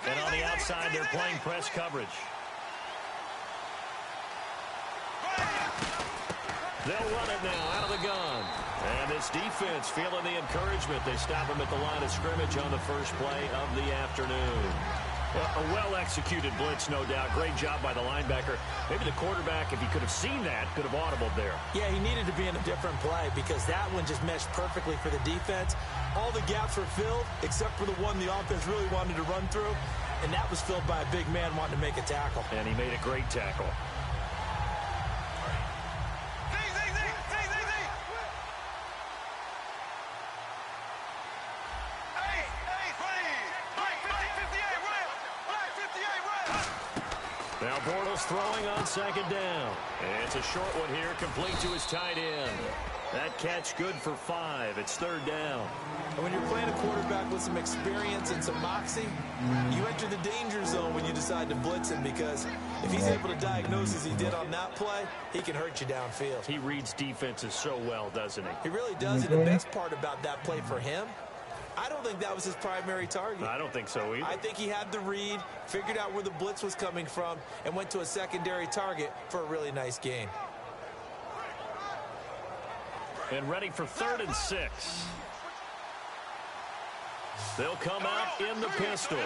And on the outside, they're playing press coverage. They'll run it now out of the gun. And this defense feeling the encouragement. They stop him at the line of scrimmage on the first play of the afternoon. A well-executed blitz, no doubt. Great job by the linebacker. Maybe the quarterback, if he could have seen that, could have audibled there. Yeah, he needed to be in a different play because that one just meshed perfectly for the defense. All the gaps were filled except for the one the offense really wanted to run through, and that was filled by a big man wanting to make a tackle. And he made a great tackle. Now Bortles throwing on second down. And it's a short one here, complete to his tight end. That catch good for 5. It's third down. And when you're playing a quarterback with some experience and some moxie, you enter the danger zone when you decide to blitz him because if he's able to diagnose as he did on that play, he can hurt you downfield. He reads defenses so well, doesn't he? He really does. And the best part about that play for him, I don't think that was his primary target. I don't think so either. I think he had the read, figured out where the blitz was coming from, and went to a secondary target for a really nice gain. And ready for 3rd and 6. They'll come out in the pistol.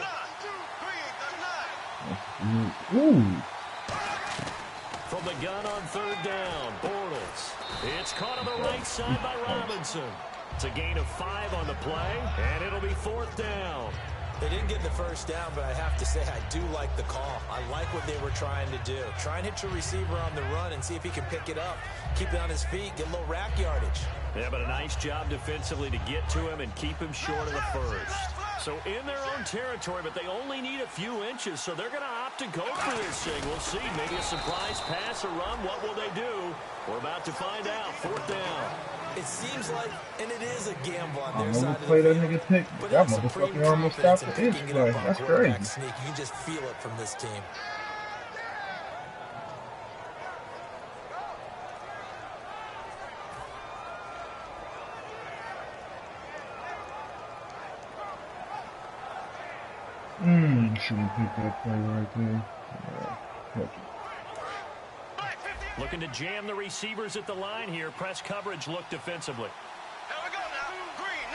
From the gun on 3rd down, Bortles. It's caught on the right side by Robinson. It's a gain of 5 on the play, and it'll be 4th down. They didn't get the first down, but I have to say I do like the call. I like what they were trying to do. Try and hit your receiver on the run and see if he can pick it up, keep it on his feet, get a little rack yardage. Yeah, but a nice job defensively to get to him and keep him short of the first. So in their own territory, but they only need a few inches, so they're going to opt to go for this thing. We'll see. Maybe a surprise pass or run. What will they do? We're about to find out. 4th down. It seems like, and it is a gamble on their side of the field, but that motherfucker almost stopped the inch play. That's crazy. Sneak. You can just feel it from this team. Shouldn't pick that play right there. Looking to jam the receivers at the line here. Press coverage look defensively. Here we go now. Green,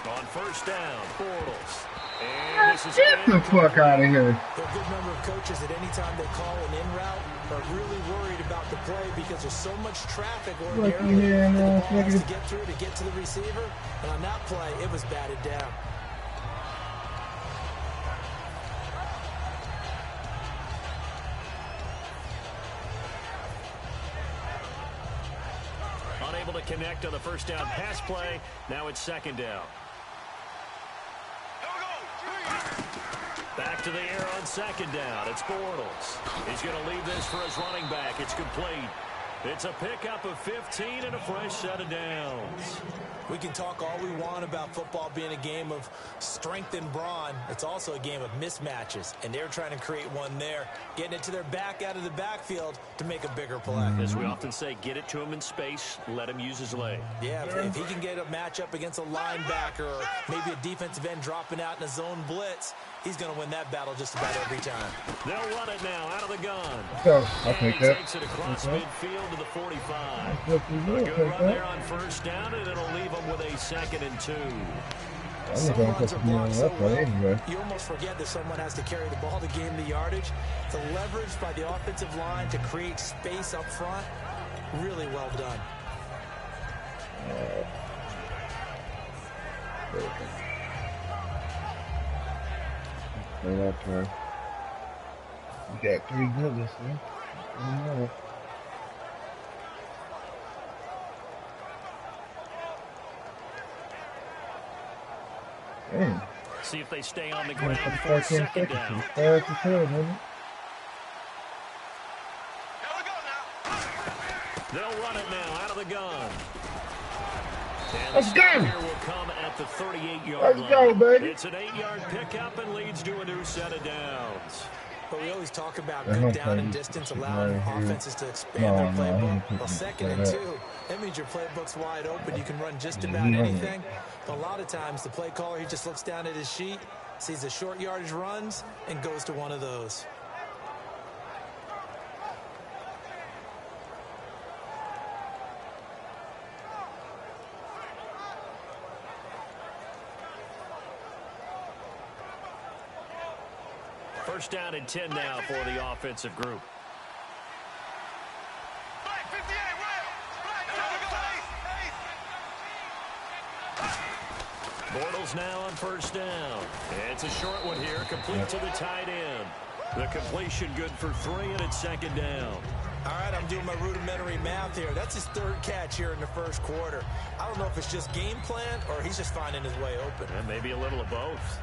90. On 1st down, Bortles. And this is get the fuck out of here. There are a good number of coaches that any time they call an in route are really worried about the play because there's so much traffic ordinarily that the ball has to get through to get to the receiver. And on that play, it was batted down. Unable to connect on the 1st down pass play. Now it's 2nd down. Back to the air on 2nd down. It's Bortles. He's going to leave this for his running back. It's complete. It's a pickup of 15 and a fresh set of downs. We can talk all we want about football being a game of strength and brawn. It's also a game of mismatches, and they're trying to create one there, getting it to their back out of the backfield to make a bigger play. As we often say, get it to him in space, let him use his leg. Yeah, if he can get a matchup against a linebacker or maybe a defensive end dropping out in a zone blitz, he's going to win that battle just about every time. They'll run it now out of the gun. I'll take that. Takes it across midfield to the 45. A good run there on 1st down, and it'll leave them with a 2nd and 2. Some runs are blocked so well, you almost forget that someone has to carry the ball to gain the yardage. The leverage by the offensive line to create space up front, really well done. That's right. You got 3 good this thing. Damn. See if they stay on the ground for 2nd down. They'll run it now out of the gun. And Let's go! Here will come at the 38-yard line. Let's go, baby. It's an 8-yard pickup and leads to a new set of downs. But we always talk about good down and distance, allowing offenses to expand their playbook. Well, 2nd and 2, that means your playbook's wide open. You can run just about anything. But a lot of times, the play caller, he just looks down at his sheet, sees the short yardage runs, and goes to one of those. First down and 10 now for the offensive group. Bortles now on first down. It's a short one here, complete to the tight end. The completion good for 3, and it's second down. All right, I'm doing my rudimentary math here. That's his 3rd catch here in the first quarter. I don't know if it's just game plan or he's just finding his way open. And maybe a little of both.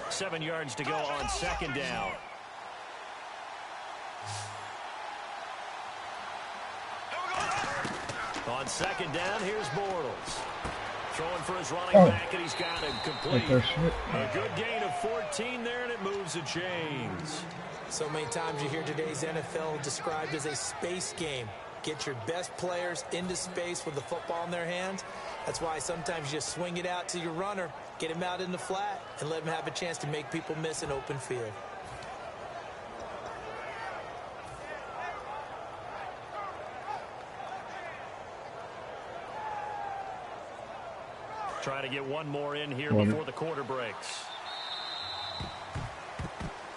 Seven yards to go on second down. On second down, here's Bortles. Throwing for his running back, and he's got him complete. A good gain of 14 there, and it moves the chains. So many times you hear today's NFL described as a space game. Get your best players into space with the football in their hands. That's why sometimes you just swing it out to your runner, get him out in the flat, and let him have a chance to make people miss an open field. Try to get one more in here before the quarter breaks.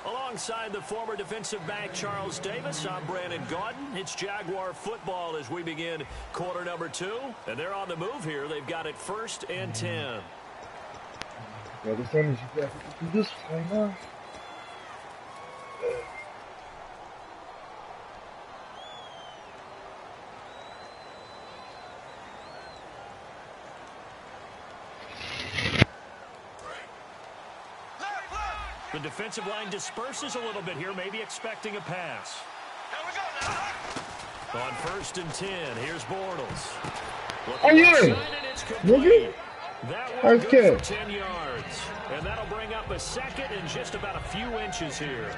Alongside the former defensive back Charles Davis, I'm Brandon Gaudin. It's Jaguar football as we begin quarter number 2. And they're on the move here. They've got it 1st and 10. Yeah, this time you got to do this right now. The defensive line disperses a little bit here, maybe expecting a pass. On 1st and 10, here's Bortles. Oh, yeah. Really? That was good for 10 yards. And that'll bring up a second and just about a few inches here.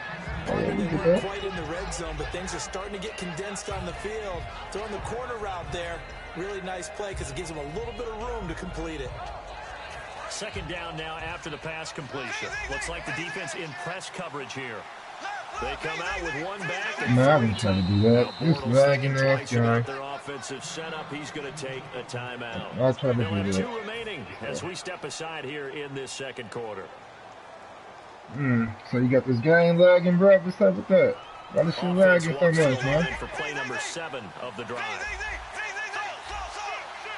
They weren't quite in the red zone, but things are starting to get condensed on the field. Throwing the corner route there, really nice play because it gives them a little bit of room to complete it. Second down now after the pass completion. Looks like the defense in press coverage here. They come out with one back. I'm not trying to do that. It's lagging ass guy. Their offensive setup. He's going to take a timeout. I'll try to They'll do have that. 2 remaining as we step aside here in this second quarter. So you got this game lagging, bro? What's up with that? Why is she lagging so much, man? For play number 7 of the drive.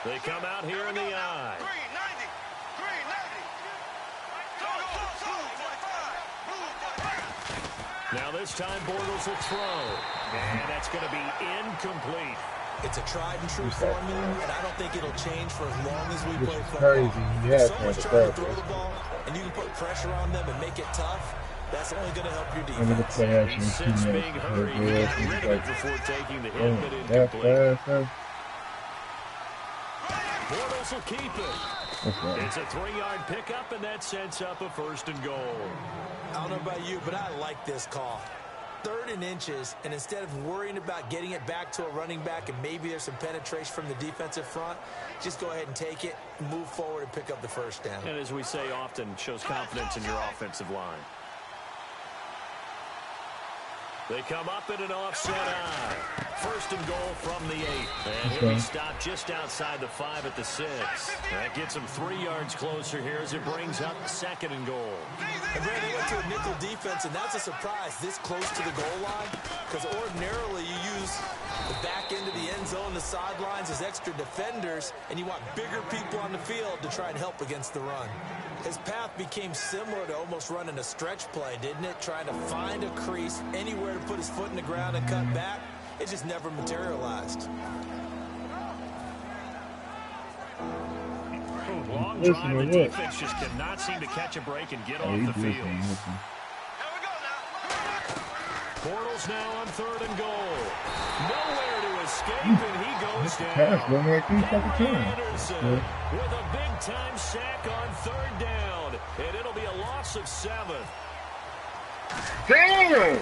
They come out here in the eye. Now this time Bortles will throw. And that's going to be incomplete. It's a tried and true formula, and I don't think it'll change for as long as we play football. Crazy. Yeah, someone's trying to throw the ball, and you can put pressure on them and make it tough. That's only going to help your defense. I'm going to play action Since being hurried, he got rid of it before taking the hit, but incomplete. Bortles will keep it. It's a 3-yard pickup, and that sets up a 1st and goal. I don't know about you, but I like this call. 3rd and inches, and instead of worrying about getting it back to a running back and maybe there's some penetration from the defensive front, just go ahead and take it, move forward, and pick up the 1st down. And as we say often, shows confidence in your offensive line. They come up in an offset eye. 1st and goal from the 8. And he'll be stopped just outside the 5 at the 6. That gets him 3 yards closer here as it brings up 2nd and goal. And Brad, they went to a nickel defense, and that's a surprise this close to the goal line, because ordinarily you use the back end of the end zone, the sidelines as extra defenders, and you want bigger people on the field to try and help against the run. His path became similar to almost running a stretch play, didn't it? Trying to find a crease, anywhere to put his foot in the ground and cut back. It just never materialized. Long drive, the defense just cannot seem to catch a break and get off the field. Bortles now on 3rd and goal. Nowhere to escape, and he goes down. Henry Anderson with a big-time sack on 3rd down, and it'll be a loss of 7. Damn!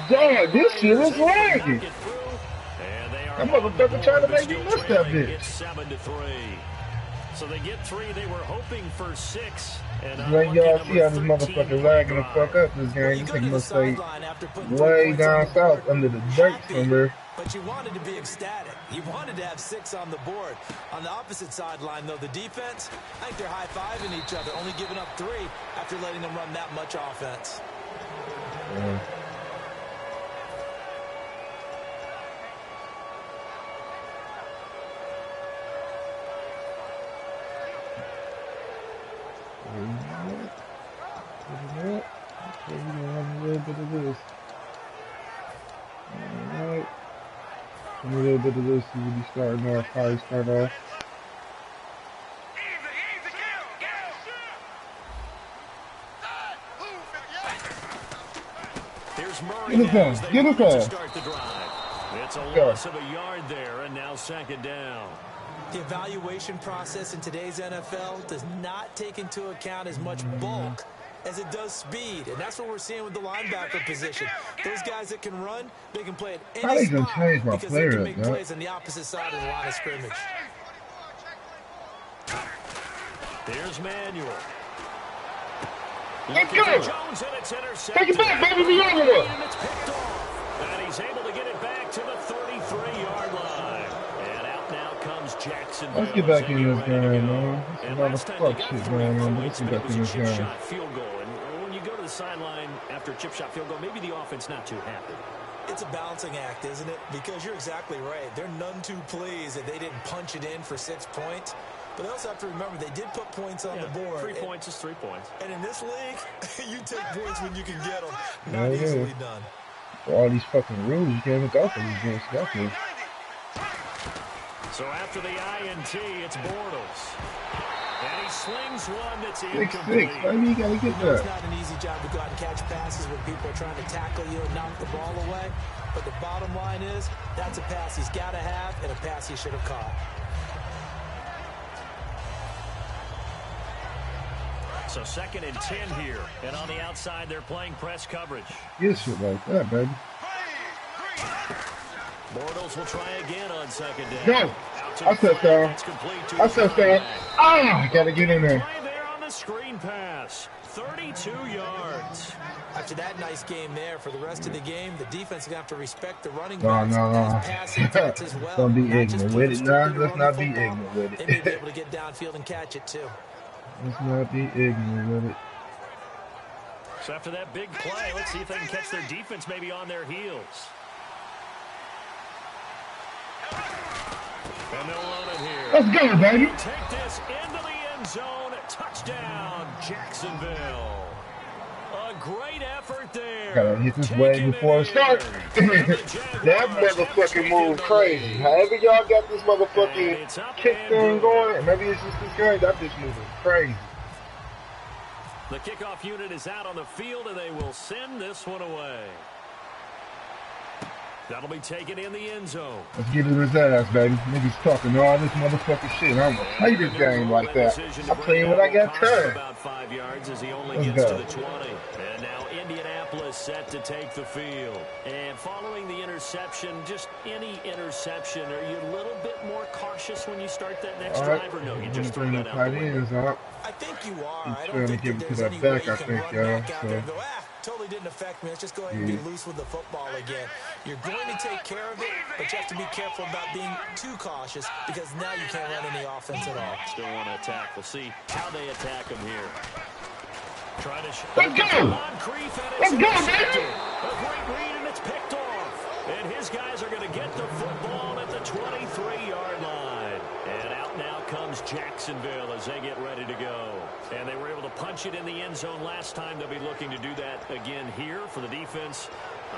Dog, this shit is lagging. That motherfucker trying to make me miss that bitch. It's 7-3. So they get 3. They were hoping for 6. And let y'all see how this motherfucker lagging the fuck up this game. This thing must stay way down south under the dirt somewhere. But you wanted to be ecstatic. You wanted to have 6 on the board. On the opposite sideline, though, the defense, I think they're high-fiving each other, only giving up 3 after letting them run that much offense. Yeah. A little bit of this. Alright. A little bit of this is really starting off. Probably start off. Here's Murray. Get it down. Get it down. Start the drive. It's a loss of a yard there, and now 2nd down. The evaluation process in today's NFL does not take into account as much bulk as it does speed, and that's what we're seeing with the linebacker position. Those guys that can run, they can play at any spot because they can make plays on the opposite side of the line of scrimmage. Here's Manuel. Let's go! Jones, and it's intercepted. Take it back, baby, the other one! And it's picked off. And he's able to get it back to the 33-yard line. And out now comes Jacksonville. Let's get back in this game, man. There's a lot of fuck shit going on. Let's get back in this game. Shot field goal. And when you go to the sideline after a chip shot field goal, maybe the offense not too happy. It's a balancing act, isn't it? Because you're exactly right. They're none too pleased that they didn't punch it in for 6 points. But they also have to remember they did put points on the board. 3 points is 3 points. And in this league, you take points when you can get them. Not easily done. For all these fucking rules, you can't even go for these games. So after the INT, it's Bortles. And he slings one that's incomplete. 6-6, baby, you gotta get that. It's not an easy job to go out and catch passes when people are trying to tackle you and knock the ball away. But the bottom line is, that's a pass he's got to have and a pass he should have caught. So 2nd and 10 here. And on the outside, they're playing press coverage. Get shit like that, baby. Bortles will try again on 2nd down. Go! I set down. I set down. Ah! Gotta get in there. Play there on the screen pass. 32 yards. After that nice game there, for the rest of the game, the defense is going to have to respect the running No. passing threats as well. Don't be ignorant with it. No, let's not be ignorant with it. They may be able to get downfield and catch it, too. Let's not be ignorant with it. So after that big play, let's see if they can catch their defense maybe on their heels. And they'll run it here. Let's go, baby. Take this into the end zone. Touchdown, Jacksonville. A great effort there. Gotta hit this way before it starts. That motherfucking move crazy. However y'all got this motherfucking kick thing going, maybe it's just this game, that bitch moving crazy. The kickoff unit is out on the field, and they will send this one away. That'll be taken in the end zone. Let's get in his ass, baby. Niggas talking all this motherfucking shit. I'm gonna play this game like that. I'll play it when I got time. About 5 yards as he only gets to the 20. And now Indianapolis set to take the field. And following the interception, just any interception, are you a little bit more cautious when you start that next drive, or no? You just throw that out the window? I think you are. He's I trying don't to think give that it to there's that any way back, you I can think, run y'all. back out there and go, totally didn't affect me. Let's just go ahead and be loose with the football again. You're going to take care of it, but you have to be careful about being too cautious because now you can't run any offense at all. Still want to attack. We'll see how they attack him here. Try to Let's go! Let's go, baby! A great read, and it's picked off. And his guys are going to get the football at the 23-yard line. And out now comes Jacksonville as they get ready to go. And they were able to punch it in the end zone last time. They'll be looking to do that again here for the defense.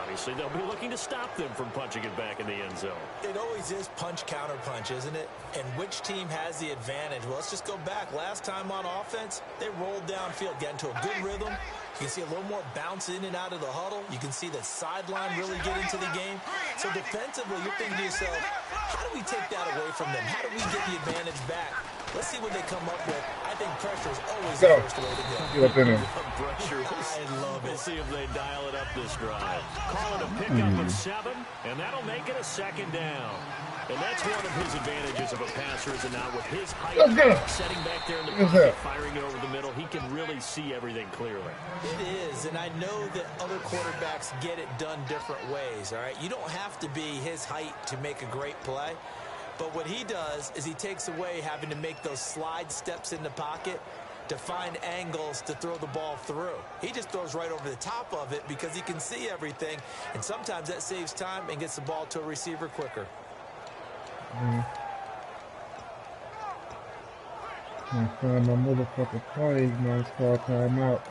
Obviously, they'll be looking to stop them from punching it back in the end zone. It always is punch-counter-punch, isn't it? And which team has the advantage? Well, let's just go back. Last time on offense, they rolled downfield, got into a good rhythm. You can see a little more bounce in and out of the huddle. You can see the sideline really get into the game. So defensively, you're thinking to yourself, how do we take that away from them? How do we get the advantage back? Let's see what they come up with. I think pressure is always the first way to go. Get up in there. Pressure. I love it. We'll see if they dial it up this drive. Call it a pickup of 7, and that'll make it a second down. And that's one of his advantages of a passer, is it not? With his height, setting back there in the pocket, firing it over the middle, he can really see everything clearly. It is, and I know that other quarterbacks get it done different ways, all right? You don't have to be his height to make a great play. But what he does is he takes away having to make those slide steps in the pocket to find angles to throw the ball through. He just throws right over the top of it because he can see everything, and sometimes that saves time and gets the ball to a receiver quicker. Can't find my motherfucking plays, man. It's called timeout.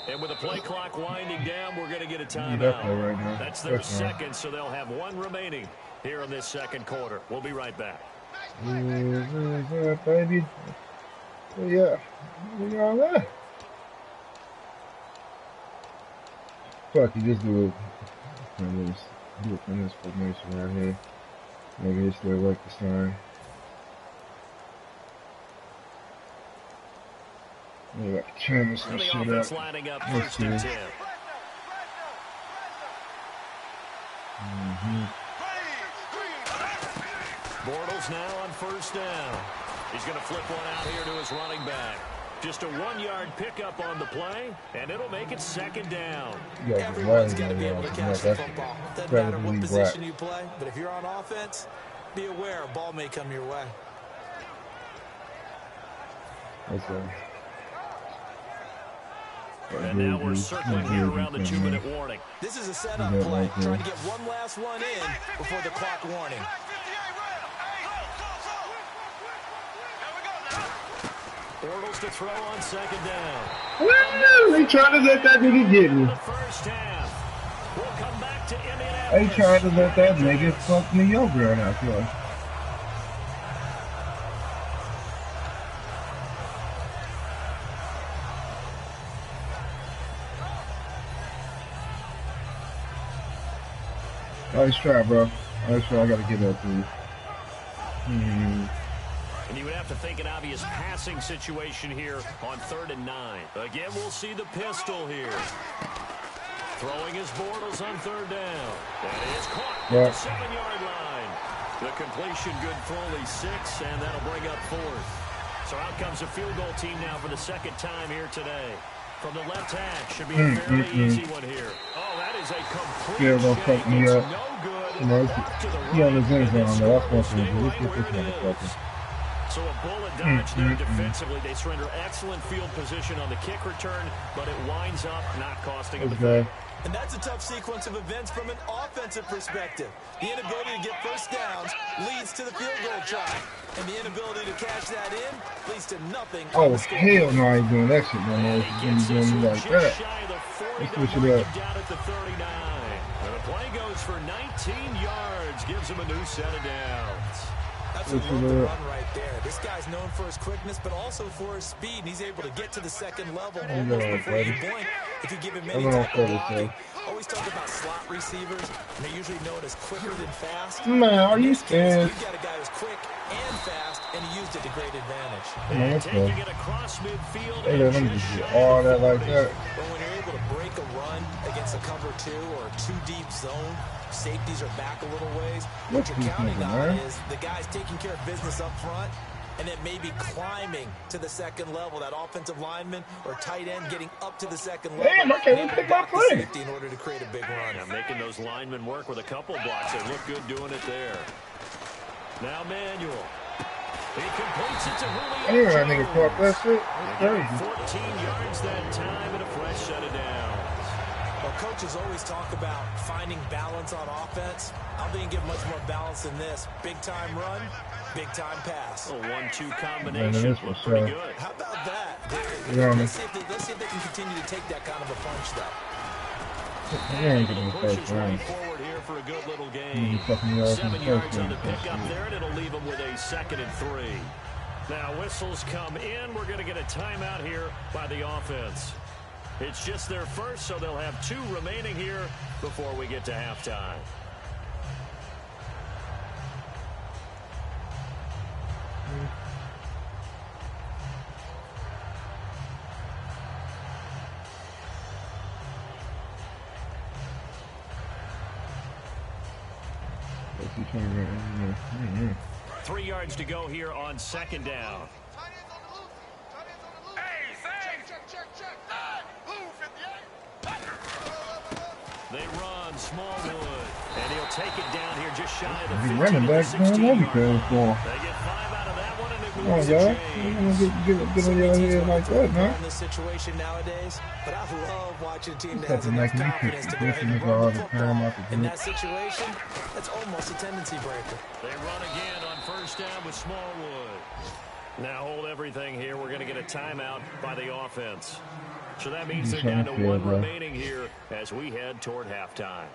And with the play clock winding down, we're going to get a timeout. Right now. That's their second, so they'll have 1 remaining here in this second quarter. We'll be right back. Baby. Yeah. We all that. Fuck, you just do it. Do it in this formation right here. Maybe it's still work this time. We got to turn some shit up. Lining up first and 10. Bortles now on first down. He's going to flip one out here to his running back. Just a 1-yard pickup on the play, and it'll make it second down. Everyone's got to be able to catch the football. Doesn't matter what position you play, but if you're on offense, be aware a ball may come your way. Okay. And now we're circling here around the 2-minute warning. This is a setup play, trying to get one last one in before the clock warning. Bortles to throw on second down. Woo! They trying to let that nigga get me. The first half. We'll come back to Indianapolis. They trying to let that nigga fuck me over right now, so. Nice try, bro. Nice try. I gotta get that to you. And you would have to think an obvious passing situation here on 3rd and 9. Again, we'll see the pistol here. Throwing his Bortles on 3rd down. That is caught at the 7-yard line. The completion good for only 6, and that'll bring up 4th. So out comes a field goal team now for the second time here today. From the left hash, should be a fairly easy one here. Oh, that is a complete shake. It's no good. Back to the right. So a bullet dodge there defensively. They surrender excellent field position on the kick return, but it winds up not costing them the game. And that's a tough sequence of events from an offensive perspective. The inability to get first downs leads to the field goal try. And the inability to cash that in leads to nothing. Oh, hell no, I ain't doing that shit no more. He's doing me like that. Let's switch it up. Down at the 39. And the play goes for 19 yards. Gives him a new set of downs. That's a run right there. This guy's known for his quickness, but also for his speed. And he's able to get to the second level almost before you blink. If you give him any type of blocking. Always talk about slot receivers, and they're usually known as quicker than fast. Man, are you scared? You've got a guy who's quick and fast, and he used it to great advantage. And taking it across midfield. Hey, let me just do all that like that. But when you're able to break a run against a cover 2 or a 2-deep zone, safeties are back a little ways. What you're counting on is the guy's taking care of business up front, and then maybe climbing to the second level, that offensive lineman or tight end getting up to the second level. Damn, I can't even pick my play. In order to create a big run. Yeah, making those linemen work with a couple blocks. They look good doing it there. Now Manuel. He completes it to Julio. Damn, I nigga caught that shit. That's crazy. 14 yards that time and a fresh set of downs. Well, coaches always talk about finding balance on offense. I don't think you get much more balance than this. Big-time run, big-time pass. A 1-2 combination. Looks pretty good. How about that? Let's see if they can continue to take that kind of a punch, though. Pushes right forward here for a good little gain. 7 yards on the pickup there, and it'll leave them with a 2nd and 3. Now whistles come in. We're going to get a timeout here by the offense. It's just their first, so they'll have 2 remaining here before we get to halftime. 3 yards to go here on second down. They run Smallwood, and he'll take it down here just shy of the 15 running back, 16-yard line. They get 5 out of that one, and it moves the chains. Get on your head like that, man. In this situation nowadays, but I love watching a team that has enough confidence to go ahead and run the football. In that situation, that's almost a tendency breaker. They run again on first down with Smallwood. Now hold everything here. We're going to get a timeout by the offense. So that means they're down to 1 remaining here as we head toward halftime.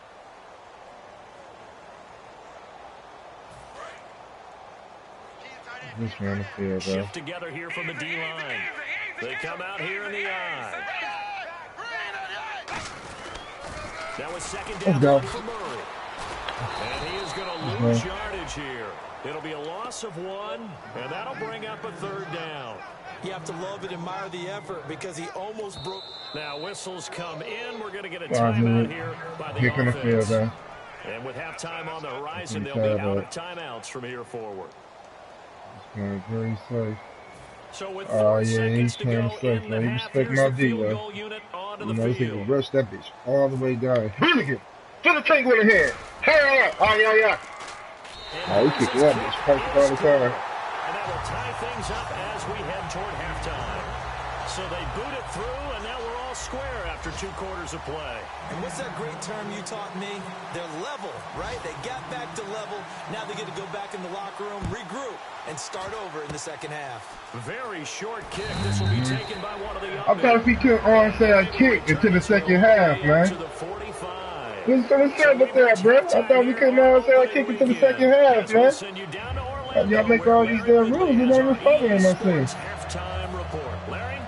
Shift together here from the D-line. They come out here in the I. That was second down for Murray. And he is going to lose yardage here. It'll be a loss of 1, and that'll bring up a third down. You have to love and admire the effort because he almost broke. Now whistles come in. We're going to get a timeout here by the offense. And with halftime on the horizon, they'll be out of timeouts from here forward. Very safe. So with 4 seconds to go in the half, here's the field goal unit onto the field. Rush that bitch all the way down. Hooligan, get the tank with a hand. Hurry up! Oh, yeah. Oh, he kicked that bitch perfect all the time. And that will tie things up as we head toward halftime. So they boot it through, and now we're all square after 2 quarters of play. And what's that great term you taught me? They're level, right? They got back to level. Now they get to go back in the locker room, regroup, and start over in the second half. Very short kick. This will be taken by one of the I thought if he couldn't say I kicked into the second half, man. What's going to say about that, bro? I thought we couldn't say I kicked into the second half, man. Y'all make all these damn rules, you don't even follow them, I think. Halftime report. Larry?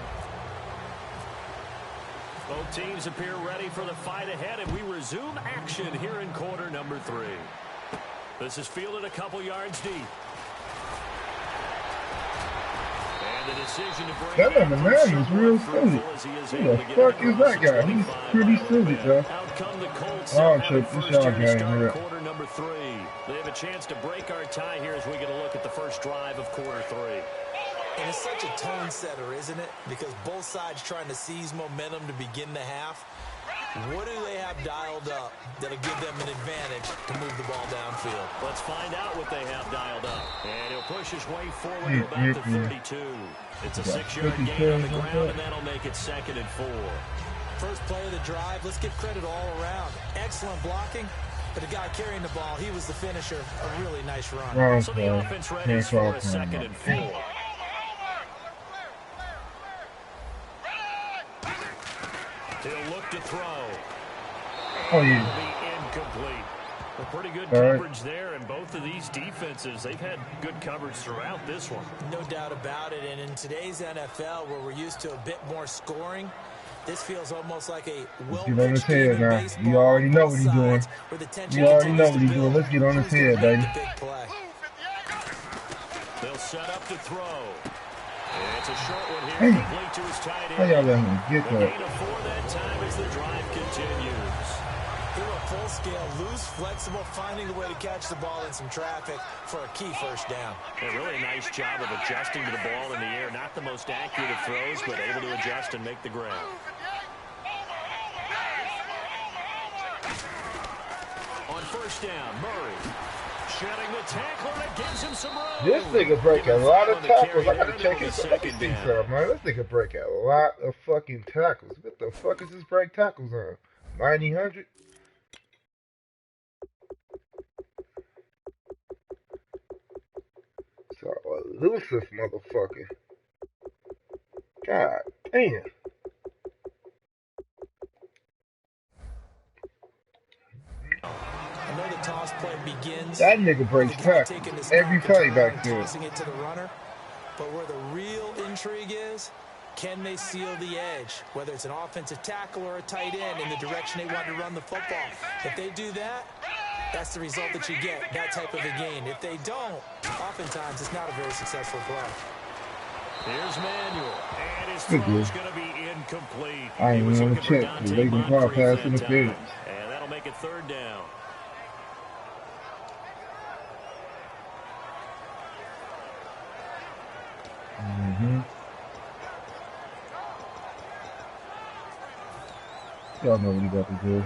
Both teams appear ready for the fight ahead, and we resume action here in quarter number 3. This is fielded a couple yards deep. And the decision to bring that other man is real suited. Who the fuck is that guy? He's pretty suited, though. Oh, shit, this y'all guy here. Quarter number 3. They have a chance to break our tie here as we get a look at the first drive of quarter 3. And it's such a tone setter, isn't it? Because both sides trying to seize momentum to begin the half. What do they have dialed up that'll give them an advantage to move the ball downfield? Let's find out what they have dialed up. And he'll push his way forward to about the 32. It's a 6-yard gain on the ground, and that'll make it 2nd and 4. First play of the drive, let's give credit all around. Excellent blocking, but the guy carrying the ball, he was the finisher. A really nice run. So the offense ready for a 2nd and 4. He'll look to throw. Oh, yeah. Be incomplete. A pretty good coverage there, and both of these defenses, they've had good coverage throughout this one. No doubt about it, and in today's NFL, where we're used to a bit more scoring, this feels almost like a well-pitched game in baseball. You already know what he's doing. You already know what he's doing. Let's get on his head, baby. They'll set up to throw. And it's a short one here, complete to his tight end. How y'all let him get that? Gain of 4 that time as the drive continues. Here a full scale, loose, flexible, finding a way to catch the ball in some traffic for a key first down. A really nice job of adjusting to the ball in the air. Not the most accurate of throws, but able to adjust and make the grab. On first down, Murray. Shedding the tackler, and it gives him some room. This nigga break a lot of tackles. I gotta check it. Let me see something, man. This nigga break a lot of fucking tackles. What the fuck is this break tackles on? 900? So elusive, motherfucker. God damn. I know the toss play begins. That nigga breaks tackles every play back there. Tossing it to the runner. But where the real intrigue is, can they seal the edge? Whether it's an offensive tackle or a tight end in the direction they want to run the football. If they do that, that's the result that you get, that type of a gain. If they don't, oftentimes it's not a very successful play. Here's Manuel, and his throw is going to be incomplete. I ain't even gonna check. They can call pass interference. And that'll make it 3rd down. Y'all know what he got to do.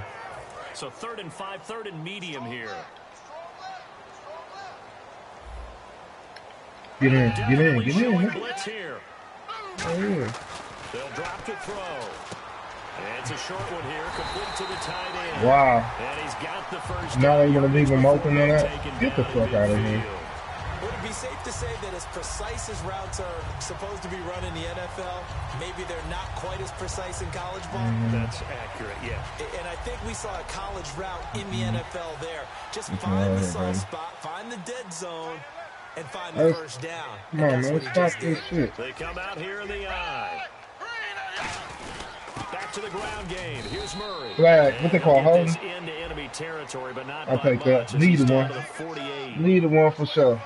So 3rd and 5, 3rd and medium here. Get in, get in, get in. Blitz here. Oh, yeah. They'll drop to throw. And it's a short one here, complete to the tight end. Wow. And he's got the first. Now they're going to leave him open on that? Get the fuck out of here. Would it be safe to say that as precise as routes are supposed to be run in the NFL, maybe they're not quite as precise in college ball? That's accurate, yeah. And I think we saw a college route in the NFL there. Just find the soft spot, find the dead zone, and find the first down. Come on, man. Stop this shit. They come out here in the eye. Back to the ground game. Here's Murray. Flag. What they call holding? Into enemy territory, but not I'll take that. Neither one. Neither one for sure.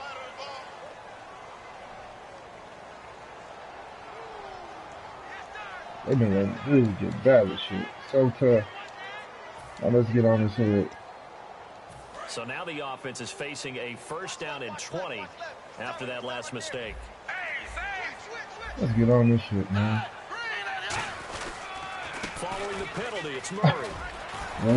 They been letting dudes get bad with shit. So tough. Now let's get on this head. So now the offense is facing a first down and 20 after that last mistake. Let's get on this shit, man. Following the penalty, it's Murray.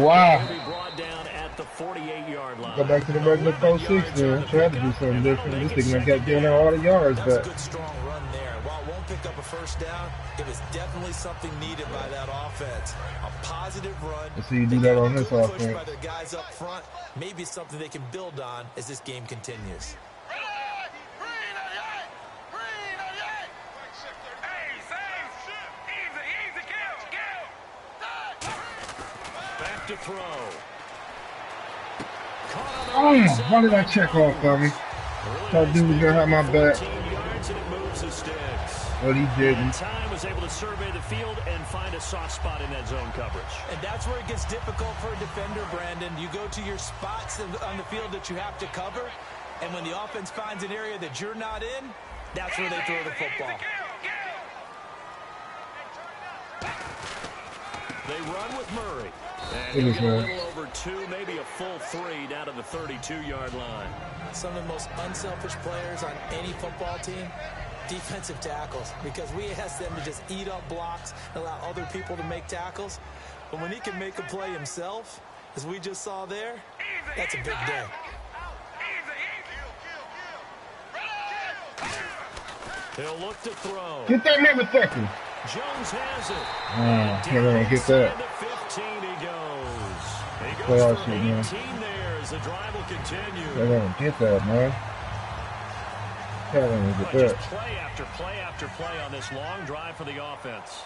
Wow. He'll be brought down at the 48-yard line. Go back to the regular 4-6 then. Try to do something different. This thing done got down there all the yards back. That was a good, strong run there. While it won't pick up a first down, it was definitely something needed by that offense. A positive run. Let's see you do that on this offense. By their guys up front. Maybe something they can build on as this game continues. Back to throw. Why did I check off, dummy? That dude was gonna have my back. But he didn't. Time was able to survey the field and find a soft spot in that zone coverage. And that's where it gets difficult for a defender, Brandon. You go to your spots on the field that you have to cover, and when the offense finds an area that you're not in, that's where they throw the football. They run with Murray. And he'll get a little over 2, maybe a full 3 down to the 32-yard line. Some of the most unselfish players on any football team, defensive tackles, because we ask them to just eat up blocks and allow other people to make tackles. But when he can make a play himself, as we just saw there, that's a big day. He'll look to throw. Get that motherfucker. Jones has it. Can't really get that. 15 he goes. He Play goes our for shit, 18 man. there as the drive will continue. They don't get that, man. Can't really get that. Just play after play after play on this long drive for the offense.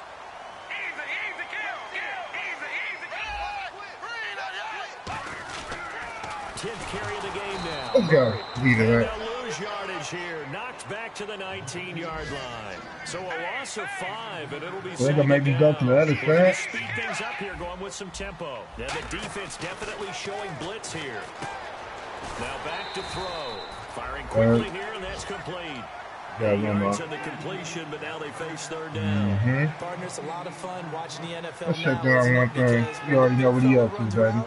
10th carry of the game now. Let's go. Lead it up. They'll lose yardage here. Knocked back to the 19-yard line. So a loss of 5, and it'll be They're going to make me go to the other side. Speed things up here, going with some tempo. Now the defense definitely showing blitz here. Now back to throw. Firing quickly here, and that's complete. Yards in the completion, but now they face 3rd down. Partners, a lot of fun watching the NFL. Let's check down one thing. You already know what he up to, baby.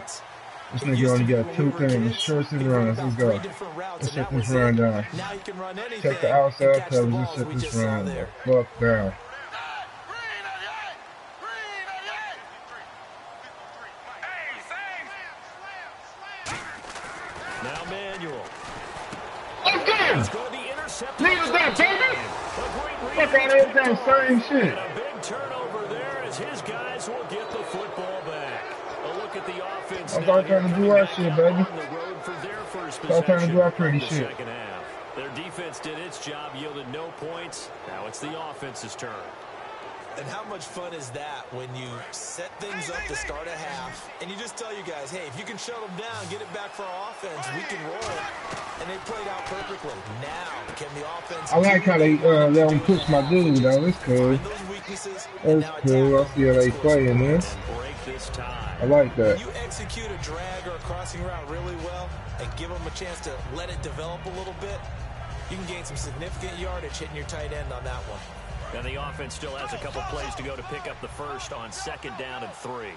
This nigga only got 2 things, shorts and runs. Let's go. Let's check this run down. Check the outside coverage. Let's check this run the fuck down. Now Manuel. Let's go! Leave it there, baby! Fuck out of here, that same shit. And a big turnover there as his guys will get the football back. A look at the offense. I'm trying to do our shit, baby. I'm trying to do our pretty shit. Their defense did its job, yielded no points. Now it's the offense's turn. And how much fun is that when you set things up to start a half and you just tell you guys, hey, if you can shut them down, get it back for our offense, we can roll. And they played out perfectly. Now, can the offense... I like how they let them push my dude, though. It's cool. That's cool. I see how they play in this. I like that. When you execute a drag or a crossing route really well and give them a chance to let it develop a little bit, you can gain some significant yardage hitting your tight end on that one. And the offense still has a couple plays to go to pick up the first on 2nd down and 3.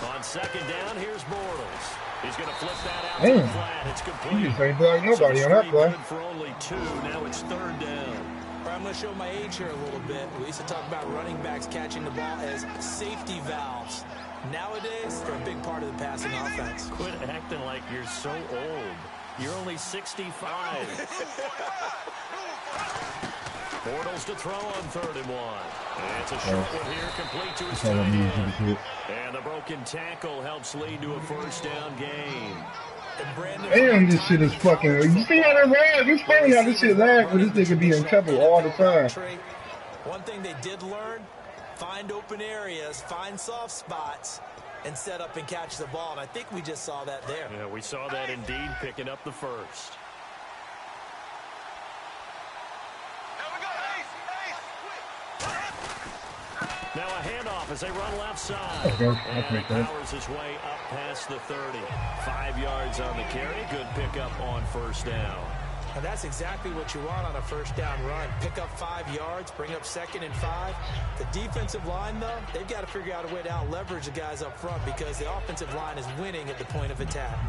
On On second down, here's Bortles. He's going to flip that out to the flat. It's complete. You just ain't like nobody on that play. For only 2. Now it's third down. I'm going to show my age here a little bit. We used to talk about running backs catching the ball as safety valves. Nowadays, they're a big part of the passing offense. Quit acting like you're so old. You're only 65. Bortles to throw on 3rd and 1. And it's a short one here, complete to his tight end. And the broken tackle helps lead to a first down gain. Damn, this shit is fucking. You see how they lag? It's funny how this shit lag, but this nigga be in trouble all the time. One thing they did learn, find open areas, find soft spots, and set up and catch the ball. And I think we just saw that there. Yeah, we saw that indeed, picking up the first. Now a handoff as they run left side. And he powers his way up past the 30. 5 yards on the carry. Good pickup on first down. And that's exactly what you want on a first down run. Pick up 5 yards, bring up 2nd and 5. The defensive line, though, they've got to figure out a way to out-leverage the guys up front because the offensive line is winning at the point of attack.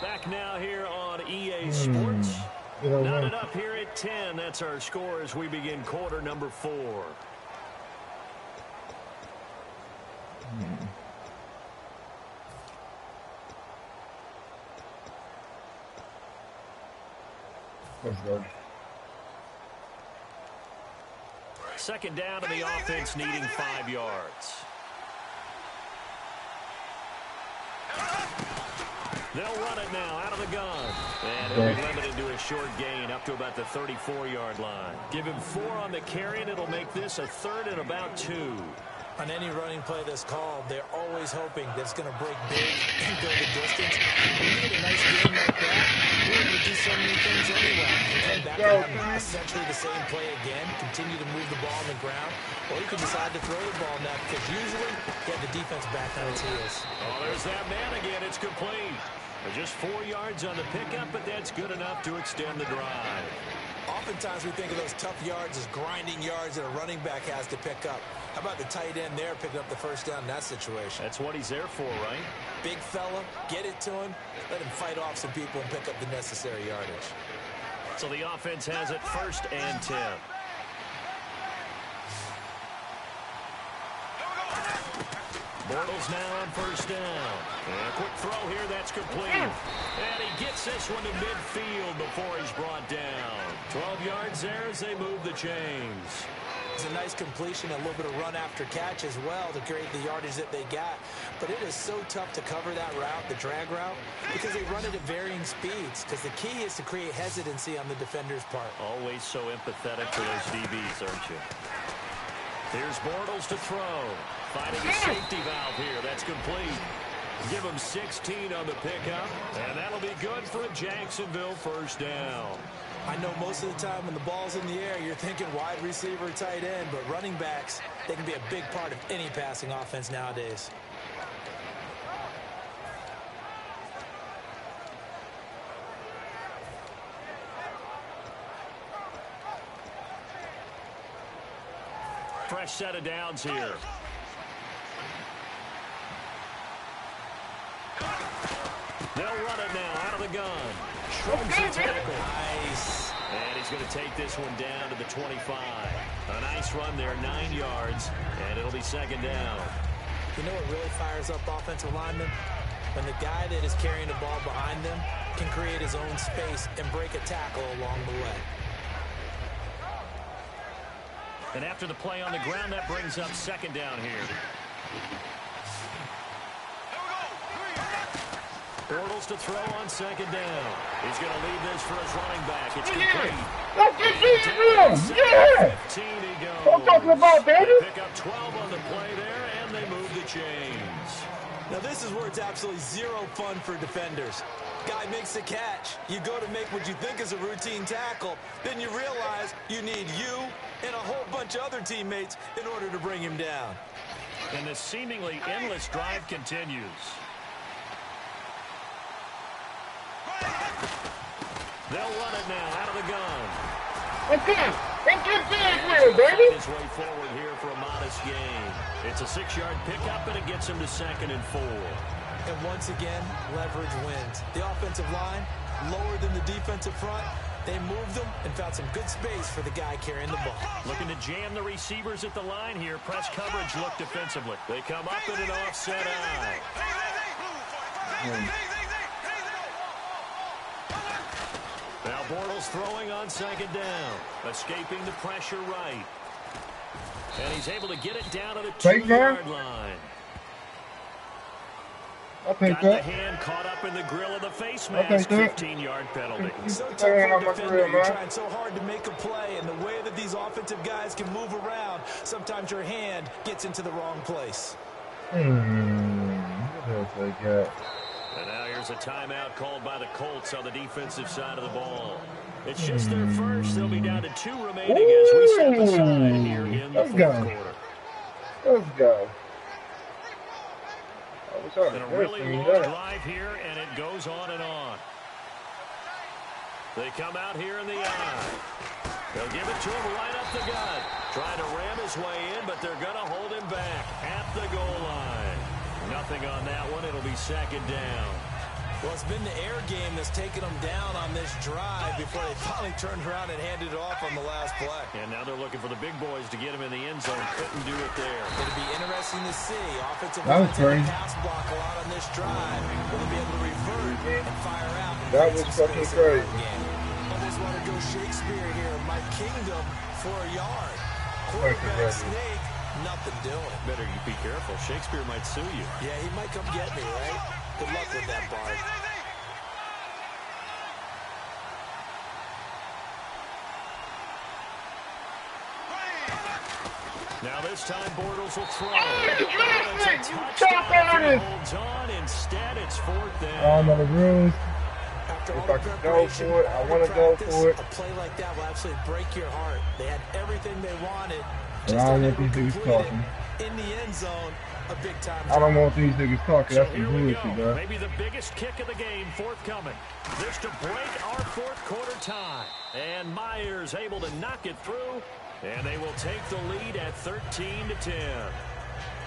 Back now here on EA Sports. Knotted up here at 10. That's our score as we begin quarter number 4. Let's go. Second down to the offense needing 5 yards. They'll run it now out of the gun. And he'll be limited to a short gain up to about the 34-yard line. Give him 4 on the carry, and it'll make this a 3rd and about 2. On any running play that's called, they're always hoping that it's going to break big and go the distance. When you get a nice game like that, you're able to do so many things anyway. You come back and have essentially the same play again, continue to move the ball on the ground, or you can decide to throw the ball now because usually you have the defense back on its heels. Oh, there's that man again. It's complete. Just 4 yards on the pickup, but that's good enough to extend the drive. Oftentimes we think of those tough yards as grinding yards that a running back has to pick up. How about the tight end there picking up the first down in that situation? That's what he's there for, right? Big fella, get it to him, let him fight off some people and pick up the necessary yardage. So the offense has it 1st and 10. Bortles now on first down. And a quick throw here, that's complete. And he gets this one to midfield before he's brought down. 12 yards there as they move the chains. It's a nice completion, a little bit of run after catch as well to create the yardage that they got. But it is so tough to cover that route, the drag route, because they run it at varying speeds. Because the key is to create hesitancy on the defender's part. Always so empathetic to those DBs, aren't you? Here's Bortles to throw. Finding a safety valve here. That's complete. Give him 16 on the pickup, and that'll be good for a Jacksonville first down. I know most of the time when the ball's in the air, you're thinking wide receiver, tight end, but running backs, they can be a big part of any passing offense nowadays. Fresh set of downs here. They'll run it now out of the gun. Shrugs the tackle. Nice. And he's going to take this one down to the 25. A nice run there, 9 yards, and it'll be second down. You know what really fires up offensive linemen? When the guy that is carrying the ball behind them can create his own space and break a tackle along the way. And after the play on the ground, that brings up second down here. Bortles to throw on second down. He's going to leave this for his running back. It's complete. That's the yeah! 15 he goes. What I'm talking about, baby. They pick up 12 on the play there, and they move the chains. Now this is where it's absolutely zero fun for defenders. Guy makes a catch. You go to make what you think is a routine tackle. Then you realize you need you and a whole bunch of other teammates in order to bring him down. And the seemingly endless drive continues. They'll run it now out of the gun. Okay, let's get big with it, baby. His way forward here for a modest gain. It's a 6-yard pickup, and it gets him to 2nd and 4. And once again, leverage wins. The offensive line, lower than the defensive front. They moved them and found some good space for the guy carrying the ball. Looking to jam the receivers at the line here. Press coverage look defensively. They come up in an offset eye. Now Bortles throwing on 2nd down. Escaping the pressure right. And he's able to get it down to the 2-yard line. I'll take Got that. the hand caught up in the grill of the face mask. 15-yard penalty. So tough for a defender. You're trying so hard to make a play, and the way that these offensive guys can move around, sometimes your hand gets into the wrong place. What else I got? And now here's a timeout called by the Colts on the defensive side of the ball. It's just their first. They'll be down to 2 remaining as we step aside here in the 4th quarter. Let's go. And a really long drive here, and it goes on and on. They come out here in the eye. They'll give it to him right up the gut. Trying to ram his way in, but they're going to hold him back at the goal line. Nothing on that one. It'll be 2nd down. Well, it's been the air game that's taken them down on this drive before they finally turned around and handed it off on the last play. And now they're looking for the big boys to get him in the end zone. Couldn't do it there. It'll be interesting to see. Offensive line taking pass block a lot on this drive. Will they be able to revert and fire out? That was fucking crazy. Others want to go Shakespeare here. My kingdom for a yard. Quarterback sneak. Nothing doing. Better you be careful. Shakespeare might sue you. Yeah, he might come get me, right? Good luck with that, Bart. Now this time Bortles will throw. It's a touchdown. Holds on. Instead, it's 4th down. I don't know the rules. After If I can go for it, I want to go for it. A play like that will absolutely break your heart. They had everything they wanted. But I don't want these niggas talking. In the end zone, a big time. I don't want these niggas talking. So That's some bullshit, bro. Maybe the biggest kick of the game forthcoming. This to break our 4th quarter tie. And Myers able to knock it through. And they will take the lead at 13-10.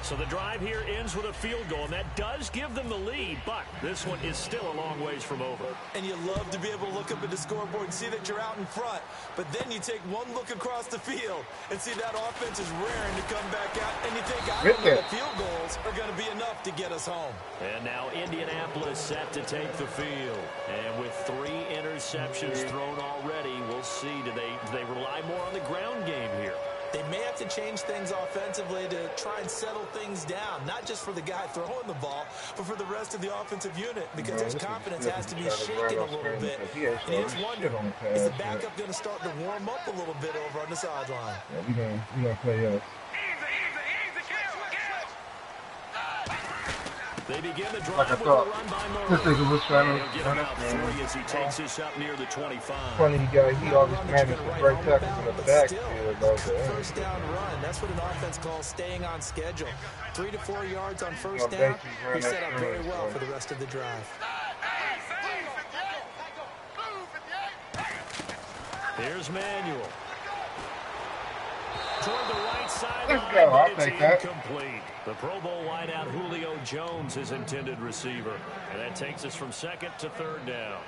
So the drive here ends with a field goal, and that does give them the lead, but this one is still a long ways from over. And you love to be able to look up at the scoreboard and see that you're out in front, but then you take one look across the field and see that offense is raring to come back out, and you think, I don't know if field goals are going to be enough to get us home. And now Indianapolis set to take the field. And with 3 interceptions thrown already, we'll see, do they rely more on the ground game here? They may have to change things offensively to try and settle things down, not just for the guy throwing the ball, but for the rest of the offensive unit, because his confidence has to be shaken a little bit. And you just wonder, is the backup going to start to warm up a little bit over on the sideline? Yeah, we gonna play us. They begin the drive Like I with a thought. run by Murray. This nigga was trying to He'll get about 3 as he takes this up near the 25. funny guy. He always managed to break tackles in the backfield. First down run. That's what an offense calls staying on schedule. 3 to 4 yards on first down. He set up very well for the rest of the drive. Here's Manuel. Toward the right side. Let's go. I'll take that. Incomplete. The Pro Bowl wideout Julio Jones is intended receiver. And that takes us from 2nd to 3rd down.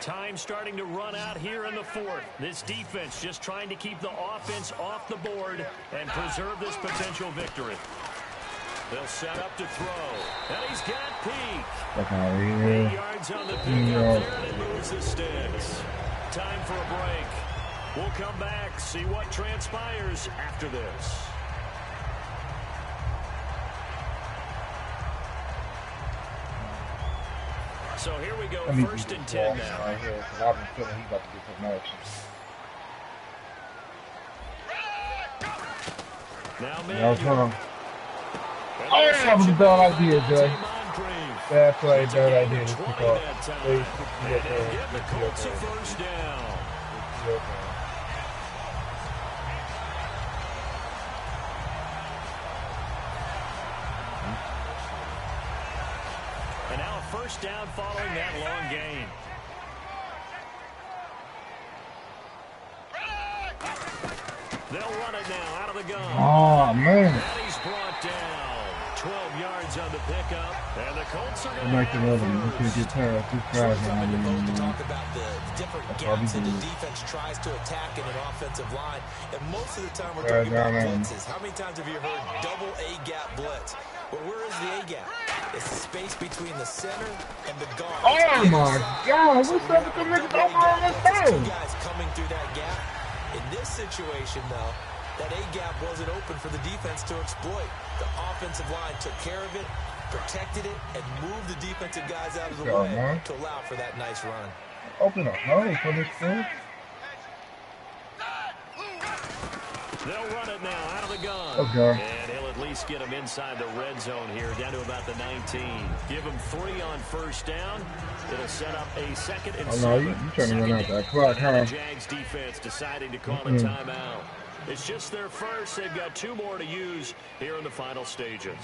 Time starting to run out here in the 4th. This defense just trying to keep the offense off the board and preserve this potential victory. They'll set up to throw. And he's got Peak. 8 yards on the pick up there, and it moves the sticks. Time for a break. We'll come back, see what transpires after this. So here we go, 1st and 10 now. Right here, I've been feeling he's about to get some action. Now, Manuel. Oh, that was a bad idea, Jay. Bad play, bad idea. Let's pick up. Get the Colts a first down. first down following that long gain. They'll run it now out of the gun. Oh, man. And he's brought down. 12 yards on the pickup. And the Colts are going to you can't get past this guy. To talk about the different gaps that the defense tries to attack in an offensive line. And most of the time we're talking about blitzes. How many times have you heard double A-gap blitz? Well, where is the A-gap? It's the space between the center and the guard. Oh, my God. What's up with the niggas over on this phone? Two guys coming through that gap. In this situation, though, that A-gap wasn't open for the defense to exploit. The offensive line took care of it, protected it, and moved the defensive guys out of the way to allow for that nice run. Open up hole for this thing. They'll run it now out of the gun. Okay. And he'll at least get him inside the red zone here, down to about the 19. Give him 3 on first down. It'll set up a 2nd and 7. Oh, no, you trying to run out that clock, huh? The Jags defense deciding to call a timeout. It's just their first. They've got 2 more to use here in the final stages.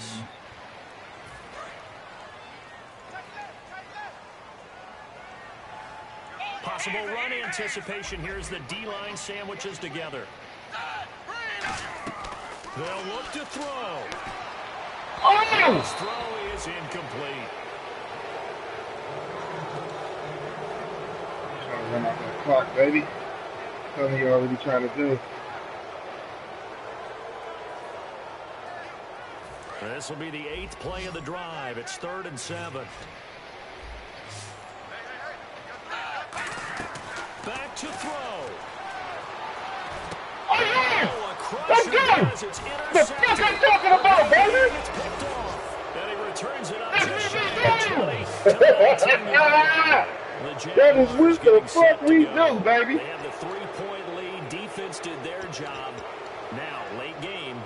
Possible run anticipation. Here's the D-line sandwiches together. They'll look to throw. Oh! His throw is incomplete. Trying to run out that clock, baby. Something you're already trying to do. This will be the 8th play of the drive. It's 3rd and 7. Back to throw. Oh, yeah! Oh, a crusher. Let's go! It's The fuck I'm talking about, baby! It's picked off. And he returns it on just shy of 20. That is what the fuck we do, baby. They have the 3-point lead. Defense did their job. Now, late game.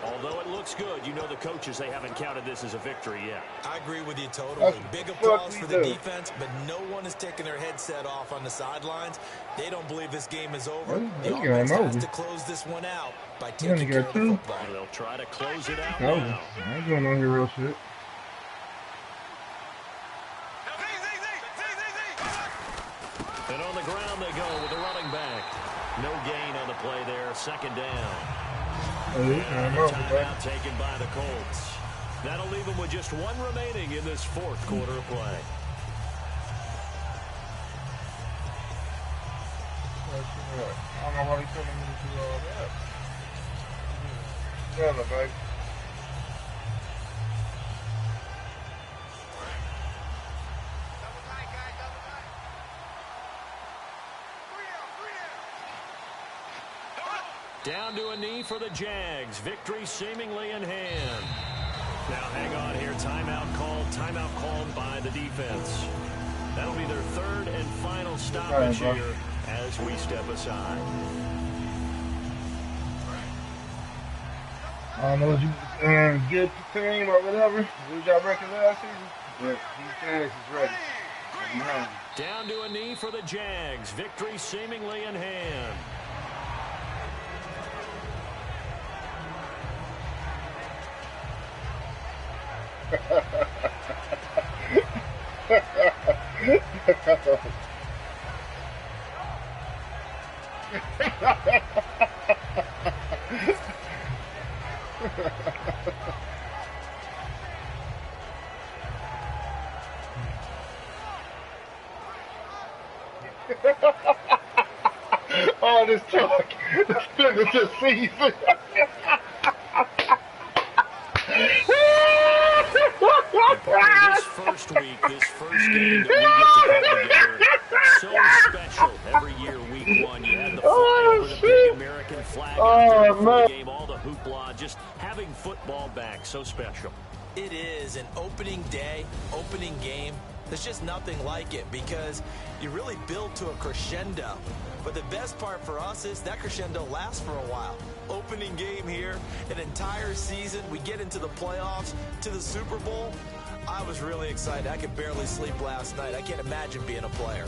Although it looks good, you know the coaches, they haven't counted this as a victory yet. I agree with you totally. Big applause for the defense, but no one is taking their headset off on the sidelines. They don't believe this game is over. The offense has to close this one out by taking care of the football. They'll try to close it out now. now. I ain't doing no hero shit. And on the ground they go with the running back. No gain on the play there. 2nd down. Timeout taken by the Colts. That'll leave them with just 1 remaining in this 4th quarter of play. I don't know why he's telling me to do all that. Yeah, baby. Down to a knee for the Jags. Victory seemingly in hand. Now hang on here. Timeout called by the defense. That'll be their 3rd and final stoppage here as we step aside. I don't know if you get the team or whatever. We got record last season, but these Jags is ready. Down to a knee for the Jags. Victory seemingly in hand. All this talk, the finish the season. This first week, this first game that we get to come together, so special. Every year, week 1, you had the fly over the big American flag out there before the game, all the hoopla, just having football back, so special. It is an opening day, opening game. There's just nothing like it because you really build to a crescendo. But the best part for us is that crescendo lasts for a while. Opening game here, an entire season. We get into the playoffs, to the Super Bowl. I was really excited. I could barely sleep last night. I can't imagine being a player.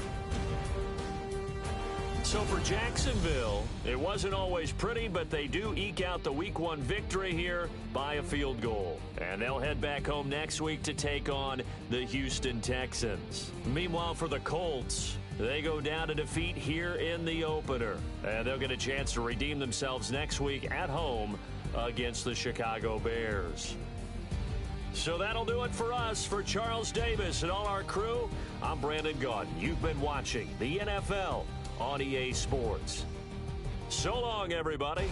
So for Jacksonville, it wasn't always pretty, but they do eke out the Week 1 victory here by a field goal. And they'll head back home next week to take on the Houston Texans. Meanwhile, for the Colts, they go down to defeat here in the opener. And they'll get a chance to redeem themselves next week at home against the Chicago Bears. So that'll do it for us. For Charles Davis and all our crew, I'm Brandon Gaudin. You've been watching the NFL on EA Sports. So long, everybody.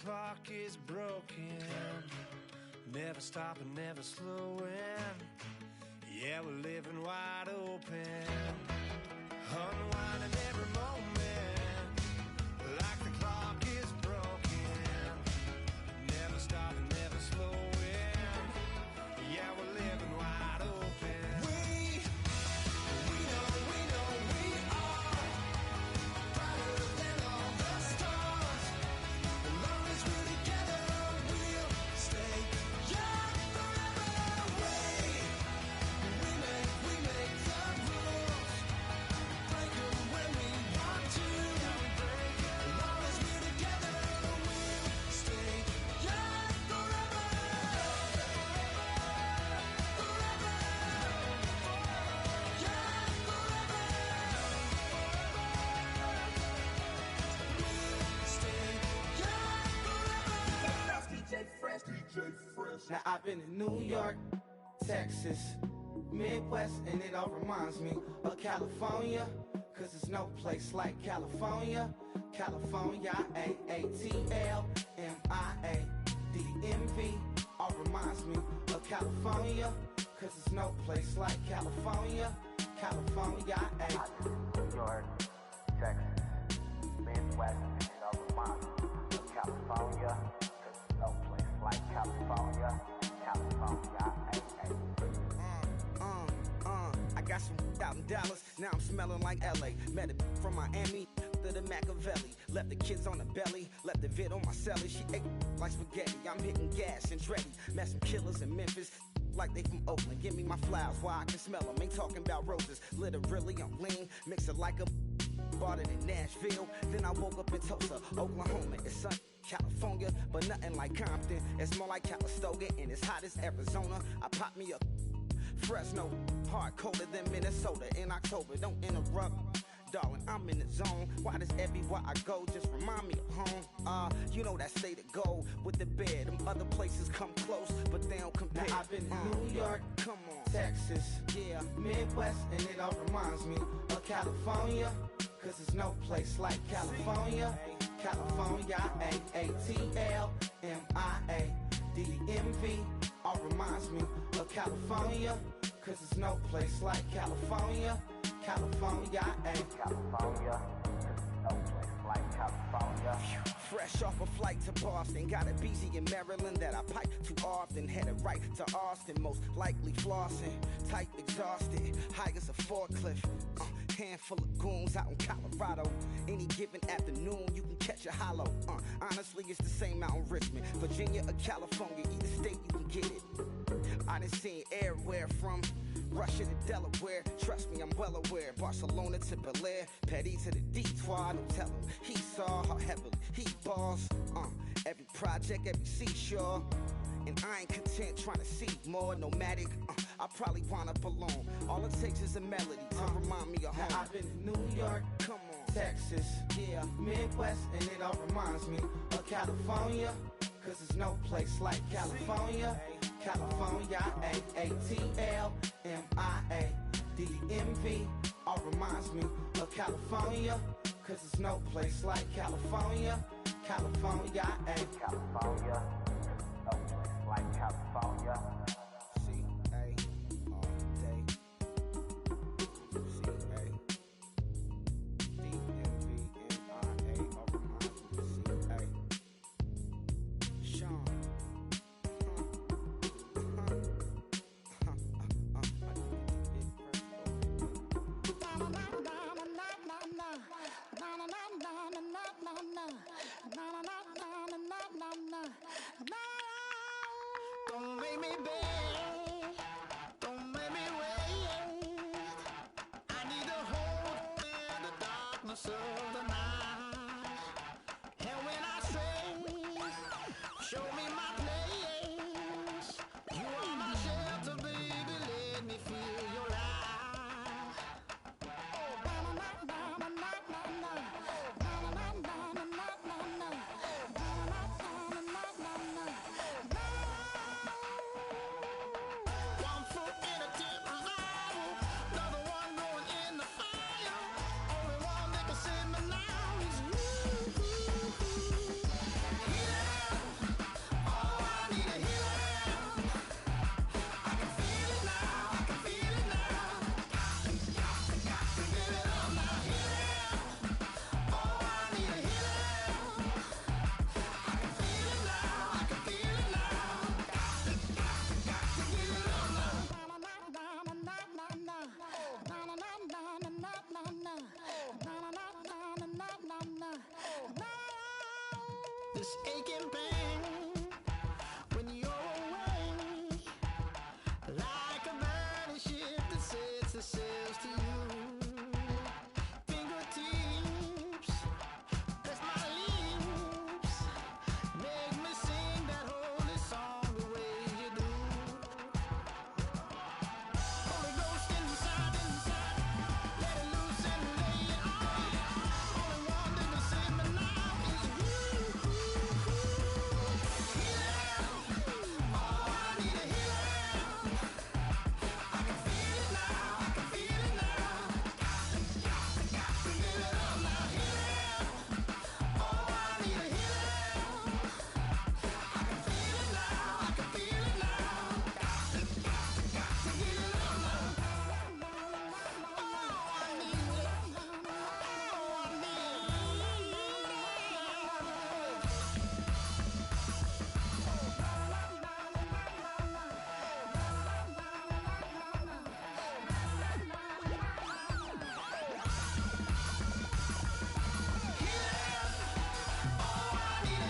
clock is broken, never stopping, never slowing. Yeah, we're living wide open, unwinding every moment, like the clock is broken, never stopping, never slowing. Yeah, we're living wide open. We know we are brighter than all the stars. As long as we're together, we'll stay young forever. We make the rules, break them when we want to. As long as we're together, we'll stay young forever. Forever, young forever. We'll stay young forever. Now I've been in New York, Texas, Midwest, and it all reminds me of California, cause there's no place like California. California, AATLMIADMV, all reminds me of California, cause there's no place like California. California, New York, Texas, Midwest, and it all reminds me of California, cause there's no place like California. California, I got some out in Dallas, now I'm smelling like LA. Met a from Miami to the Machiavelli. Left the kids on the belly, left the vid on my celly. She ate like spaghetti, I'm hitting gas and Dreddy. Met some killers in Memphis, like they from Oakland. Give me my flowers while I can smell them. Ain't talking about roses, literally I'm lean. Mix it like a bought it in Nashville. Then I woke up in Tulsa, Oklahoma. It's sun, California, but nothing like Compton. It's more like Calistoga and it's hot as Arizona. I pop me up Fresno, hard colder than Minnesota in October. Don't interrupt, darling, I'm in the zone. Why does everywhere I go just remind me of home? You know that say to go with the bed. Them other places come close, but they don't compare. Now I've been in New York, come on, Texas, yeah, Midwest, and it all reminds me of California, cause there's no place like California. California, AATLMIADMV, all reminds me of California, cause there's no place like California. California, California, cause there's no place like California. fresh off a flight to Boston, got a BZ in Maryland that I pipe too often. Headed right to Austin, most likely flossing. Tight, exhausted, high as a forklift. Handful of goons out in Colorado. Any given afternoon, you can catch a hollow. Honestly, it's the same out in Richmond, Virginia or California. Either state, you can get it. I done seen everywhere from Russia to Delaware. Trust me, I'm well aware. Barcelona to Bel Air, Petty to the Detroit. Don't tell him he saw how heavily he balls. Every project, every seashore. And I ain't content trying to see more nomadic. I probably wind up alone. All it takes is a melody to remind me of home. Now I've been in New York, come on, Texas, yeah, Midwest, and it all reminds me of California, cause there's no place like California. California, AATLMIADMV, all reminds me of California, cause there's no place like California. California, California, no place like California. C-A, all day. C-A, D-M-V-M-I-A, all reminds me of C-A. Sean. Don't make me beg, don't make me wait. I need a hold in the darkness of the night. And when I say, show me my place, you are my shelter, baby, let me feel your light. One foot in a tip revival, another one going in the fire. Only one that can save me now. this aching pain when you're away, like a burning ship that sets the sails to you. Fingertips, press my lips, make me sing that holy song the way you do. Holy Ghost inside, let it loose and lay it on. Only one that can save me now is you. Healing, oh, I need a healing. I can feel it now, I can feel it now. Got to give it up now. Healing, oh, I need a healing. I can feel it now, I can feel it now. Got to give it up now. Oh, I need it. Oh, I need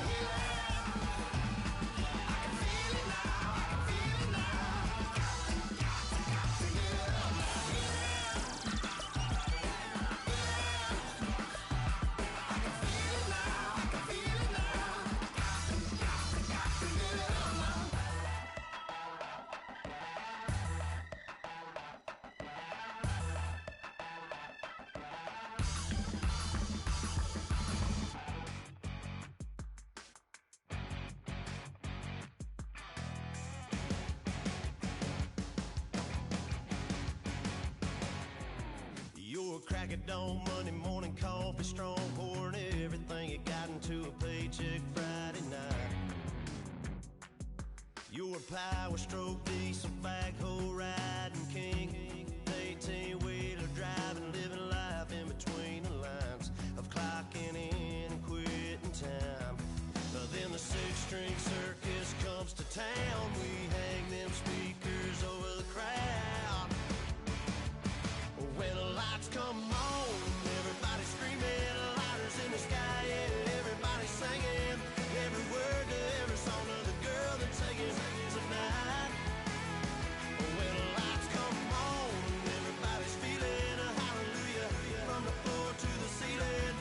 Your crack of dawn, Monday morning coffee, strong, pouring everything you got into a paycheck Friday night. Your power stroke, diesel backhoe riding king, 18-wheeler driving, living life in between the lines of clocking in and quitting time. Then the six-string circus comes to town. We hang them speakers over the crowd. When the lights come on, everybody screaming, lighters in the sky, yeah, everybody singing every word to every song of the girl that's singing tonight. When the lights come on, everybody's feeling a hallelujah from the floor to the ceiling.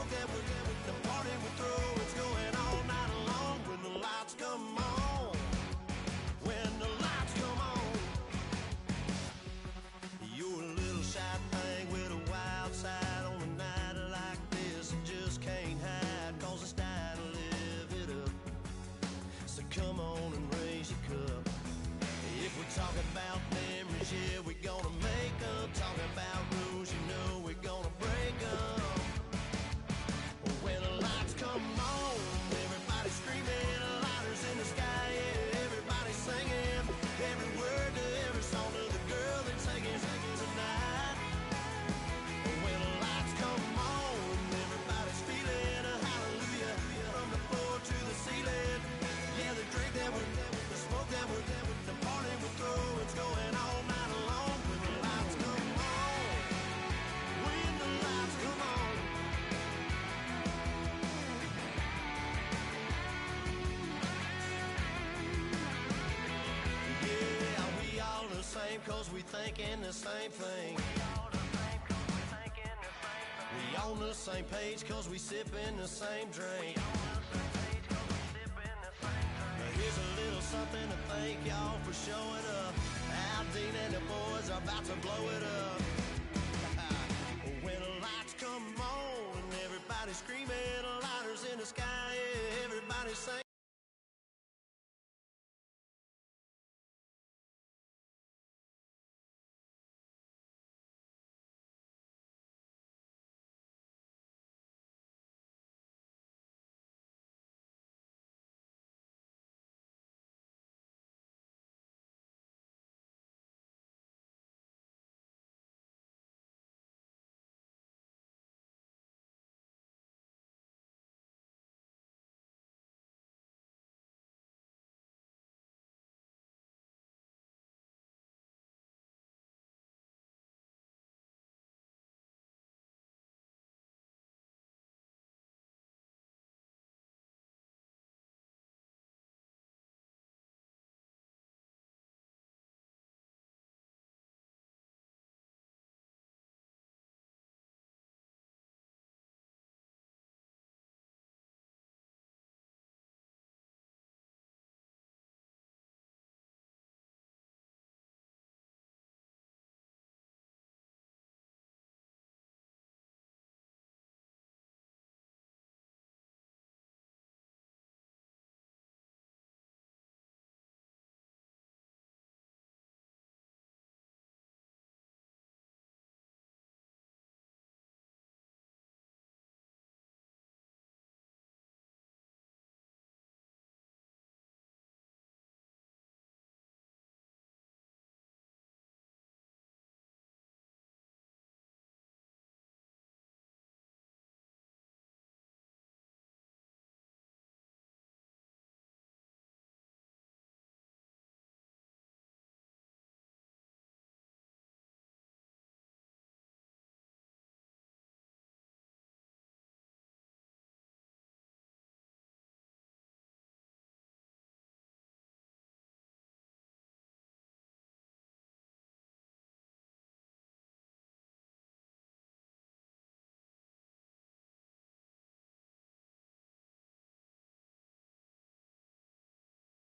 smoke that we're the party we throw. It's going all night long when the lights come on. When the lights come on. You're a little shy thing with a wild side on a night like this. You just can't hide, cause it's time to live it up. So come on and raise your cup. If we're talking about memories, yeah, we're gonna make them. Talking about rules, you know we're gonna break them. When the lights come on, everybody screaming, lighters in the sky, yeah, everybody singing. Every word to every song to the girl they're taking tonight. When the lights come on, everybody's feeling a hallelujah. From the floor to the ceiling. Yeah, the drink that we're, the smoke that we're, the party we throw. It's going all night long. When the lights come on. When the lights come on. Yeah, we all the same cause we thinking the same thing. We on the same page cause we sipping the same drink. Now here's a little something to thank y'all for showing up. Aldine and the boys are about to blow it up. When the lights come on and everybody's screaming, lighters in the sky, yeah, everybody's saying.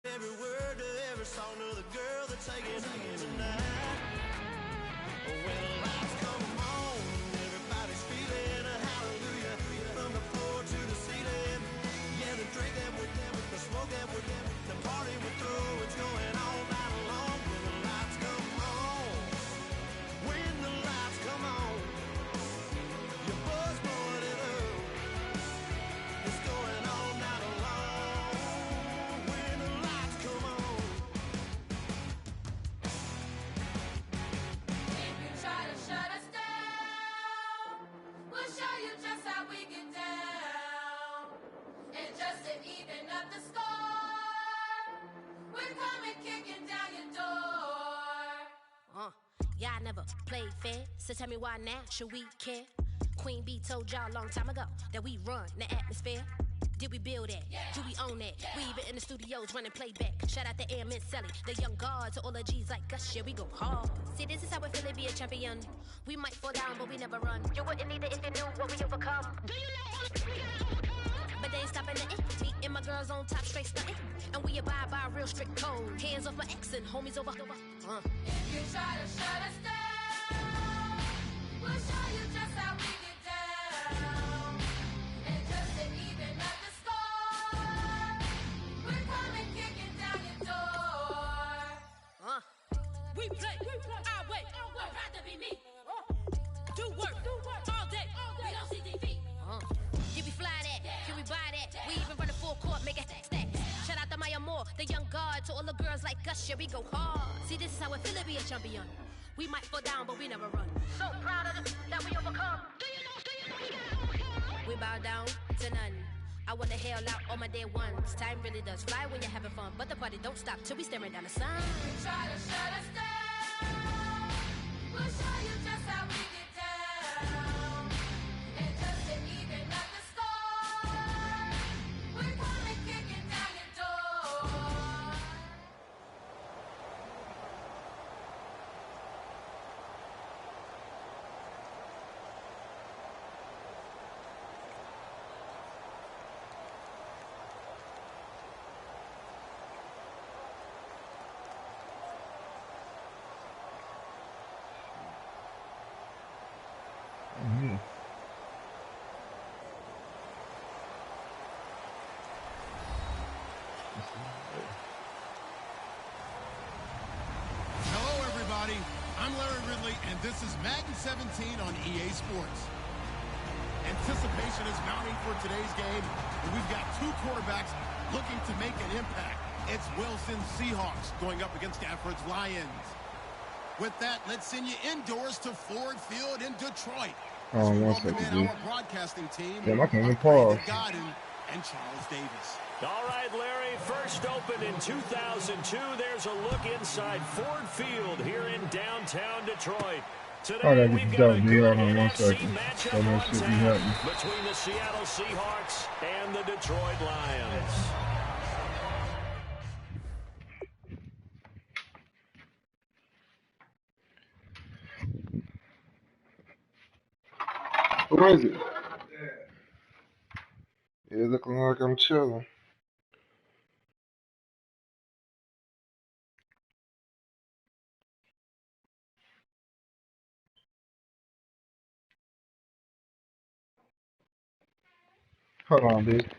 Every word to every song to the girl that's taking tonight. When the lights come on, everybody's feeling a hallelujah. From the floor to the ceiling. Yeah, the drink that we're the smoke that we're the party we throw. It's going all night long. When the lights come on. When the lights come on. Your buzz blowing it up. It's going all night long. When the lights come on. If you try to shut us down, we'll show you just how we get down. And just to even up the score, we're coming kicking down your door. Y'all never played fair, so tell me why now should we care? Queen Bee told y'all a long time ago that we run the atmosphere. Did we build it? Do we own it? We even in the studios running playback. Shout out to Airman Sally, the young guard, to all the G's like us. Yeah, we go hard. See, this is how it feel to be a champion. We might fall down, but we never run. You wouldn't need it if you knew what we overcome. Do you know all the we gotta overcome? But they ain't stopping nothing. Me and my girls on top, straight stunting. And we abide by a real strict code. Hands off my ex and homies over. If you try to shut us down, we'll show you just how we get down. And just to even up the score, we're coming kicking down your door. We play our way. We're proud to be me. Do work all day. We don't see defeat. Can we fly that? Can we buy that? We even run a full court, make a stack. Shout out to Maya Moore, the young guard, to all the girls like us. Yeah, we go hard. See, this is how it feel to be a champion. We might fall down, but we never run. So proud of them that we overcome. Do you know we gotta overcome? We bow down to none. I wanna hail out all my day ones. Time really does fly when you're having fun, but the party don't stop till we staring down the sun. You try to shut us down, we'll show you just how we get down. And just to even up the score, we're coming kicking down your door. Hello, everybody. I'm Larry Ridley, and this is Madden 17 on EA Sports. Anticipation is mounting for today's game, and we've got two quarterbacks looking to make an impact. It's Wilson's Seahawks going up against Stafford's Lions. With that, let's send you indoors to Ford Field in Detroit. Oh, We one welcome second, in dude. our broadcasting team, Damn, I can't even Brandon pause. Godden and Charles Davis. All right, Larry, first opened in 2002. There's a look inside Ford Field here in downtown Detroit. Oh, Today, that we've gets got a dope, dude. good Hold on one NFC second. matchup Don't know on shit be tap happening. between the Seattle Seahawks and the Detroit Lions. Who is it? It's looking like I'm chilling. Hold on, dude.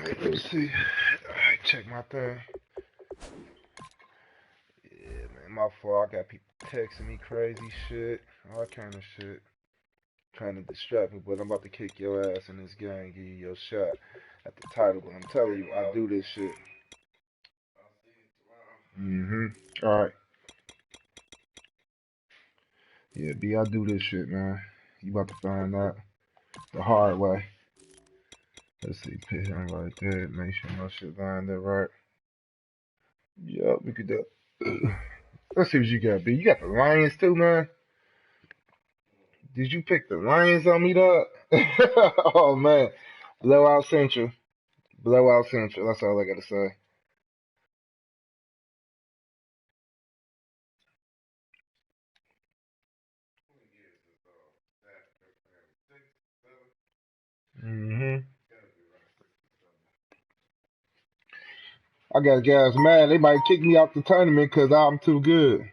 Let me see. Alright, check my thing. Yeah, man, my fault. I got people texting me crazy shit, all kind of shit. trying to distract me, but I'm about to kick your ass in this game, give you your shot at the title. But I'm telling you, I do this shit. All right. Yeah, B, I do this shit, man. You about to find out the hard way. Let's see, put him right there. Make sure my shit lined up right. Yup, we could do. Let's see what you got, B. You got the Lions too, man. Did you pick the Lions on me, dog? Oh man, Blowout Central. Blowout Central. That's all I gotta say. I got guys mad. They might kick me out the tournament because I'm too good.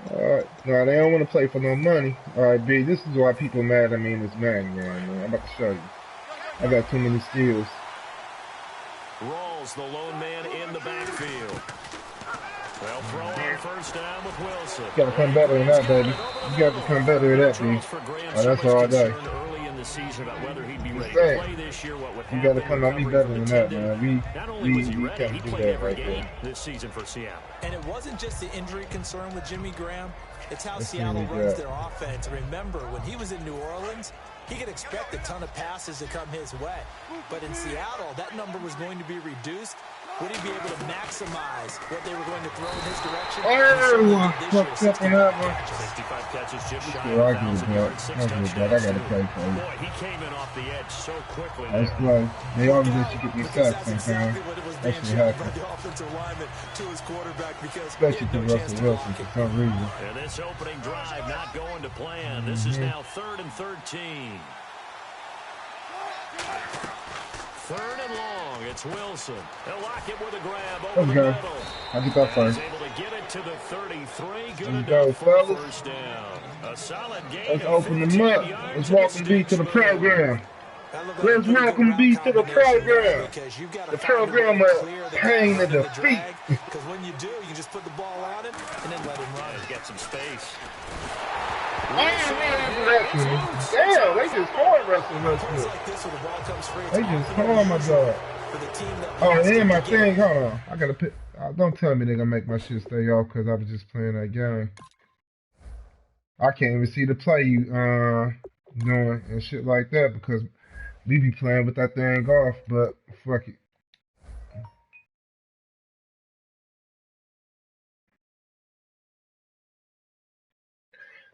Alright. No, they don't want to play for no money. Alright, B, this is why people mad at me in this Madden game, man. I'm about to show you. I got too many steals. Rawls, the lone man in the backfield. They'll throw on first down with Wilson. You gotta come better than that, baby. You gotta come better than that, B. Oh, that's all I got. Early in the season about whether he'd be ready to play this year, what would happen. You gotta come on me better than that, man. We can't do that right there. This season for Seattle. And it wasn't just the injury concern with Jimmy Graham. It's how Seattle runs their offense. Remember, when he was in New Orleans, he could expect a ton of passes to come his way. But in Seattle, that number was going to be reduced. Would he be able to maximize what they were going to throw in his direction? Fucked up on that one. 65 catches, just shy of 1,000 yards, 6 touchdowns. I gotta play for you. Boy, he came in off the edge so quickly. That's close. They always let you get these sacks sometimes. That shit happens. Especially to Russell Wilson for some reason. And this opening drive not going to plan. This is now 3rd and 13. 3rd and long. It's Wilson. They'll lock it with a grab over the middle. I'll get that first. He's able to get it to the 33. Good enough for the first down. A solid game. Let's open them up. Let's welcome B to the program. Let's welcome B to the program. The program of pain and defeat. Because when you do, you just put the ball on him and then let him run. He's got some space. Damn, they just hard wrestling us. They just hard my dog. Oh, and my thing, hold on. I gotta pick. Don't tell me they're gonna make my shit stay off because I was just playing that game. I can't even see the play you doing and shit like that because we be playing with that thing off, but fuck it.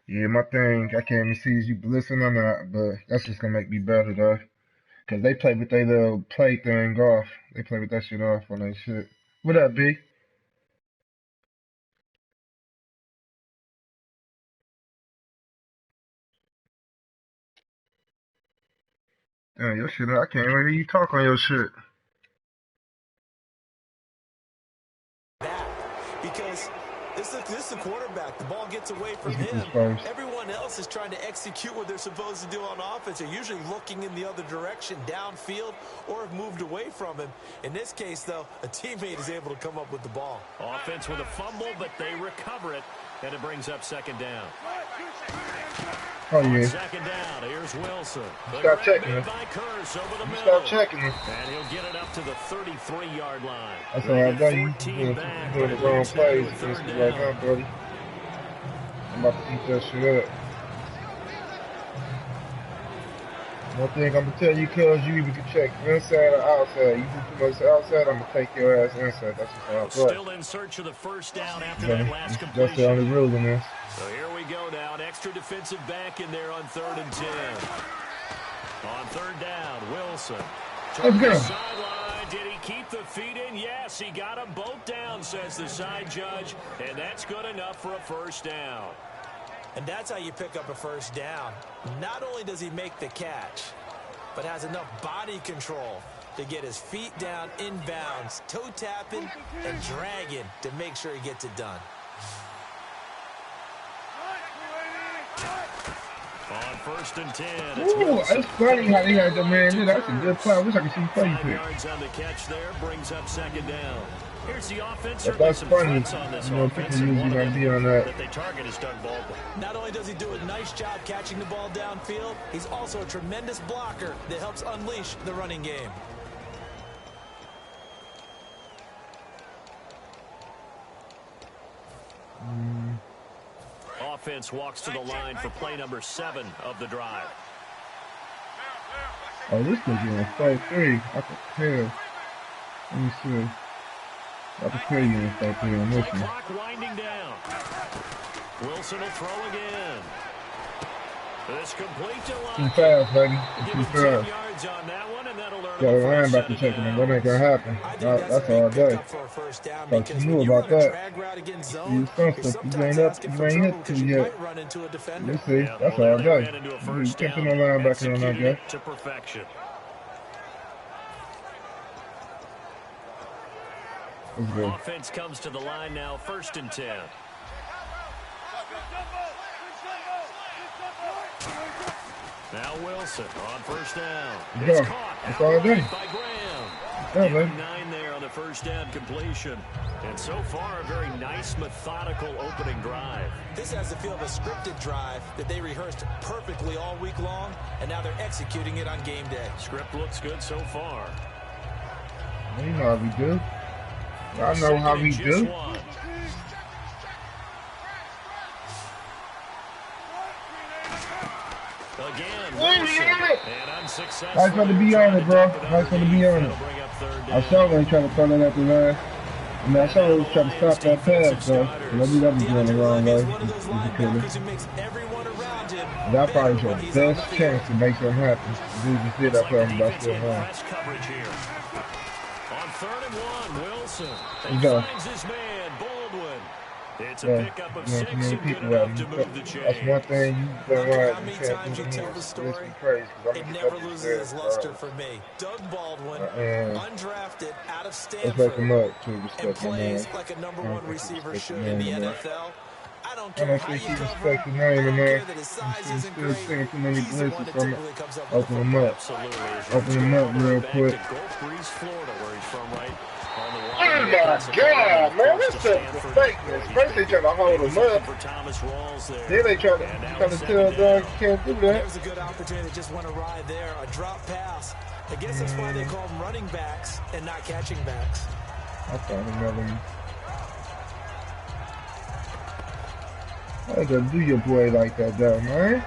Yeah, my thing, I can't even see if you listen or not, but that's just gonna make me better though. Cause they play with their little play thing off. They play with that shit off on that shit. What up, B? Damn, your shit, I can't even hear you talk on your shit. Because this is the quarterback. The ball gets away from him. Everyone else is trying to execute what they're supposed to do on offense. They're usually looking in the other direction, downfield, or have moved away from him. In this case, though, a teammate is able to come up with the ball. Offense with a fumble, but they recover it, and it brings up 2nd down. Oh, yeah. 2nd down, here's Wilson. Stop checking it. Stop checking it. And he'll get it up to the 33-yard line. That's all right, buddy. You're doing the wrong plays against me right now, buddy. I'm about to eat that shit up. One thing I'm going to tell you, cuz you either can check inside or outside. You do too much outside, I'm going to take your ass inside. That's just how I play. Still in search of the first down after that last completion. That's the only rule in this. So here we go now. An extra defensive back in there on 3rd and 10. On 3rd down, Wilson. Let's go. Sideline. Did he keep the feet in? Yes, he got them both down, says the side judge. And that's good enough for a first down. And that's how you pick up a first down. Not only does he make the catch, but has enough body control to get his feet down inbounds, toe tapping and dragging to make sure he gets it done. On first and 10. Ooh, that's funny how they got the man there. That's a good play. I wish I could see the play 5 pick. yards on the catch there, brings up second down. Here's the offense. But that's some funny. threats on this You know, offense, people and usually one of gonna them be on that. they target is Doug Baldwin. Not only does he do a nice job catching the ball downfield, he's also a tremendous blocker that helps unleash the running game. Offense walks to the line for play number 7 of the drive. Oh, this nigga on 4-3. I can tell. Let me see. I can tell you on 4-3 on this one. Clock winding down. Wilson will throw again. This complete to line. Too fast, baby. Give Too him 10 fast. yards on that one, and that'll earn Got a him a first linebacker set of checking him. That downs. ain't gonna happen. That's all day. But you knew about that. You sensitive. You ain't hit to yet. You see, that's all day. You can't put no linebacker on that guy. To perfection. That's good. Offense comes to the line now, first and 10. Now Wilson on first down. Yeah, It's caught that's all day. by Graham. Yeah, Give him man. 9 there on the first down completion. And so far, a very nice, methodical opening drive. This has the feel of a scripted drive that they rehearsed perfectly all week long, and now they're executing it on game day. Script looks good so far. You know how we do. Y'all know how we do. Again, Wilson, and unsuccessful. Nice one to be on it, bro. Nice one to be on it. I saw them trying to throw that at the line. I mean, I saw them trying to stop that pass, though. Maybe that was going the wrong way. That probably is your best chance to make something happen. You just did that play on the basketball line. On 3rd and 1, Wilson. You go. Finds his man, Baldwin. It's a Yeah, pickup of you know, 6 too many and good people enough at to me. move the chain. That's one thing you done right. How You many can't times do you tell the this. story, Crazy, it never loses its luster for me. Doug Baldwin, undrafted, out of Let's Stanford, wake him up to and respect my man. plays like a #1 receiver should in the NFL. I don't I care don't how think you he cover respects the him. name, I don't man. care that his size He's isn't still great. seeing too many He's the one blitzes that from typically comes up with open the him football. up. Absolutely. Open him up real Back quick. to Gulf Breeze, Florida, where he's from, right? On the Oh my God, man, that's the fakeness. First they try to hold him up. Then they try to tell Doug you can't do that. There's a good opportunity that just went awry there. A drop pass. I guess that's why they call them running backs and not catching backs. I thought another. How they gonna do your boy like that, though, man?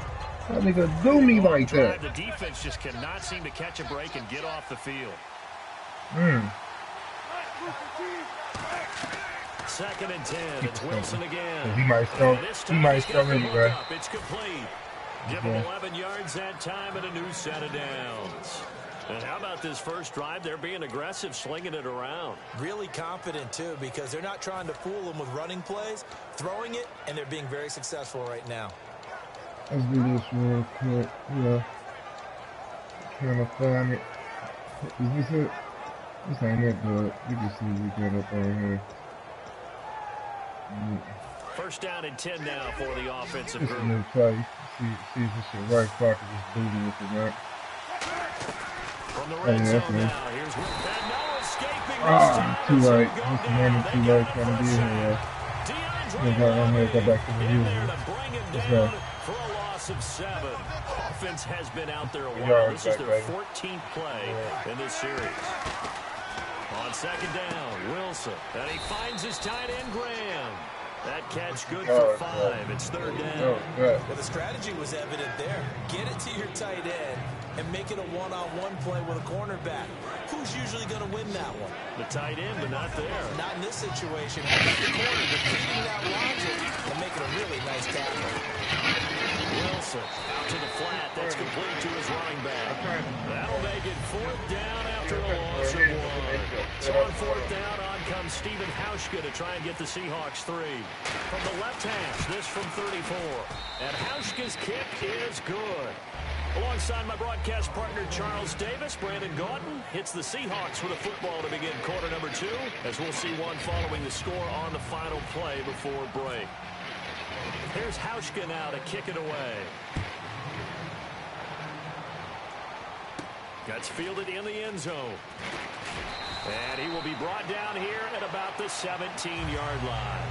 How they gonna do me like that? The defense just cannot seem to catch a break and get off the field. 2nd and 10. It's Wilson again. He might throw anyway. It's complete. Give him 11 yards that time and a new set of downs. And how about this first drive? They're being aggressive, slinging it around. Really confident, too, because they're not trying to fool them with running plays, throwing it, and they're being very successful right now. Let's do this real quick. Yeah. Trying to find it. Is this it? This ain't it, but you can see we got up over here. First down and 10 now for the offensive It's a group. new play. See if this shit right spot to just booty with it, man. From the Oh, red yeah, zone that's now, it. here's and no escaping Ah, too this time. late. This man is too late trying to be here. We'll go back to the in there usual. to bring him Let's down go. for a loss of 7. Offense has been out there a while. Yards This is back, their baby. 14th play in this series. On 2nd down, Wilson. And he finds his tight end, Graham. That catch good for 5. It's 3rd down. Well, the strategy was evident there. Get it to your tight end and make it a one-on-one play with a cornerback. Who's usually going to win that one? The tight end, but not there. Not in this situation. How about the corner defeating that logic and making a really nice tackle? Wilson out to the flat. That's complete to his running back. That'll make it 4th down after a loss of 1. So on 4th down, on comes Stephen Hauschka to try and get the Seahawks 3. From the left hash, this from 34. And Hauschka's kick is good. Alongside my broadcast partner, Charles Davis, Brandon Gauton hits the Seahawks with a football to begin quarter number 2, as we'll see one following the score on the final play before break. Here's Hauschka now to kick it away. Gets fielded in the end zone. And he will be brought down here at about the 17-yard line.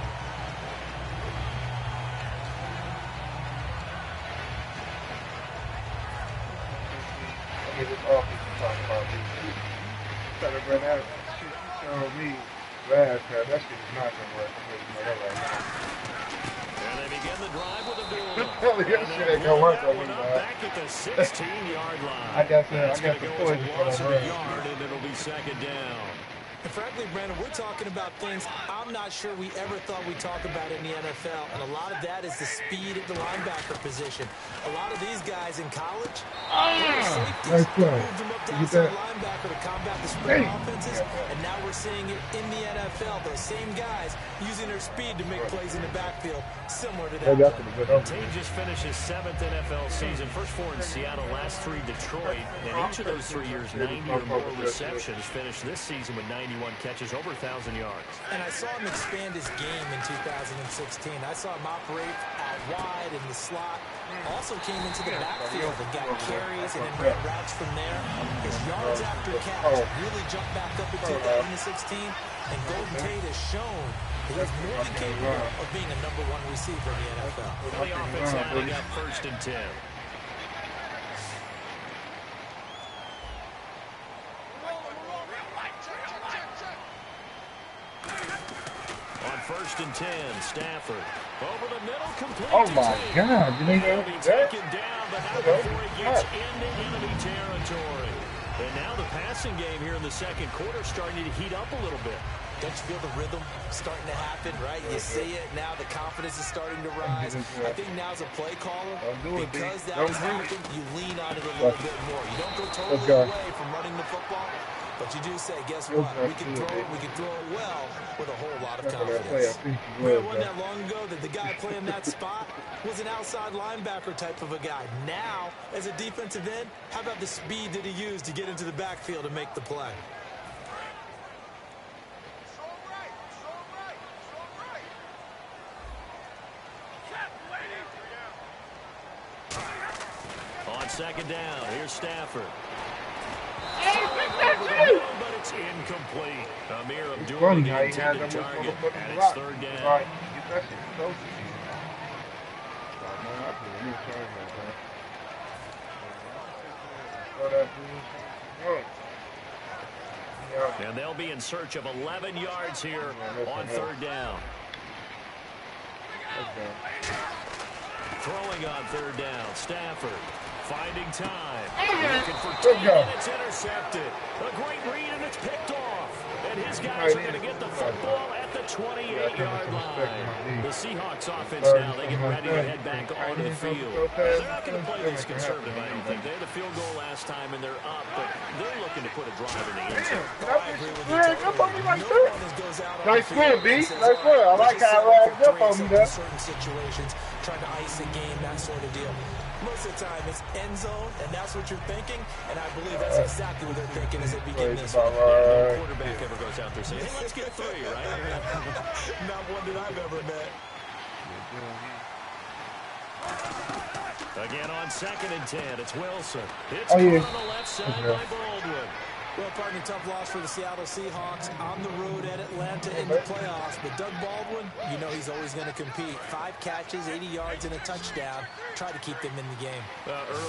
This offense is talking about this. Trying to run out. She told me last time that shit is not gonna work. I'm gonna know that right now. And they begin the drive with a duel. That shit ain't gonna work on me, man. Back at the 16-yard line. I got the poison for loss the of a run. yard, and it'll be second down. And frankly, Brandon, we're talking about things I'm not sure we ever thought we'd talk about in the NFL. And a lot of that is the speed at the linebacker position. A lot of these guys in college, Nice play. moved them up to outside linebacker to combat the spread offenses. And now we're seeing it in the NFL. Those same guys using their speed to make plays in the backfield, similar to that. Tate just finished his 7th NFL season. First 4 in Seattle, last 3 Detroit. And each of those 3 years, 90 or more receptions. Finished this season with 91 catches, over 1,000 yards. And I saw him expand his game in 2016. I saw him operate out wide in the slot. Also came into the backfield and got carries and then ran routes from there. His yards after catch really jumped back up in 2016. And Golden Tate has shown that he's more than capable of being a #1 receiver in the NFL. The offense lining up 1st and 10. On 1st and 10, Stafford over the middle, complete. Oh my God! Did they go taken down, but not before he gets into enemy territory. And now the passing game here in the second quarter starting to heat up a little bit. Don't you feel the rhythm starting to happen, right? You see it now. The confidence is starting to rise. I think now's a play caller. Because that has happened, you lean on it a little bit more. You don't go totally away from running the football. But you do say, guess what? We can throw it well with a whole lot of confidence. It wasn't that long ago that the guy playing that spot was an outside linebacker type of a guy. Now, as a defensive end, how about the speed that he used to get into the backfield and make the play? On second down, here's Stafford. But it's incomplete. Amir Abdul intended target, and it's 3rd down. And they'll be in search of 11 yards here on 3rd down. Throwing on 3rd down, Stafford. Finding time. Looking for 10, and it's intercepted. A great read, and it's picked off. And his guys are going to get the football at the 28-yard line. The Seahawks offense now, they get ready to head back onto the field. They're not going to play this conservative, I don't think. They had a field goal last time, and they're up, but they're looking to put a drive in the end zone. Nice play, B. Nice play. I like how I ragged up on me there. Certain situations, trying to ice a game, that sort of deal. Most of the time, it's end zone, and that's what you're thinking, and I believe that's exactly what they're thinking as they begin this one. No quarterback ever goes out there saying, hey, let's get 3, right? Not one that I've ever met. Again on 2nd and 10, it's Wilson. It's on the left side by Baldwin. Well, pardon me, tough loss for the Seattle Seahawks on the road at Atlanta in the playoffs. But Doug Baldwin, you know he's always going to compete. 5 catches, 80 yards, and a touchdown. Try to keep them in the game.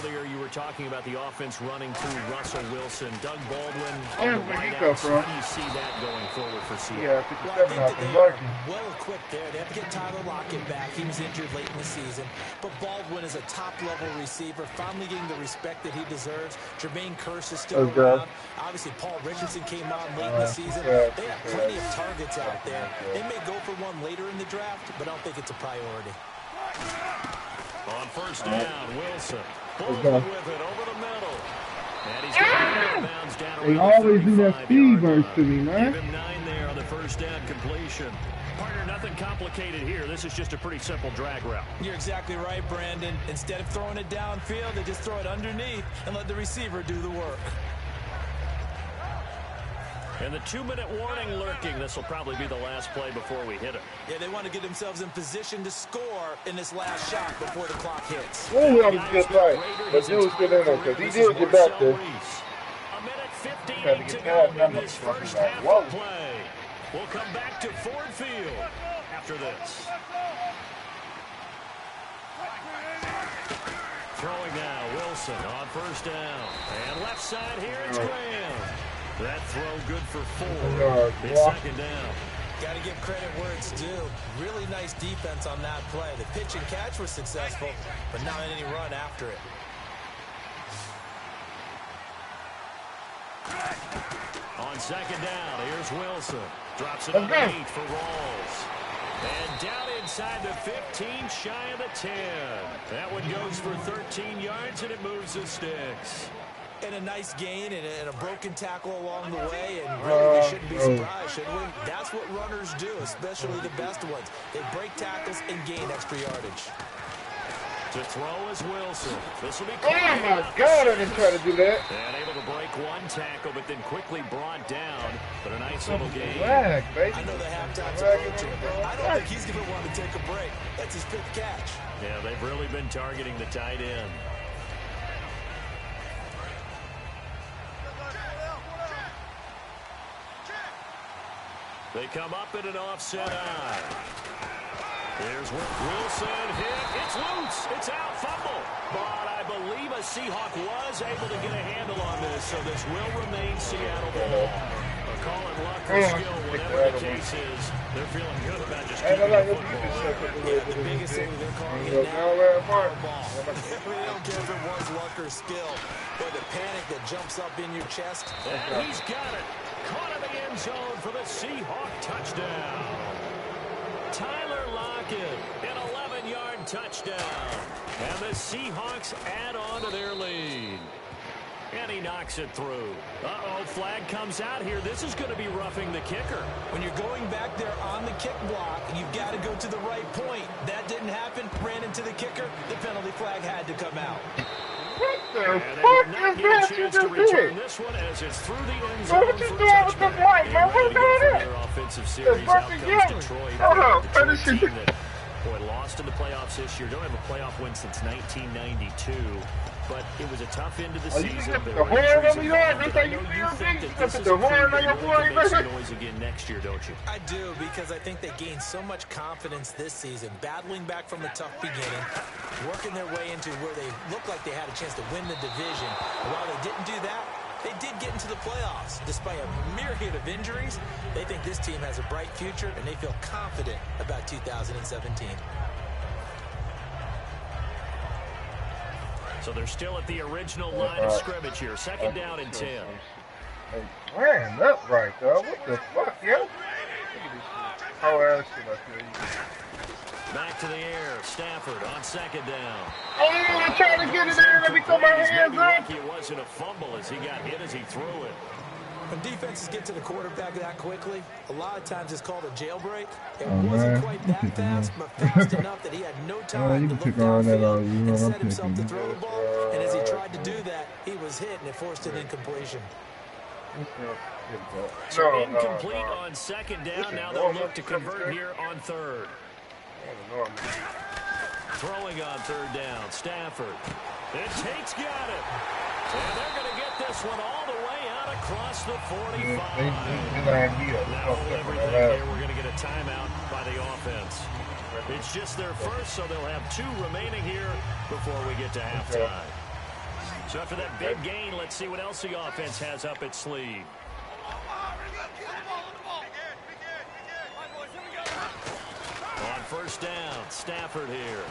Earlier, you were talking about the offense running through Russell Wilson. Doug Baldwin on the wideouts. How do you see that going forward for Seattle? Yeah, 57 I think that they are well equipped there. They have to get Tyler Lockett back. He was injured late in the season. But Baldwin is a top-level receiver, finally getting the respect that he deserves. Jermaine Kearse is still around. Obviously, Paul Richardson came on late in the season. They have plenty of targets out there. They may go for one later in the draft, but I don't think it's a priority. On 1st down, Wilson. Baldwin with it over the middle. And he's going bounds down around they always do that speed burst to me, man. Give him 9 there on the 1st down completion. Partner, nothing complicated here. This is just a pretty simple drag route. You're exactly right, Brandon. Instead of throwing it downfield, they just throw it underneath and let the receiver do the work. And the 2-minute warning lurking. This will probably be the last play before we hit it. Yeah, they want to get themselves in position to score in this last shot before the clock hits. Oh, that was a good play. But dude was still in there because he did get back there. 58 to go in this first half of play. We'll come back to Ford Field after this. Throwing now, Wilson on first down. And left side here, it's Graham. That throw good for 4. It's second down. Got to give credit where it's due. Really nice defense on that play. The pitch and catch was successful, but not any run after it. On second down, here's Wilson. Drops it on the 8 for Rawls. And down inside the 15, shy of the 10. That one goes for 13 yards, and it moves the sticks. And a nice gain and a broken tackle along the way, and really we shouldn't be surprised, should we? That's what runners do, especially the best ones. They break tackles and gain extra yardage. To throw is Wilson. This will be oh my God, I didn't try to do that. And able to break one tackle, but then quickly brought down. But a nice little game. Lag, baby. I know the halftime's approaching, but I don't think he's going to want to take a break. That's his 5th catch. Yeah, they've really been targeting the tight end. They come up in an offset eye. Here's Wilson hit. It's loose. It's out. Fumble. But I believe a Seahawk was able to get a handle on this, so this will remain Seattle ball. A call and luck or skill, whatever the case is, they're feeling good about just keeping the football. Yeah, the biggest thing they're calling it now, ball. We don't care if it was luck or skill, but the panic that jumps up in your chest. And he's got it. Caught in the end zone for the Seahawk touchdown. Tyler Lockett, an 11-yard touchdown. And the Seahawks add on to their lead. And he knocks it through. Uh-oh, flag comes out here. This is going to be roughing the kicker. When you're going back there on the kick block, you've got to go to the right point. That didn't happen. Ran into the kicker. The penalty flag had to come out. What the fuck is that you just did? This one as it's through the end Man, what you doing with this mic, man? What's going on? Offensive series out comes Detroit. Hold on, finish it. Boy, lost in the playoffs this year. Don't have a playoff win since 1992. But it was a tough end of the season. The horn on your arm, that's how you feel, big? The horn on your boy, noise again next year, don't you? I do, because I think they gained so much confidence this season, battling back from a tough beginning, working their way into where they looked like they had a chance to win the division. And while they didn't do that, they did get into the playoffs. Despite a myriad of injuries, they think this team has a bright future, and they feel confident about 2017. So they're still at the original line of scrimmage here. Second down and 10. Hey, ran up right, though. What the fuck, yo? Oh, ass shit, I feel you. Back to the air. Stafford on second down. Oh, I'm trying to get it there. Let me throw my hands up. It wasn't a fumble as he got hit as he threw it. When defenses get to the quarterback that quickly, a lot of times it's called a jailbreak. It wasn't quite that fast, but fast enough that he had no time to look downfield and set himself to throw the ball. And as he tried to do that, he was hit, and it forced an incompletion. So incomplete on second down. Now they'll look to convert here on third. Throwing on third down, Stafford. And Tate's got it. And they're going to get this one all the way out across the 45. Now everything here, we're going to get a timeout by the offense. It's just their first, so they'll have 2 remaining here before we get to halftime. So after that big gain, let's see what else the offense has up its sleeve. On first down, Stafford here.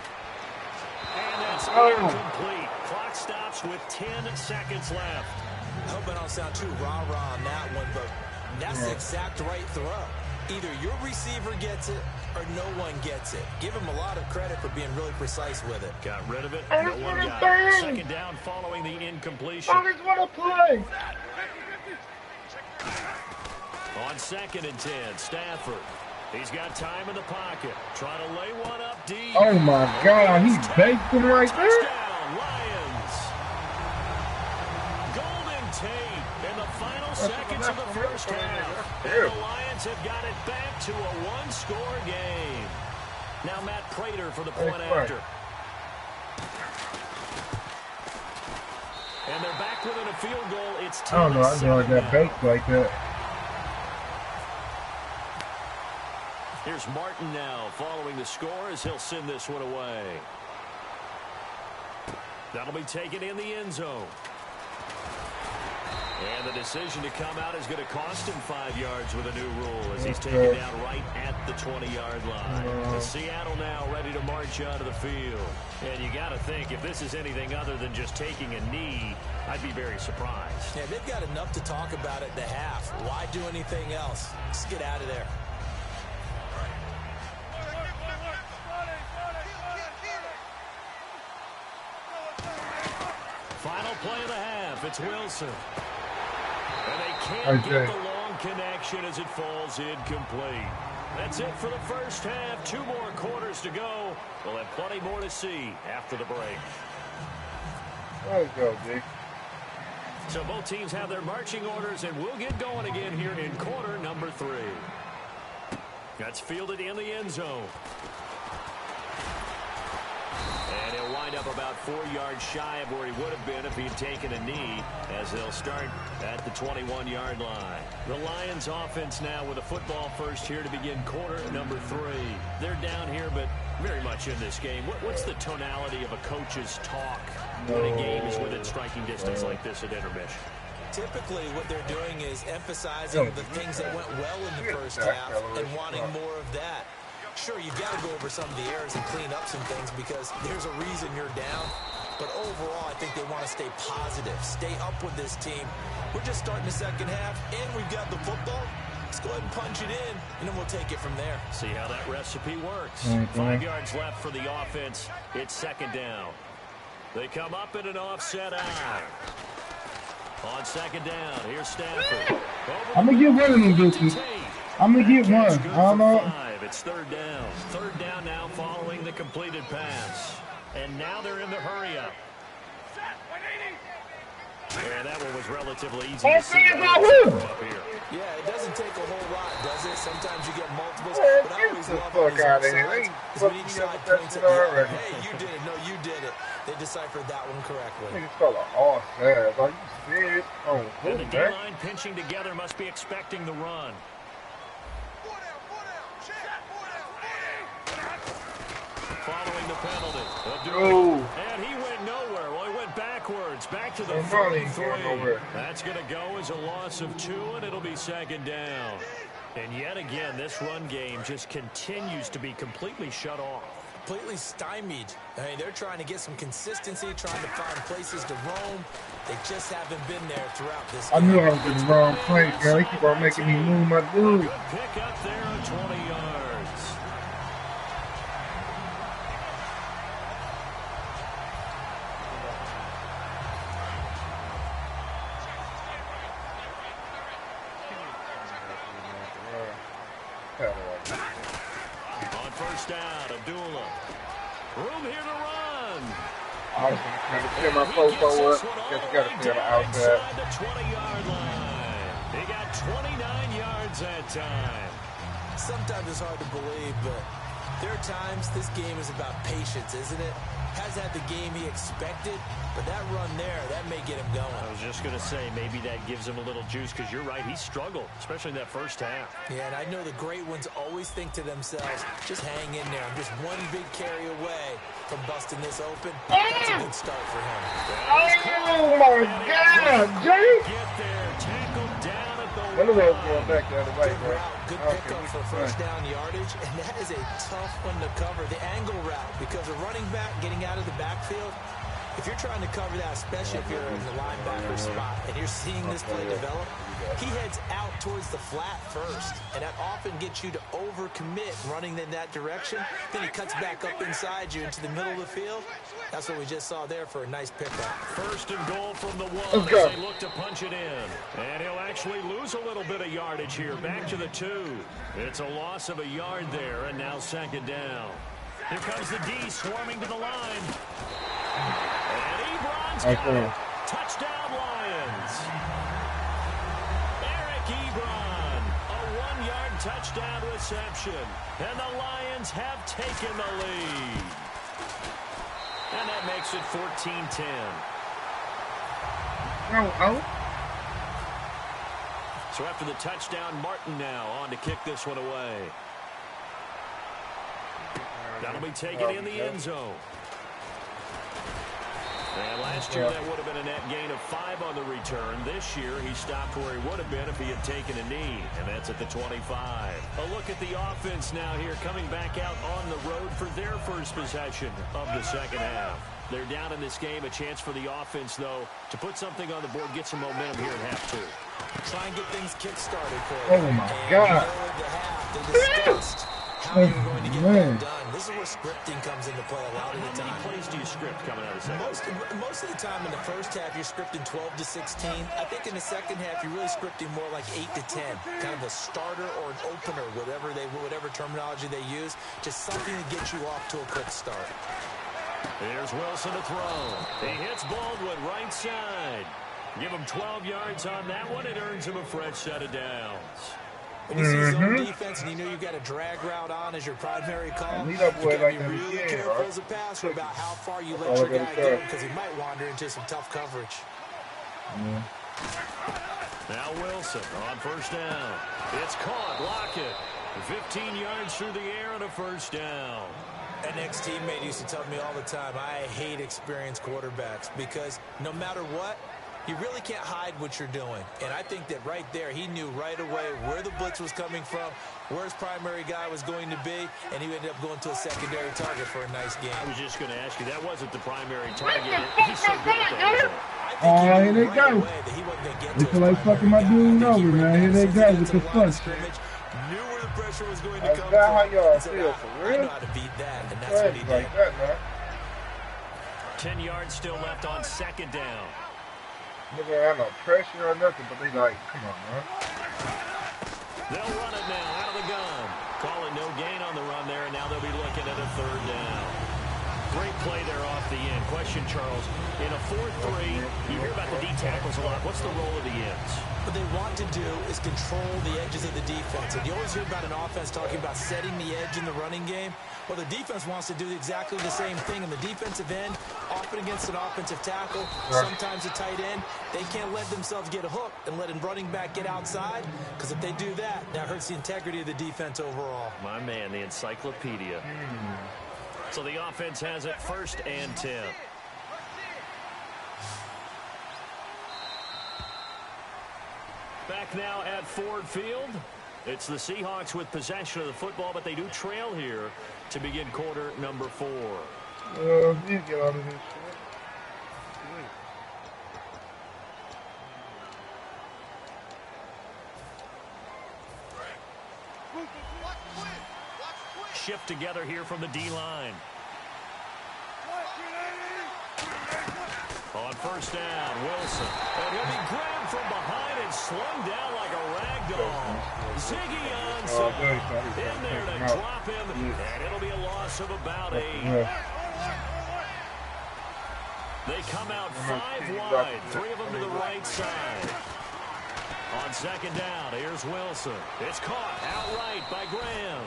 And that's incomplete. Clock stops with 10 seconds left. I hope I don't sound too rah-rah on that one, but that's the exact right throw. Either your receiver gets it or no one gets it. Give him a lot of credit for being really precise with it. Got rid of it. No one got it. Second down following the incompletion. I just want to play. On second and 10, Stafford. He's got time in the pocket. Trying to lay one up deep. Oh, my God. He baked him right there. Touchdown, Lions. Golden Tate in the final seconds of the first half. And the Lions have got it back to a one-score game. Now Matt Prater for the point after. And they're back back within a field goal. It's I don't know. I know I got baked like that. Here's Martin now following the score as he'll send this one away. That'll be taken in the end zone. And the decision to come out is going to cost him 5 yards with a new rule as he's taken down right at the 20-yard line. Seattle now ready to march out of the field. And you got to think, if this is anything other than just taking a knee, I'd be very surprised. Yeah, they've got enough to talk about at the half. Why do anything else? Just get out of there. Final play of the half. It's Wilson. And they can't get the long connection as it falls incomplete. That's it for the first half. 2 more quarters to go. We'll have plenty more to see after the break. Let's go, G. So both teams have their marching orders, and we'll get going again here in quarter number 3. That's fielded in the end zone. And he'll wind up about 4 yards shy of where he would have been if he'd taken a knee, as they'll start at the 21-yard line. The Lions offense now with a football first here to begin quarter number 3. They're down here, but very much in this game. What's the tonality of a coach's talk when a game is within striking distance like this at intermission? Typically, what they're doing is emphasizing the things that went well in the first half and wanting more of that. Sure, you've got to go over some of the errors and clean up some things because there's a reason you're down. But overall, I think they want to stay positive, stay up with this team. We're just starting the second half, and we've got the football. Let's go ahead and punch it in, and then we'll take it from there. See how that recipe works. 5 yards left for the offense. It's second down. They come up in an offset eye. On second down, here's Stafford. I'm going to get one of them, bitches. I'm going to get one. I don't know. It's third down. Third down now following the completed pass. And now they're in the hurry-up. Yeah, that one was relatively easy to see. Up here. Yeah, it doesn't take a whole lot, does it? Sometimes you get multiples, but I always love when when each side points at the other. Hey, you did it. No, you did it. They deciphered that one correctly. Niggas fell off fast. Are you serious? Oh, and the D-line pinching together must be expecting the run. Following the penalty. And he went nowhere. Well, he went backwards. Back to the 43. That's going to go as a loss of 2, and it'll be second down. And yet again, this run game just continues to be completely shut off. Completely stymied. I mean, they're trying to get some consistency, trying to find places to roam. They just haven't been there throughout this game. I knew I was in the wrong place, man. They keep on making me move my dude. Good pick up there on 20 yards. On first down, Abdullah. Room here to run. I was going to clear my profile up. Guess you got to clear the outside. The 20-yard line. They got 29 yards that time. Sometimes it's hard to believe, but there are times this game is about patience, isn't it? Hasn't had the game he expected, but that run there, that may get him going. I was just going to say, maybe that gives him a little juice, because you're right, he struggled, especially in that first half. Yeah, and I know the great ones always think to themselves, just hang in there. I'm just one big carry away from busting this open. That's a good start for him. Oh, my God, Jay! Get there, tackled down at the one of those going back the other way, bro. Good pickup for first down yardage, and that is a tough one to cover. The angle route, because a running back getting out of the backfield, if you're trying to cover that, especially if you're in the linebacker spot and you're seeing this play develop, he heads out towards the flat first, and that often gets you to overcommit running in that direction. Then he cuts back up inside you into the middle of the field. That's what we just saw there for a nice pickup. First and goal from the 1 as they look to punch it in. And he'll actually lose a little bit of yardage here. Back to the 2. It's a loss of a yard there, and now second down. Here comes the D swarming to the line. And Ebron's got it. Touchdown, Lions. Eric Ebron, a 1-yard touchdown reception. And the Lions have taken the lead. And that makes it 14-10. So after the touchdown, Martin now on to kick this one away. That'll be taken in the end zone. And last year, that would have been a net gain of 5 on the return. This year, he stopped where he would have been if he had taken a knee, and that's at the 25. A look at the offense now here, coming back out on the road for their first possession of the second half. They're down in this game. A chance for the offense, though, to put something on the board, get some momentum here at half 2. Try and get things kick-started, Corey. Oh, my God. They discussed how you're going to get that done. This is where scripting comes into play a lot of the time. How many plays do you script coming out of the second? Most of the time in the first half, you're scripting 12 to 16. I think in the second half, you're really scripting more like 8 to 10. Kind of a starter or an opener, whatever terminology they use. Just something to get you off to a quick start. Here's Wilson to throw. He hits Baldwin right side. Give him 12 yards on that one. It earns him a fresh set of downs. When you see zone defense and you know you've got a drag route on as your primary call, you got to be really careful as a passer about how far you let your guy go because he might wander into some tough coverage. Now Wilson on first down. It's caught. Lockett. 15 yards through the air and a first down. An ex-teammate used to tell me all the time, I hate experienced quarterbacks because no matter what, you really can't hide what you're doing. And I think that right there, he knew right away where the blitz was coming from, where his primary guy was going to be, and he ended up going to a secondary target for a nice game. I was just going to ask you, that wasn't the primary target. He's so good at that. Oh, here they go. They feel like fucking my dude over, man. Here they go with the fun. Knew where the pressure was going to come from. That's how y'all feel, for real? I know how to beat that, and that's what he did. Like that, man. 10 yards still left on second down. They don't have no pressure or nothing, but they like, come on, man. They'll run it now out of the gun. Calling no gain on the run there, and now they'll be looking at a third down. Great play there off the end. Question, Charles. In a 4-3, you hear about the D tackles a lot. What's the role of the ends? What they want to do is control the edges of the defense. And you always hear about an offense talking about setting the edge in the running game. Well, the defense wants to do exactly the same thing. And the defensive end, often against an offensive tackle, sometimes a tight end, they can't let themselves get hooked and let a running back get outside. Because if they do that, that hurts the integrity of the defense overall. My man, the encyclopedia. So the offense has it 1st and 10. Back now at Ford Field. It's the Seahawks with possession of the football, but they do trail here to begin quarter number 4. You get out of this shit. Shift together here from the D-line. On first down, Wilson. And he'll be grabbed from behind and slung down like a rag doll. Ziggy Ansah in there to drop him, and it'll be a loss of about 8. They come out 5 wide, 3 of them to the right side. On second down, here's Wilson. It's caught outright by Graham.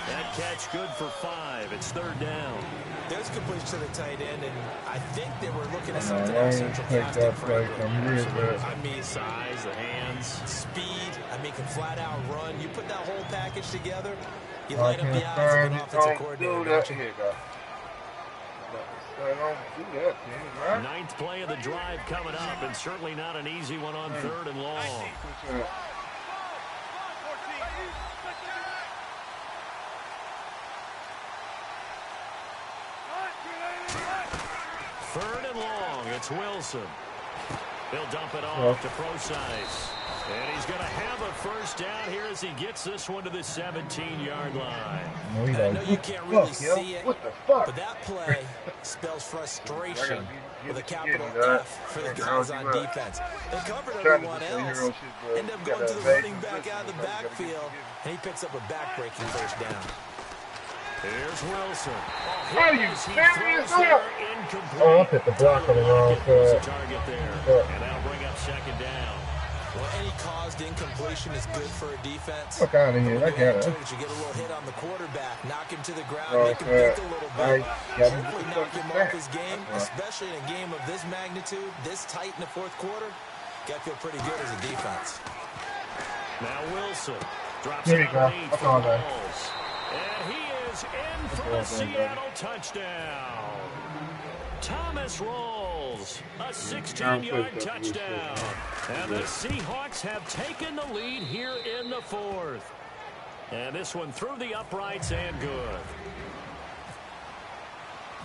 That catch good for 5. It's 3rd down. There's completion to the tight end, and I think they were looking at something else. I mean, size, the hands, speed. I mean, can flat out run. You put that whole package together, you light up the eyes of an offensive coordinator. Ninth play of the drive coming up, and certainly not an easy one on 3rd and long. 3rd and long. It's Wilson. He'll dump it off to Procise. And he's going to have a first down here as he gets this one to the 17-yard line. I know you can't really see it, but that play spells frustration with a capital F for the guys on defense. They covered everyone else, end up going to the running back out of the backfield, and he picks up a back-breaking first down. Here's Wilson. Are you serious? Oh, I hit the block on the wrong side. Target there, and that'll bring up second down. Well, any caused incompletion is good for a defense. Fuck out of here. I got it. You get a little hit on the quarterback, knock him to the ground, make him think a little bit. Hopefully knock him off his game, especially in a game of this magnitude, this tight in the 4th quarter. got to feel pretty good as a defense. Now Wilson drops there you it go. underneath That's for all balls. And he is in for the Seattle touchdown. Thomas rolls a 16-yard touchdown. And the Seahawks have taken the lead here in the fourth. And this one through the uprights and good.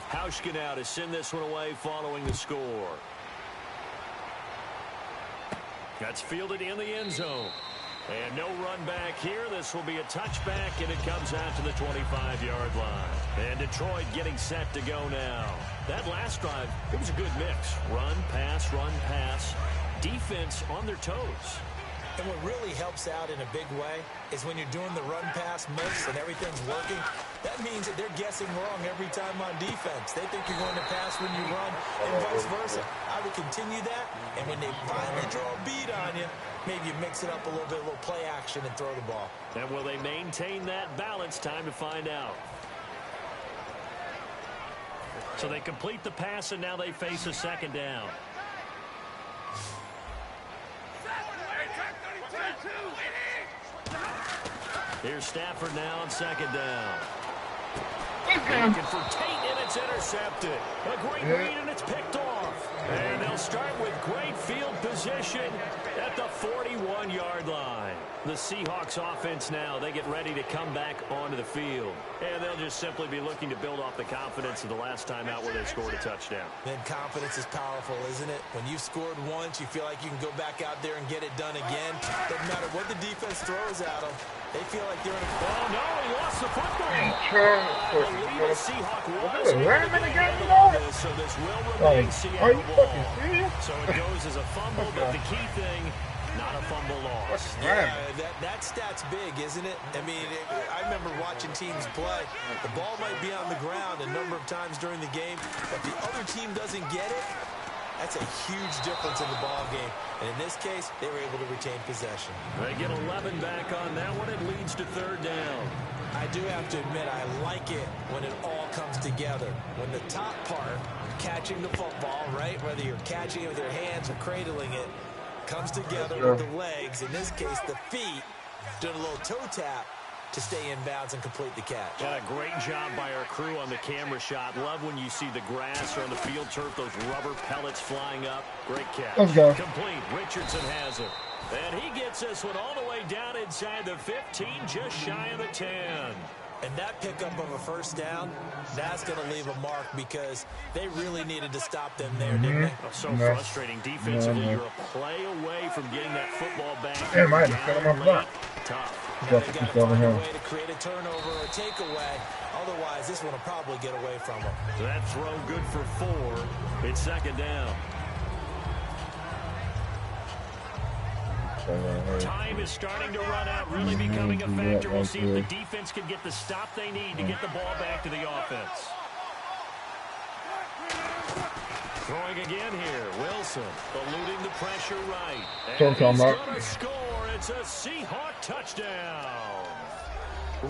Hauschka now to send this one away following the score. That's fielded in the end zone. And no run back here. This will be a touchback, and it comes out to the 25-yard line. And Detroit getting set to go now. That last drive, it was a good mix. Run, pass, defense on their toes. And what really helps out in a big way is when you're doing the run-pass mix and everything's working, that means that they're guessing wrong every time on defense. They think you're going to pass when you run and vice versa. I would continue that, and when they finally draw a beat on you, maybe you mix it up a little bit, a little play action, and throw the ball. And will they maintain that balance? Time to find out. So they complete the pass, and now they face a second down. Here's Stafford now on second down. Looking for Tate, and it's intercepted. A great read, and it's picked off. And they'll start with great field position at the 41-yard line. The Seahawks offense now, they get ready to come back onto the field. And they'll just simply be looking to build off the confidence of the last time out where they scored a touchdown. Then confidence is powerful, isn't it? When you've scored once, you feel like you can go back out there and get it done again. Doesn't matter what the defense throws at them. They feel like they're in a... Oh, no, he lost the football. So this will remain Seattle ball. So it goes as a fumble, but the key thing, not a fumble loss. Yeah, that stat's big, isn't it? I mean, I remember watching teams play. The ball might be on the ground a number of times during the game, but the other team doesn't get it. That's a huge difference in the ball game. And in this case, they were able to retain possession. They get 11 back on that one. It leads to third down. I do have to admit, I like it when it all comes together. When the top part, catching the football, right, whether you're catching it with your hands or cradling it, comes together with the legs, in this case the feet, doing a little toe tap to stay in bounds and complete the catch. Yeah, a great job by our crew on the camera shot. Love when you see the grass or on the field turf, those rubber pellets flying up. Great catch. Let's go. Complete. Richardson has it. And he gets this one all the way down inside the 15, just shy of the 10. And that pickup of a first down, that's going to leave a mark because they really needed to stop them there, didn't they? Oh, so frustrating. Defensively, you're a play away from getting that football back. Damn, I had to set him up block. Tough. They got to find a way to create a turnover or a takeaway. Otherwise, this one will probably get away from them. That throw good for 4. It's second down. Time is starting to run out, really becoming a factor. We'll see if the defense can get the stop they need to get the ball back to the offense. Throwing again here, Wilson eluding the pressure right. And he's going to score. It's a Seahawk touchdown.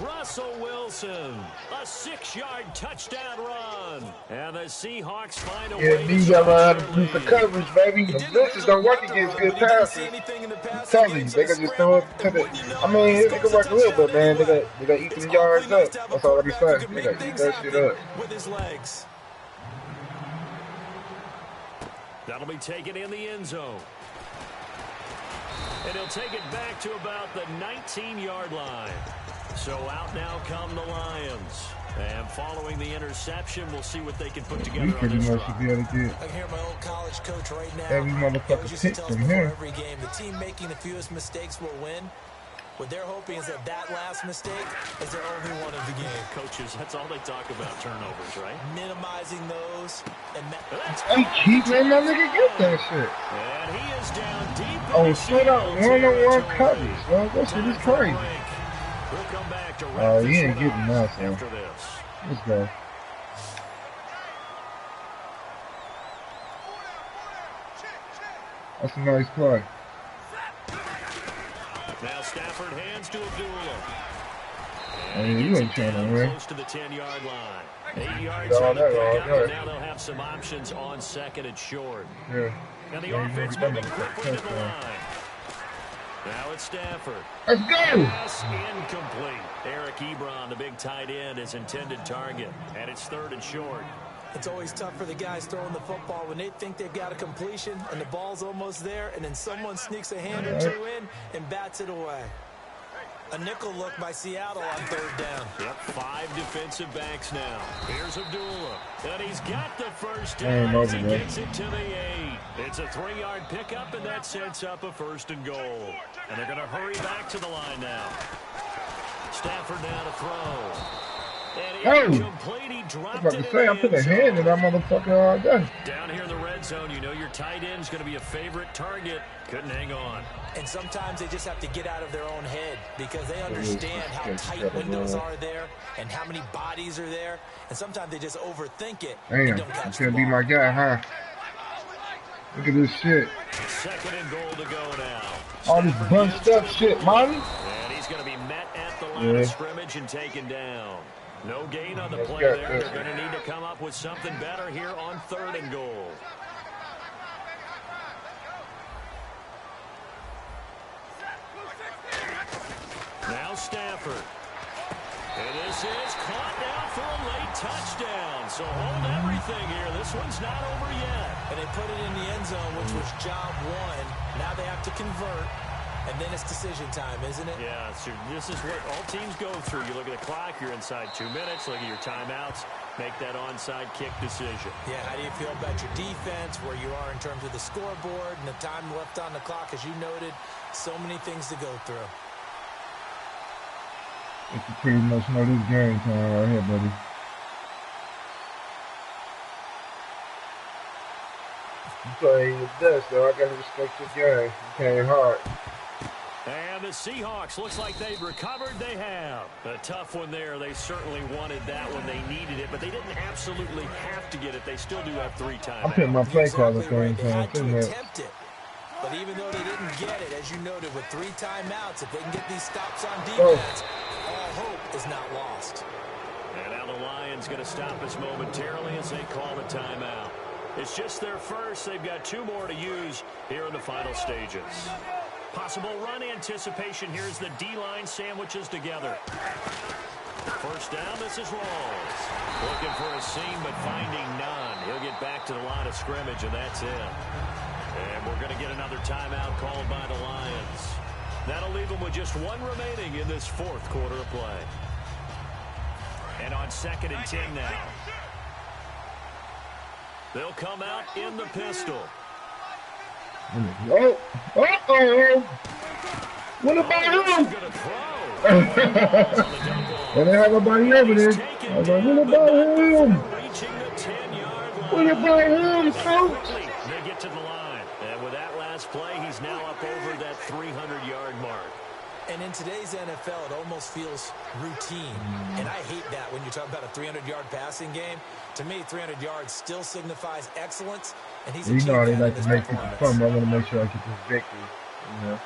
Russell Wilson, a 6-yard touchdown run. And the Seahawks find a way to you got to learn how to do the coverage, baby. The blitzes don't work against good passes. I'm telling you, they can just throw it to the... I mean, it can work a little bit, man. They got to eat them yards up. That's all I be saying. They got to eat that shit up. With his legs. That'll be taken in the end zone. And he'll take it back to about the 19-yard line. So out now come the Lions. And following the interception, we'll see what they can put together on this drive. I can hear my old college coach right now. Every motherfucker picked from here. Every game, the team making the fewest mistakes will win. What they're hoping is that last mistake is their only one of the game. Coaches, that's all they talk about, turnovers, right? Minimizing those. Hey, Keith, man, that nigga get that shit. And he is down deep. Oh, straight out one-on-one coverage, man. That shit is crazy. We'll come back to Oh, he ain't getting that, so. after this. Let's go. That's a nice play. Now Stafford hands to Abdullah. And you ain't trying to win. Close to the 10-yard line. 8 yards on the pickup, and now they'll have some options on second and short. Yeah. And the offense moving quickly to the line. Now it's Stafford. Let's go! Pass incomplete. Eric Ebron, the big tight end, is intended target. And it's 3rd and short. It's always tough for the guys throwing the football when they think they've got a completion and the ball's almost there, and then someone sneaks a hand or two in and bats it away. A nickel look by Seattle on 3rd down. Yep, 5 defensive backs now. Here's Abdullah. And he's got the first down as he gets it to the 8. It's a 3-yard pickup, and that sets up a 1st and goal. And they're going to hurry back to the line now. Stafford now to throw. And incomplete. He dropped it in the end I put a hand in that motherfucker all day. Down here in the red zone, you know your tight end's going to be a favorite target. Couldn't hang on. And sometimes they just have to get out of their own head because they understand how tight windows are there and how many bodies are there. And sometimes they just overthink it. Damn, it's going to be my guy, huh? Look at this shit. 2nd and goal to go now. All this bunched up shit, man. And he's going to be met at the line of scrimmage and taken down. No gain on the play there. They're going to need to come up with something better here on 3rd and goal. Now Stafford. And this is caught down for a late touchdown. So hold everything here. This one's not over yet. And they put it in the end zone, which was job 1. Now they have to convert. And then it's decision time, isn't it? Yeah, this is what all teams go through. You look at the clock, you're inside 2 minutes, look at your timeouts, make that onside kick decision. Yeah, how do you feel about your defense, where you are in terms of the scoreboard, and the time left on the clock, as you noted, so many things to go through. You pretty much know this game time right here, buddy. You playing your best, though. I got to respect your game. You playing hard. And the Seahawks, looks like they've recovered. They have. A tough one there. They certainly wanted that when they needed it, but they didn't absolutely have to get it. They still do have 3 timeouts. I'm putting my play call the same They had to time. attempt it. But even though they didn't get it, as you noted, with 3 timeouts, if they can get these stops on defense, all hope is not lost. And now the Lions going to stop us momentarily as they call the timeout. It's just their first. They've got 2 more to use here in the final stages. Possible run anticipation. Here's the D-line sandwiches together. First down, this is Rawls. Looking for a seam, but finding none. He'll get back to the line of scrimmage, and that's it. And we're going to get another timeout called by the Lions. That'll leave them with just 1 remaining in this 4th quarter of play. And on 2nd and 10 now. They'll come out in the pistol. Oh! What about him? They didn't have nobody over there. I was like, what about him? What about him, coach? They get to the line. And with that last play, he's now up over that 300-yard mark. And in today's NFL, it almost feels routine. And I hate that when you talk about a 300-yard passing game. To me, 300 yards still signifies excellence. And he's you know they like to make people fun, but I want to make sure I get this victory. You know?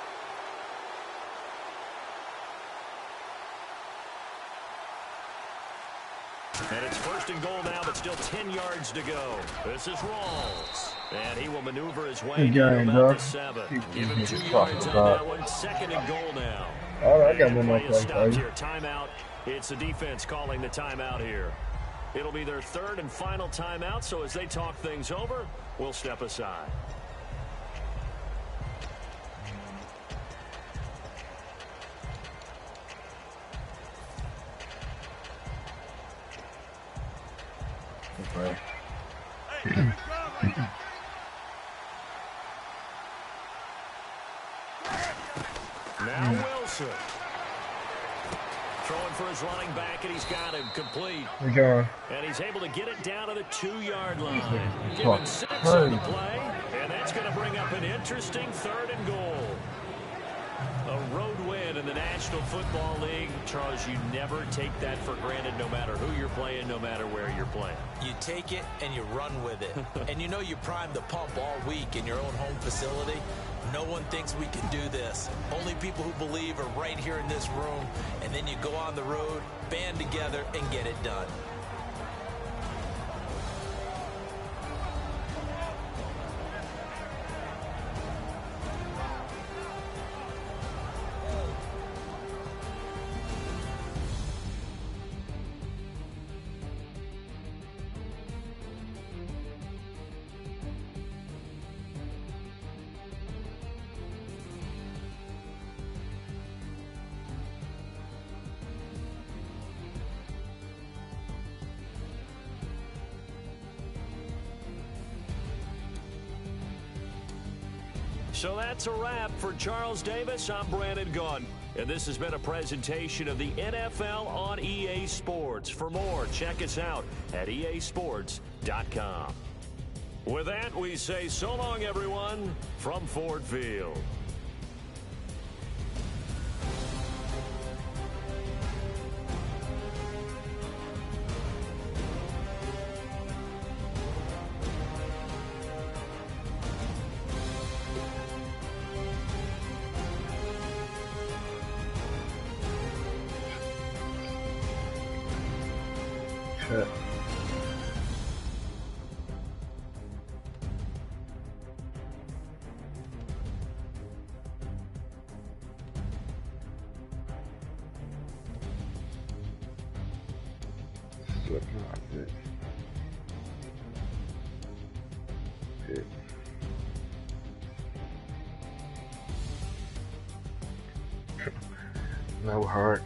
And it's 1st and goal now, but still 10 yards to go. This is Rawls. And he will maneuver his way down about the 7. Give him 2 yards on that one. 2nd and goal now. All right, I got one more play for you. Timeout. It's the defense calling the timeout here. It'll be their 3rd and final timeout, so as they talk things over, we'll step aside. Okay. Now Wilson. Throwing for his running back, and he's got him complete. And he's able to get it down to the 2-yard line. Give him 6 on the play, and that's going to bring up an interesting 3rd and goal. A road win in the National Football League. Charles, you never take that for granted, no matter who you're playing, no matter where you're playing. You take it and you run with it. And you know you primed the pump all week in your own home facility. No one thinks we can do this. Only people who believe are right here in this room. And then you go on the road, band together, and get it done. So that's a wrap. For Charles Davis, I'm Brandon Gaudin. And this has been a presentation of the NFL on EA Sports. For more, check us out at easports.com. With that, we say so long, everyone, from Ford Field. Sure. Looking like this. Good. No heart.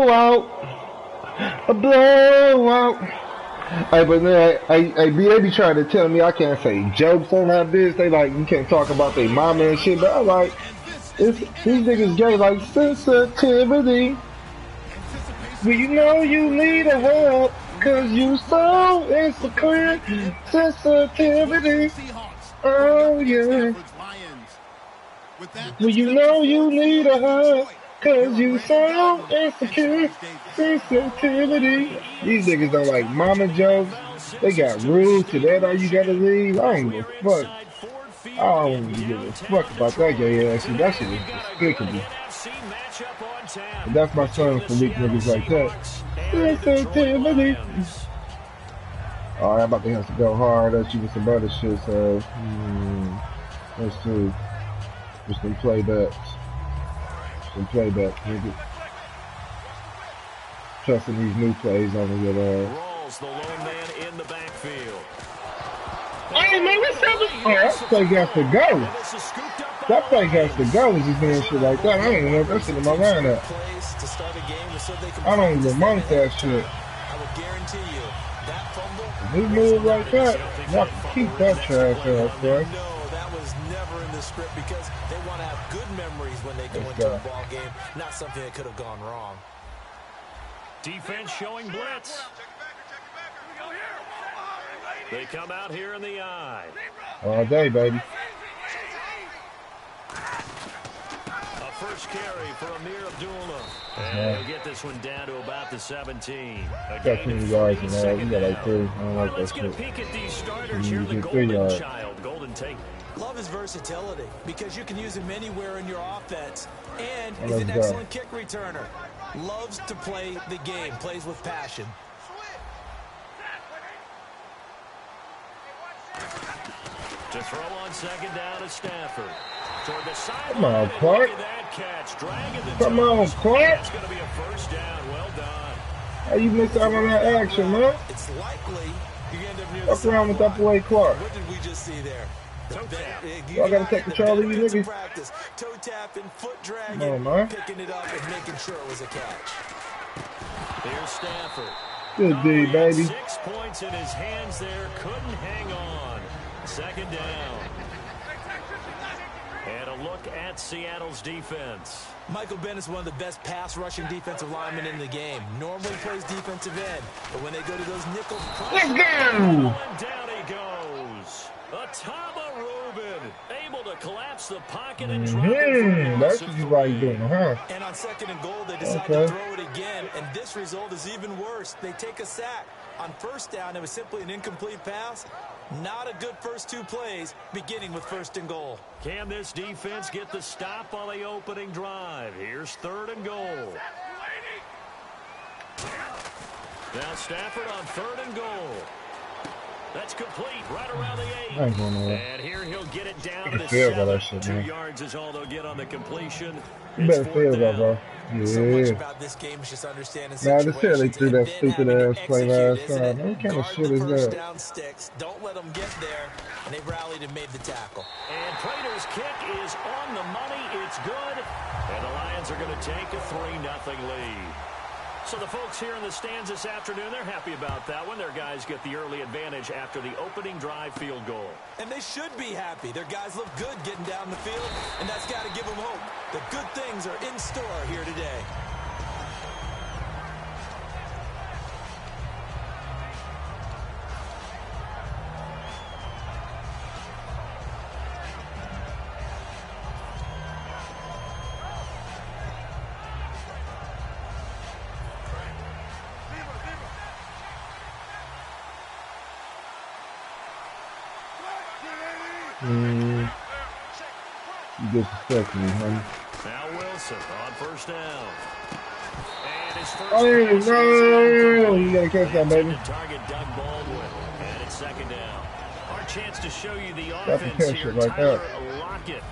blowout. A blowout. Hey, but man, they be trying to tell me I can't say jokes on that bitch. They like, you can't talk about their mama and shit, but I'm like, these niggas gay like sensitivity. Well, you know you need a hug, cause you so insecure. Sensitivity. Oh, yeah. Well, you know you need a hug, cause you so insecure. Sensitivity. These niggas don't like mama jokes. They got rules to that. All you gotta leave. I don't give a fuck. I don't give a fuck about that gay ass shit. That shit is despicable. And that's my son for weak niggas like that. Sensitivity. Alright, I'm about to have to go hard at you with some other shit, so let's see. Just some playbacks. Some playback, nigga. Trusting these new plays on the Rolls the lone man in the backfield. Hey man, what's up? Oh, that play got to go. That play has to go. Is just doing shit like that? I don't even want that shit in my lineup. I don't even want that shit. I will guarantee you that fumble. If we move like that, y'all can keep that trash ass, bro. No, that was never in the script because they want to have good memories when they go into a ball game, not something that could have gone wrong. Defense showing blitz. They come out here in the eye. All day, baby. A first carry for Amir Abdullah. And they'll get this one down to about the 17. Got 2 yards in there. You got like 3. I don't like that Let's get a shit. peek at these starters here. The You get 3 Golden yards. Child, Golden Tate. Love his versatility because you can use him anywhere in your offense. And I he's love an that. excellent kick returner. Loves to play the game, plays with passion. To throw on second down to Stafford. Toward the sideline. Come on, Clark. Come on, Clark. It's going to be a first down. Well done. How you miss out on that action, man? It's likely you end up near What's wrong with that boy Clark? What did we just see there? Y'all gotta take control of you niggas. Practice. Toe tapping, foot dragging, Come on, man. picking it up and making sure it was a catch. Here's Stafford. Good D, baby. 6 points in his hands there. Couldn't hang on. Second down. And a look at Seattle's defense. Michael Bennett's one of the best pass rushing defensive linemen in the game. Normally plays defensive end, but when they go to those nickels, let's go! And down he goes. Atama Rubin able to collapse the pocket and drop it. That's what you like doing, huh? And on second and goal, they decide to throw it again, and this result is even worse. They take a sack. On first down, it was simply an incomplete pass. Not a good first 2 plays, beginning with first and goal. Can this defense get the stop on the opening drive? Here's third and goal. Now Stafford on third and goal. That's complete right around the 8. And here he'll get it down to the 7. 2 yards is all they'll get on the completion. You better feel that, bro. Yeah. So much about this game is just understanding Nah, this year they threw that stupid ass play last time. What kind of shit is that? Down sticks. Don't let them get there. And they rallied and made the tackle. And Prater's kick is on the money. It's good. And the Lions are going to take a 3-0 lead. So the folks here in the stands this afternoon, they're happy about that one. Their guys get the early advantage after the opening drive field goal. And they should be happy. Their guys look good getting down the field, and that's got to give them hope. The good things are in store here today. You disrespect me, honey. Now Wilson on first down. And his first no! You gotta catch that, baby. Target Doug Baldwin. And it's second down. Our chance to show you the Got to offense catch here. it like Tyler that. Lockett.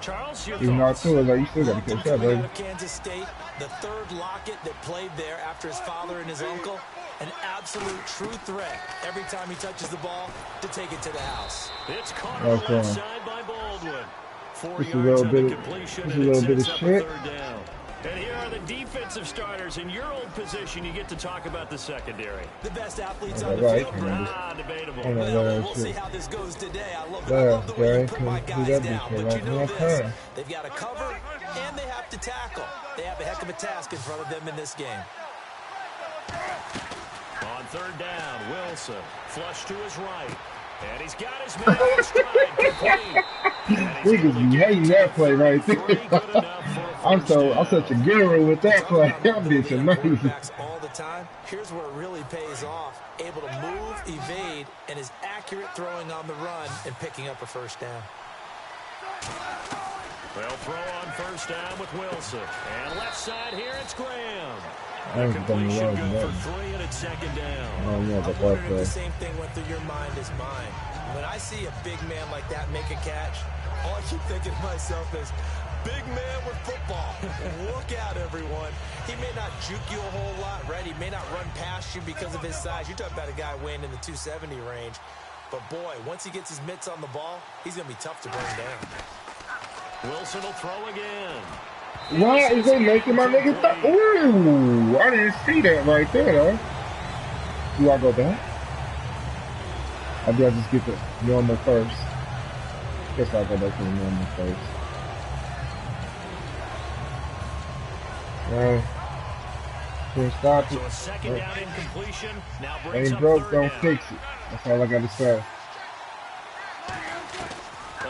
Charles, your Even though I thoughts? threw it, like, you still gotta catch that, baby. Kansas State, the third Lockett that played there after his father and his uncle. An absolute true threat every time he touches the ball to take it to the house. It's caught on the left side by Baldwin. 4 Just a yards little on bit the of, completion, just a and it little bit of sets up a shit. third down. And here are the defensive starters. In your old position, you get to talk about the secondary. The best athletes on the field. Debatable. Well, we'll see how this goes today. I love the way you put my guys down. But you know this, they've got to cover and they have to tackle. They have a heck of a task in front of them in this game. On third down, Wilson flush to his right. And he's got his man on stride complete. Niggas be hating that play right there. I'm such a guru with that play. That bitch amazing. All the time. Here's where it really pays off. Able to move, evade, and is accurate throwing on the run and picking up a first down. They'll throw on first down with Wilson. And left side here, it's Graham. I ain't gonna Completion good for 3 and it's second down. I'm wondering if the same thing went through your mind as mine. When I see a big man like that make a catch, all I keep thinking to myself is, big man with football. Look out, everyone. He may not juke you a whole lot, right? He may not run past you because of his size. You're talking about a guy weighing in the 270 range. But, boy, once he gets his mitts on the ball, he's going to be tough to bring down. Wilson will throw again. Why is they making my nigga Ooh, I didn't see that right there, though. Do I go back? Or do I just get the normal first? Guess I'll go back to the normal first. Can't stop it. So a second down incompletion. Now ain't broke, don't fix it. That's all I got to say.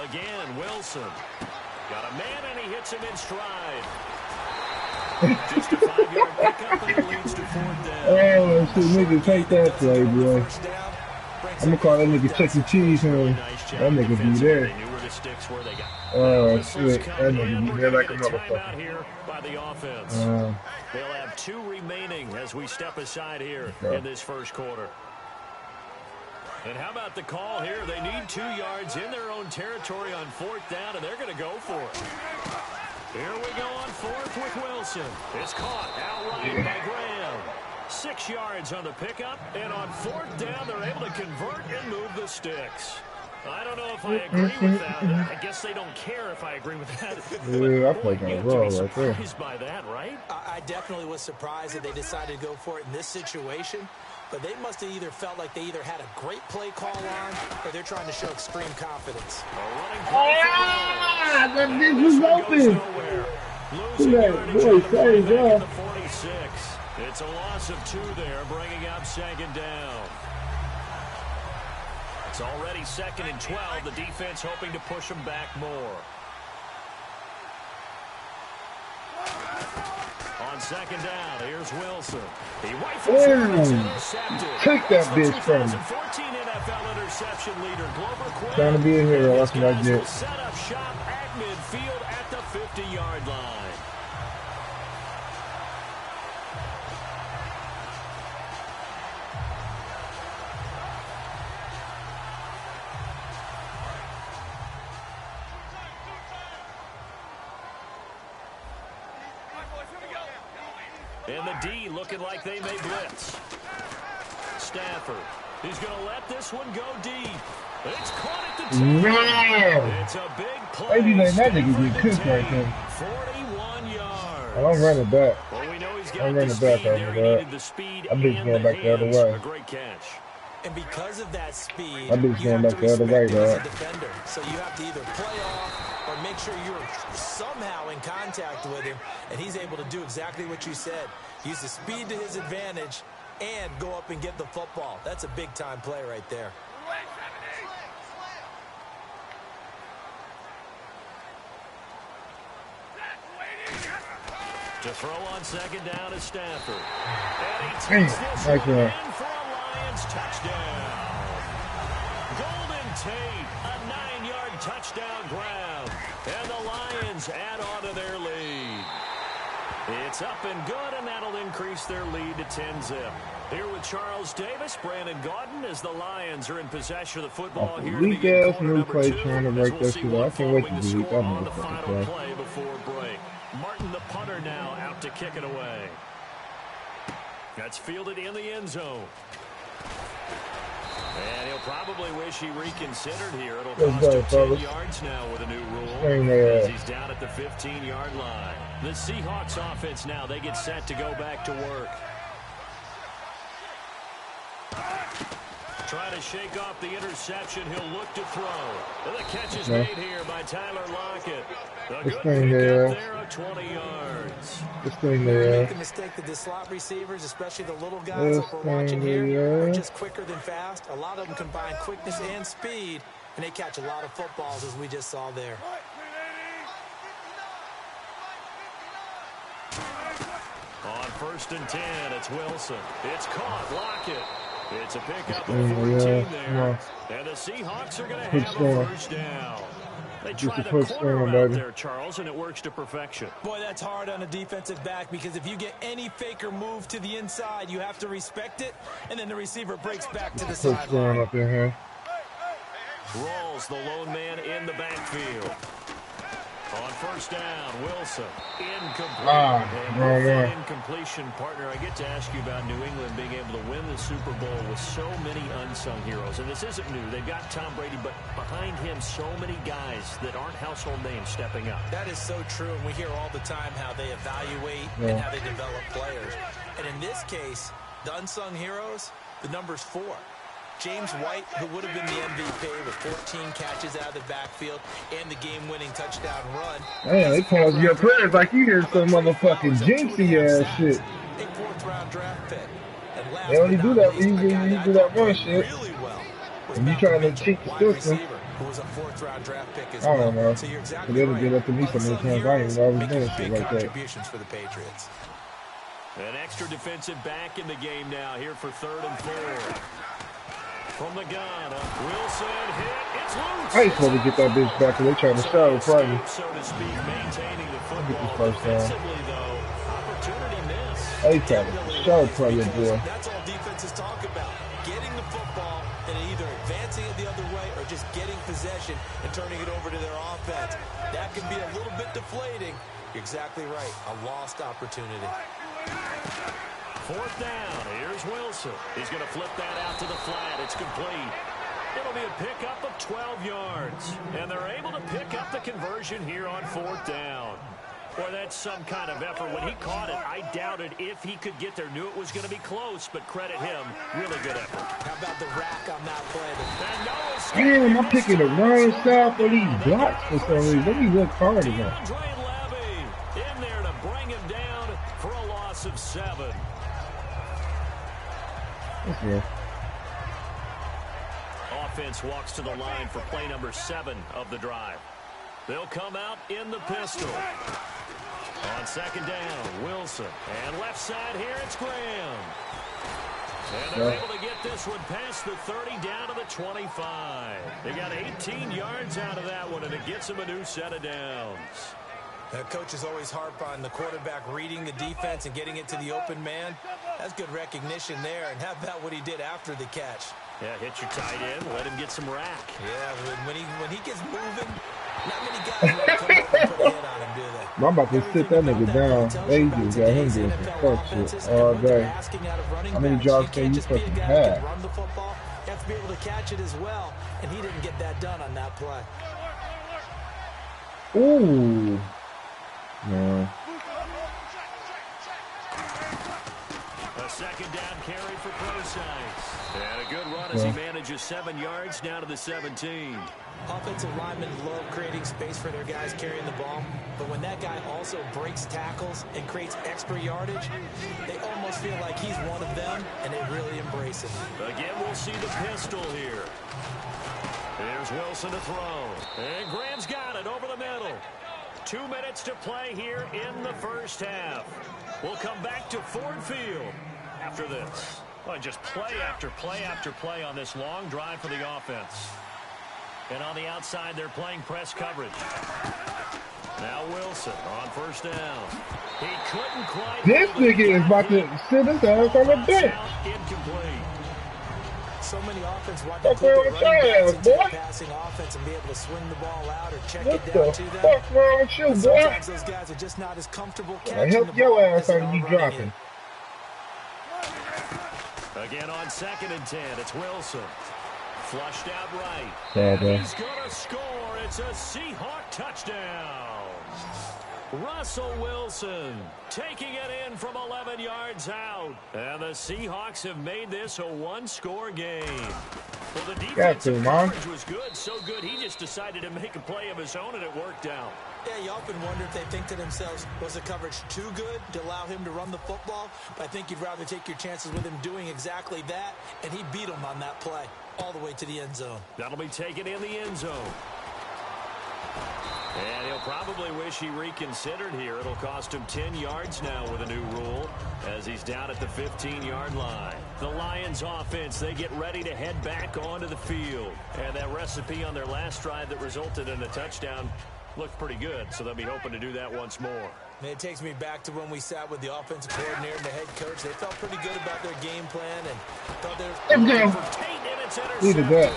Again, Wilson. Got a man and he hits him in stride. Just a 5-yard pickup and it leads to fourth down. Oh, shit, nigga, take that play, boy. I'm gonna call that nigga Chuck E. Cheese, man. That nigga be there. Oh, shit. That nigga be there like a motherfucker. Here by the offense. They'll have 2 remaining as we step aside here in this first quarter. And how about the call here? They need 2 yards in their own territory on fourth down, and they're going to go for it. Here we go on fourth with Wilson. It's caught outright by Graham. 6 yards on the pickup, and on fourth down, they're able to convert and move the sticks. I don't know if I agree with that. I guess they don't care if I agree with that. Yeah, I played that well right there. By that, right? I definitely was surprised that they decided to go for it in this situation. But they must have either felt like they either had a great play call on or they're trying to show extreme confidence. Ah, that bitch was open. That boy saved up. It's a loss of 2 there, bringing up second down. It's already 2nd and 12. The defense hoping to push them back more. On second down, here's Wilson. He rifles it, intercepted. Take that bitch from me. 2014 NFL interception leader, Glover Quinn. Trying to be a hero, that's what I get. Set up shop at midfield at the 50-yard line. And the D looking like they may blitz. Stafford. He's going to let this one go deep. It's caught at the 10. Wow. It's a big play. Maybe that nigga get cooked right there. 41 yards. I'm running back. Well, we know he's got I'm running back after that. I'm just going back the other way. A great catch. And because of that speed, I'm just going back the other way, dog. Defender. So you have to either play off or make sure you're somehow in contact with him, and he's able to do exactly what you said. Use the speed to his advantage and go up and get the football. That's a big-time play right there. To throw on second down is Stafford. And he takes this one in for a Lions touchdown. Golden Tate, a 9-yard touchdown grab. And the Lions add on to their lead. It's up and good, and that'll increase their lead to 10-zip. Here with Charles Davis, Brandon Gaudin, as the Lions are in possession of the football here. Weak ass new play trying to break that shit out. I can't wait to delete that motherfucker. Play before break. Martin, the punter, now out to kick it away. That's fielded in the end zone. And he'll probably wish he reconsidered here. It'll cost him 10 yards now with a new rule. As he's down at the 15-yard line. The Seahawks offense now, they get set to go back to work. Trying to shake off the interception. He'll look to throw. And the catch is made here by Tyler Lockett. A good pickup there of 20 yards. You make the mistake that the slot receivers, especially the little guys that we're watching here, are just quicker than fast. A lot of them combine quickness and speed, and they catch a lot of footballs, as we just saw there. On 1st and 10, it's Wilson. It's caught. Lockett. It's a pickup of 14 there. And the Seahawks are going to have a first down. They try the corner out there, Charles, and it works to perfection. Boy, that's hard on a defensive back, because if you get any faker move to the inside, you have to respect it, and then the receiver breaks back to the sideline. Rolls the lone man in the backfield. On 1st down, Wilson. Incomplete. Incompletion, partner, I get to ask you about New England being able to win the Super Bowl with so many unsung heroes. And this isn't new. They've got Tom Brady, but behind him, so many guys that aren't household names stepping up. That is so true, and we hear all the time how they evaluate and how they develop players. And in this case, the unsung heroes, the number's 4. James White, who would have been the MVP with 14 catches out of the backfield and the game-winning touchdown run. Man, they pause your prayers like you hear some motherfucking jinxy ass shit. A 4th-round draft pick. And last they only do that when you do that one shit. Really well. And you trying to cheat the system. Who was a 4th-round draft pick as I don't know. So you're exactly they did up to me some of the times. I ain't always doing shit like that. Contributions for the Patriots. An extra defensive back in the game now here for 3rd and 4. From the gun, Wilson hit. It's loose. I ain't supposed to get that bitch back because they trying to shadow Friday. So to speak, maintaining the football defensively, though. Opportunity miss. They trying to shadow Friday, boy. That's all defenses talk about. Getting the football and either advancing it the other way or just getting possession and turning it over to their offense. That can be a little bit deflating. You're exactly right. A lost opportunity. 4th down. Here's Wilson. He's going to flip that out to the flat. It's complete. It'll be a pickup of 12 yards. And they're able to pick up the conversion here on 4th down. Boy, that's some kind of effort. When he caught it, I doubted if he could get there. Knew it was going to be close, but credit him. Really good effort. How about the rack on that play? Damn, I'm picking the wrong side for these blocks for some reason. Let me look hard again. In there to bring him down for a loss of 7. Okay. Offense walks to the line for play number 7 of the drive. They'll come out in the pistol. On 2nd down, Wilson. And left side here, it's Graham. And they're able to get this one past the 30 down to the 25. They got 18 yards out of that one, and it gets them a new set of downs. Coaches always harp on the quarterback reading the defense and getting it to the open man. That's good recognition there. And how about what he did after the catch? Yeah, hit your tight end, let him get some rack. Yeah, when he gets moving, not many guys want to come up and put a hit on him, do they? I'm about to sit that nigga down. They just got him doing some fuck shit all day. How many jobs can you fucking have? Run the football, you have to be able to catch it as well. And he didn't get that done on that play. Ooh. No. A 2nd down carry for Procise. And a good run as he manages 7 yards down to the 17. Offensive linemen love creating space for their guys carrying the ball, but when that guy also breaks tackles and creates extra yardage, they almost feel like he's one of them, and they really embrace it. Again, we'll see the pistol here. There's Wilson to throw. And Graham's got it over the middle. 2 minutes to play here in the 1st half. We'll come back to Ford Field after this. Well, just play after play after play on this long drive for the offense. And on the outside, they're playing press coverage. Now Wilson on 1st down. He couldn't quite. This nigga is about to sit his ass on the bench. Incomplete. So many offense want to put the running backs into the passing offense and be able to swing the ball out or check it down to them. What the fuck wrong with you, boy? Sometimes those guys are just not as comfortable catching the ball. Help your ass out you dropping. Again on 2nd and 10, it's Wilson. Flushed out right. Yeah, he's going to score. It's a Seahawk touchdown. Russell Wilson taking it in from 11 yards out. And the Seahawks have made this a one-score game. Well, the defensive coverage was good, so good he just decided to make a play of his own, and it worked out. Yeah, you often wonder if they think to themselves, was the coverage too good to allow him to run the football? But I think you'd rather take your chances with him doing exactly that, and he beat him on that play all the way to the end zone. That'll be taken in the end zone. And he'll probably wish he reconsidered here. It'll cost him 10 yards now with a new rule as he's down at the 15-yard line. The Lions offense, they get ready to head back onto the field. And that recipe on their last drive that resulted in a touchdown looked pretty good, so they'll be hoping to do that once more. And it takes me back to when we sat with the offensive coordinator and the head coach. They felt pretty good about their game plan and thought they were looking for Tate, and it's intercepted. A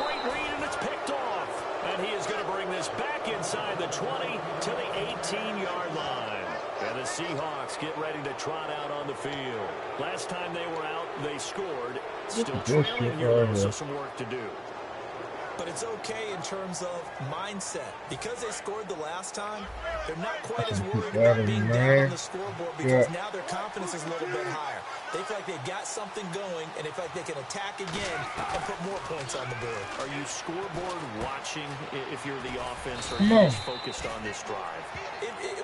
great read, and it's picked off. And he is going to bring this back inside the 20 to the 18-yard line. And the Seahawks get ready to trot out on the field. Last time they were out, they scored. Still trailing here, so some work to do. But it's okay in terms of mindset. Because they scored the last time, they're not quite as worried about being down on the scoreboard because now their confidence is a little bit higher. They feel like they've got something going, and they feel like they can attack again and put more points on the board. Are you scoreboard watching if you're the offense, or are you just focused on this drive?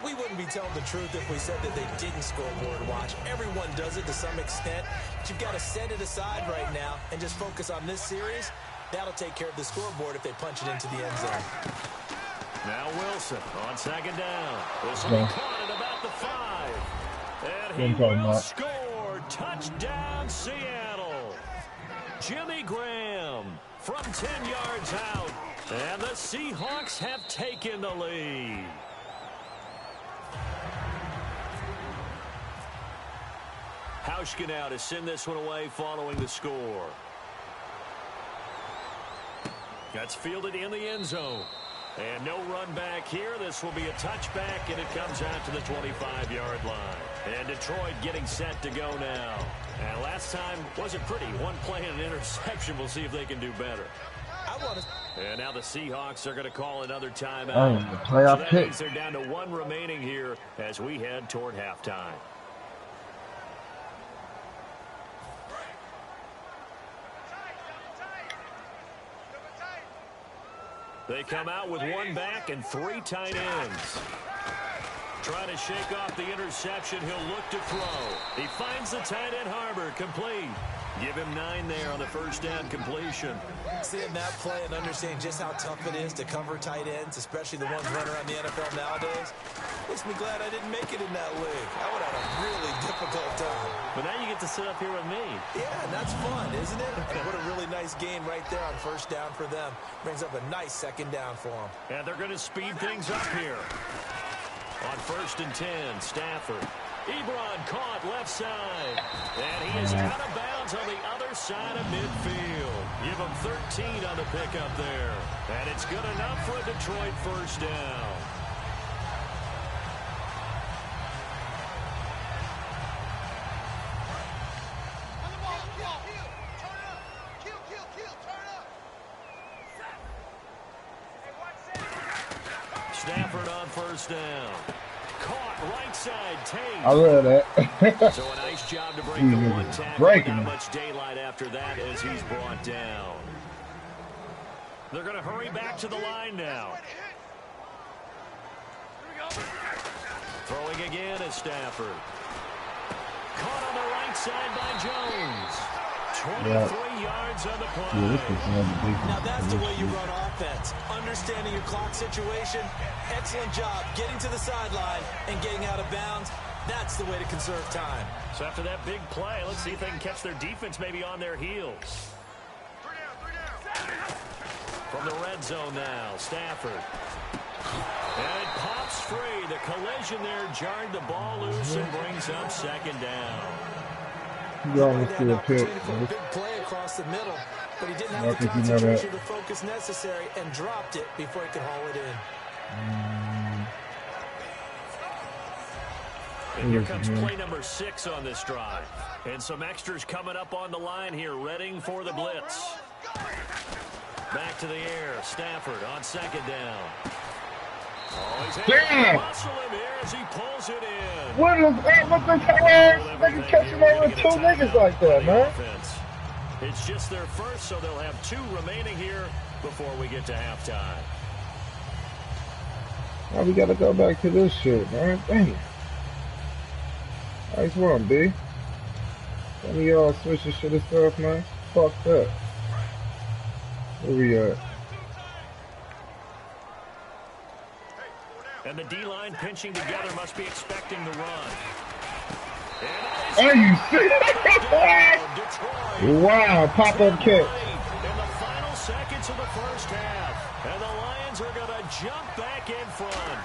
We wouldn't be telling the truth if we said that they didn't scoreboard watch. Everyone does it to some extent. But you've got to set it aside right now and just focus on this series. That'll take care of the scoreboard if they punch it into the end zone. Now Wilson on second down. This will be caught at about the 5. And he will score. Touchdown, Seattle. Jimmy Graham from 10 yards out. And the Seahawks have taken the lead. Hauschka now to send this one away following the score. That's fielded in the end zone. And no run back here. This will be a touchback, and it comes out to the 25-yard line. And Detroit getting set to go now. And last time wasn't pretty. One play and an interception. We'll see if they can do better. And now the Seahawks are going to call another timeout. So that means they're down to 1 remaining here as we head toward halftime. They come out with 1 back and 3 tight ends. Trying to shake off the interception. He'll look to throw. He finds the tight end Harbor. Complete. Give him 9 there on the first down completion. Seeing that play and understanding just how tough it is to cover tight ends, especially the ones running around the NFL nowadays, makes me glad I didn't make it in that league. I would have had a really difficult time. But now you get to sit up here with me. Yeah, and that's fun, isn't it? And what a really nice game right there on first down for them. Brings up a nice second down for them. And they're going to speed things up here. On first and 10, Stafford. Ebron caught left side. And he is out of bounds on the other side of midfield. Give him 13 on the pickup there. And it's good enough for a Detroit first down. Stafford on first down. Caught right side, Tate. I love that. So a nice job to break the 1 tackle. Not much daylight after that as he's brought down. They're going to hurry back to the line now. Throwing again is Stafford. Caught on the right side by Jones. 23 yards on the play. Now that's the way you run offense. Understanding your clock situation. Excellent job getting to the sideline and getting out of bounds. That's the way to conserve time. So after that big play, let's see if they can catch their defense maybe on their heels. From the red zone now, Stafford. And it pops free. The collision there jarred the ball loose and brings up second down. You almost threw a pick. Big play across the middle, but he didn't have the concentration, the focus necessary, and dropped it before he could haul it in. And here comes play number 6 on this drive. And some extras coming up on the line here, readying for the blitz. Back to the air, Stafford on second down. Damn! Muscle him here as he pulls it in. What is up with this ass? Nigga catching over 2 niggas like that, man. Offense. It's just their first, so they'll have 2 remaining here before we get to halftime. Now we gotta go back to this shit, man. Dang it. Nice one, B. Some of y'all switching shit and stuff, man. Fuck that. Where we at? And the D-line pinching together must be expecting the run. Are you serious? Wow, pop-up kick. In the final seconds of the first half. And the Lions are going to jump back in front.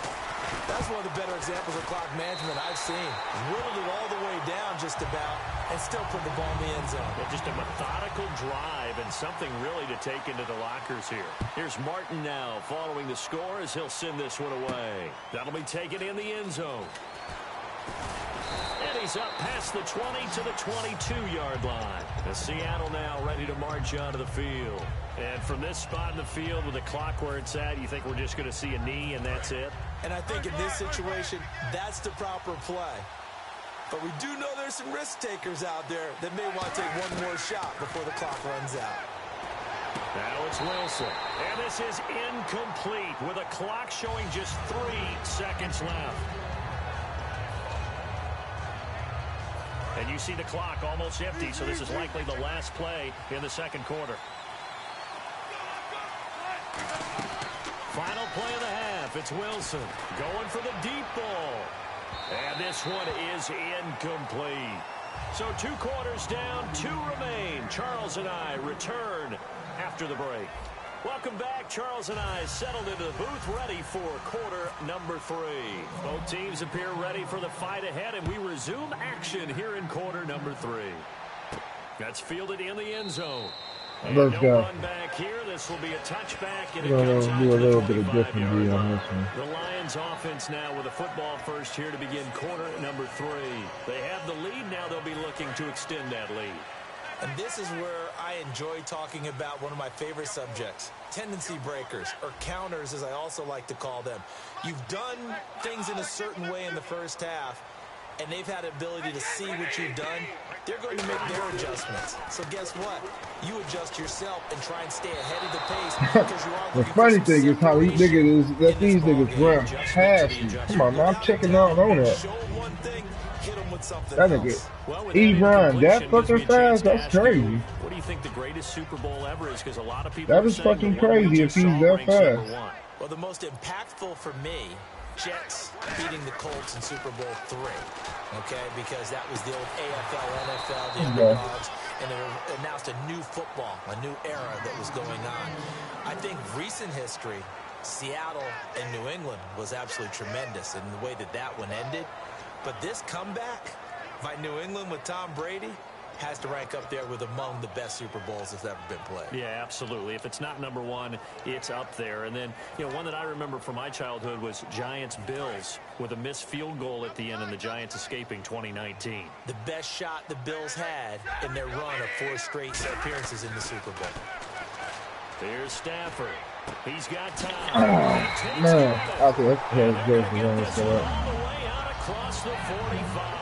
That's one of the better examples of clock management I've seen. Whittled it all the way down just about and still put the ball in the end zone. Yeah, just a methodical drive and something really to take into the lockers here. Here's Martin now following the score as he'll send this one away. That'll be taken in the end zone. And he's up past the 20 to the 22-yard line. The Seattle now ready to march onto the field. And from this spot in the field with the clock where it's at, you think we're just going to see a knee and that's it? And I think in this situation, that's the proper play. But we do know there's some risk takers out there that may want to take one more shot before the clock runs out. Now it's Wilson. And this is incomplete with a clock showing just 3 seconds left. And you see the clock almost empty, so this is likely the last play in the second quarter. Final play of the half. It's Wilson going for the deep ball. And this one is incomplete. So 2 quarters down, 2 remain. Charles and I return after the break. Welcome back. Charles and I settled into the booth ready for quarter number 3. Both teams appear ready for the fight ahead, and we resume action here in quarter number 3. That's fielded in the end zone. Let's go. Run back here. This will be a touchback, and it We're comes gonna out do a to the little bit of 25-yard different D on line. this one. The Lions offense now with a football first here to begin quarter number 3. They have the lead. Now they'll be looking to extend that lead. And this is where I enjoy talking about one of my favorite subjects, tendency breakers, or counters as I also like to call them. You've done things in a certain way in the first half, and they've had the ability to see what you've done. They're going to make their adjustments. So guess what? You adjust yourself and try and stay ahead of the pace because you are The funny thing is how these niggas let these niggas run past you. Come on, man, I'm checking out on that. That nigga, he run that fucking fast. That's crazy. What do you think the greatest Super Bowl ever is? Because a lot of people That is fucking crazy if he's that fast. Well, the most impactful for me, Jets beating the Colts in Super Bowl III, okay? Because that was the old AFL, NFL, the underdogs, and they announced a new football, a new era that was going on. I think recent history, Seattle and New England was absolutely tremendous in the way that that one ended. But this comeback by New England with Tom Brady has to rank up there with among the best Super Bowls that's ever been played. Yeah, absolutely. If it's not number 1, it's up there. And then, you know, one that I remember from my childhood was Giants-Bills with a missed field goal at the end and the Giants escaping 2019. The best shot the Bills had in their run of 4 straight appearances in the Super Bowl. Here's Stafford. He's got time. Oh, man. I think that's good for them to show up. All the way out across the 45.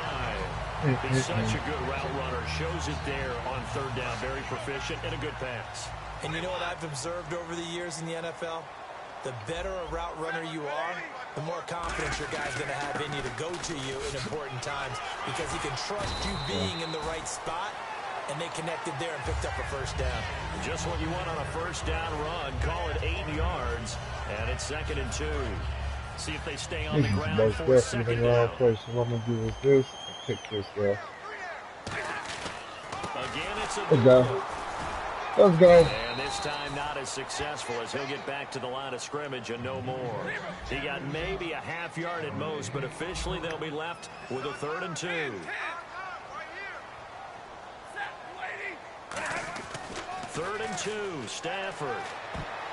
He's such a good route runner. Shows it there on third down. Very proficient and a good pass. And you know what I've observed over the years in the NFL? The better a route runner you are, the more confidence your guy's going to have in you to go to you in important times because he can trust you being in the right spot, and they connected there and picked up a first down. Just what you want on a first down run. Call it 8 yards, and it's 2nd and 2. See if they stay on the ground Most for second definitely down. wrong place. What I'm gonna do is this. Pick this up. Again, it's a Let's go. Let's go. And this time not as successful as he'll get back to the line of scrimmage and no more. He got maybe a half yard at most, but officially they'll be left with a 3rd and 2. 3rd and 2, Stafford.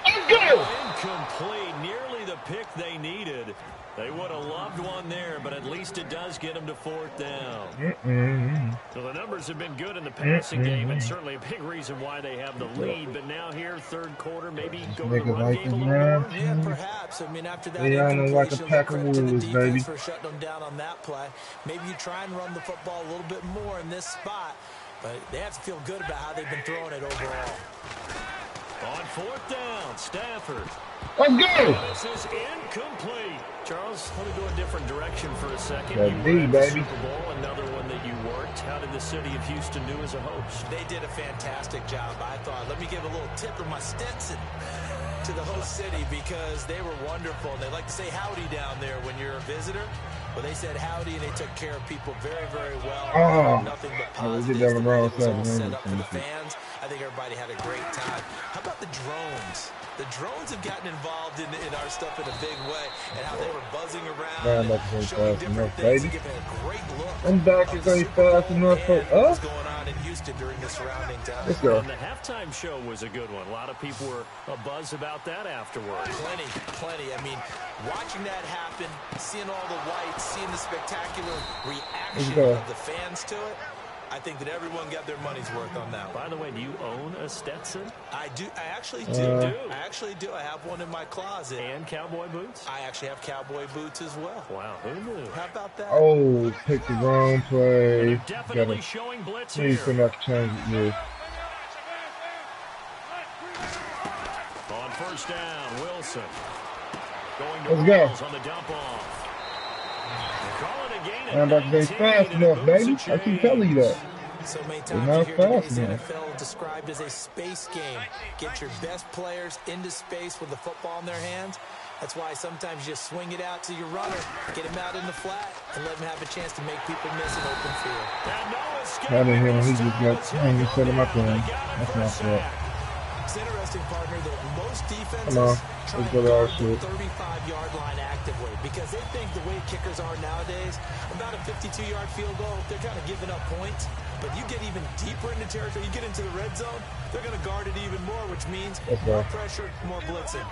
Let's go. Incomplete, nearly the pick they needed. They would have loved one there, but at least it does get them to 4th down. So the numbers have been good in the passing game, and certainly a big reason why they have the lead. But now here, 3rd quarter, maybe go to the run game a little more? Yeah, perhaps. I mean, after that incompletion, like you'll give credit to the defense for shutting them down on that play. Maybe you try and run the football a little bit more in this spot, but they have to feel good about how they've been throwing it overall. On 4th down, Stafford. Let's go! This is incomplete. Charles, let me go a different direction for a second. That you D, were at the baby. Super Bowl, another one that you worked. How did the city of Houston do as a host? They did a fantastic job, I thought. Let me give a little tip of my Stetson to the host city because they were wonderful. They like to say howdy down there when you're a visitor. Well, they said howdy, and they took care of people very, very well. Nothing but positives. It was all set up for the fans. I think everybody had a great time. How about the drones? The drones have gotten involved in our stuff in a big way, and how they were buzzing around and showing different things and giving a great look. I'm back if they fast enough for us. What's going on in Houston during the surrounding time? Let's go. And the halftime show was a good one. A lot of people were abuzz about that afterwards. Plenty. I mean, watching that happen, seeing all the lights, seeing the spectacular reaction of the fans to it, I think that everyone got their money's worth on that one. By the way, do you own a Stetson? I do. I actually do. I have one in my closet. And cowboy boots? I actually have cowboy boots as well. Wow, who knew? How about that? Oh, pick the wrong play. Definitely showing blitz here. He's going to have to change it here. On 1st down, Wilson. Going to Let's go. on the dump off. I'm about to be fast enough, baby. I keep telling you that. So many times you hear today's NFL described as a space game. Get your best players into space with the football in their hands. That's why sometimes you just swing it out to your runner, get him out in the flat, and let him have a chance to make people miss an open field. I didn't hear him. He just got hanging set of my plane. That's my fault. It's interesting, partner, that most defenses try and guard the 35-yard line actively because they think the way kickers are nowadays, about a 52-yard field goal, they're kind of giving up points. But you get even deeper into territory, you get into the red zone, they're going to guard it even more, which means more pressure, more blitzing.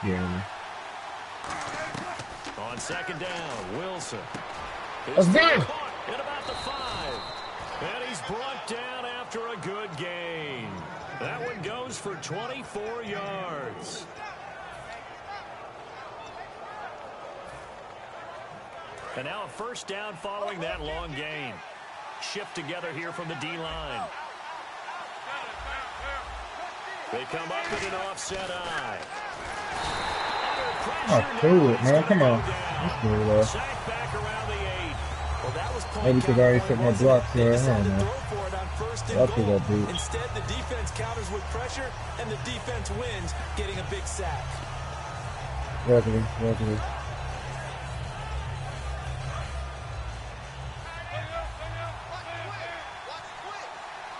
Yeah. On 2nd down, Wilson. Let's go. At about the 5. And he's brought down after a good gain. That one goes for 24 yards. And now a 1st down following that long gain. Shift together here from the D-line. They come up with an offset eye. Oh, through it, man. Come on. Let's do it, Sack back around the 8. Well, that was maybe because I already set my blocks there. I don't know. I'll take that beat. Instead, the defense counters with pressure, and the defense wins, getting a big sack. Luckily.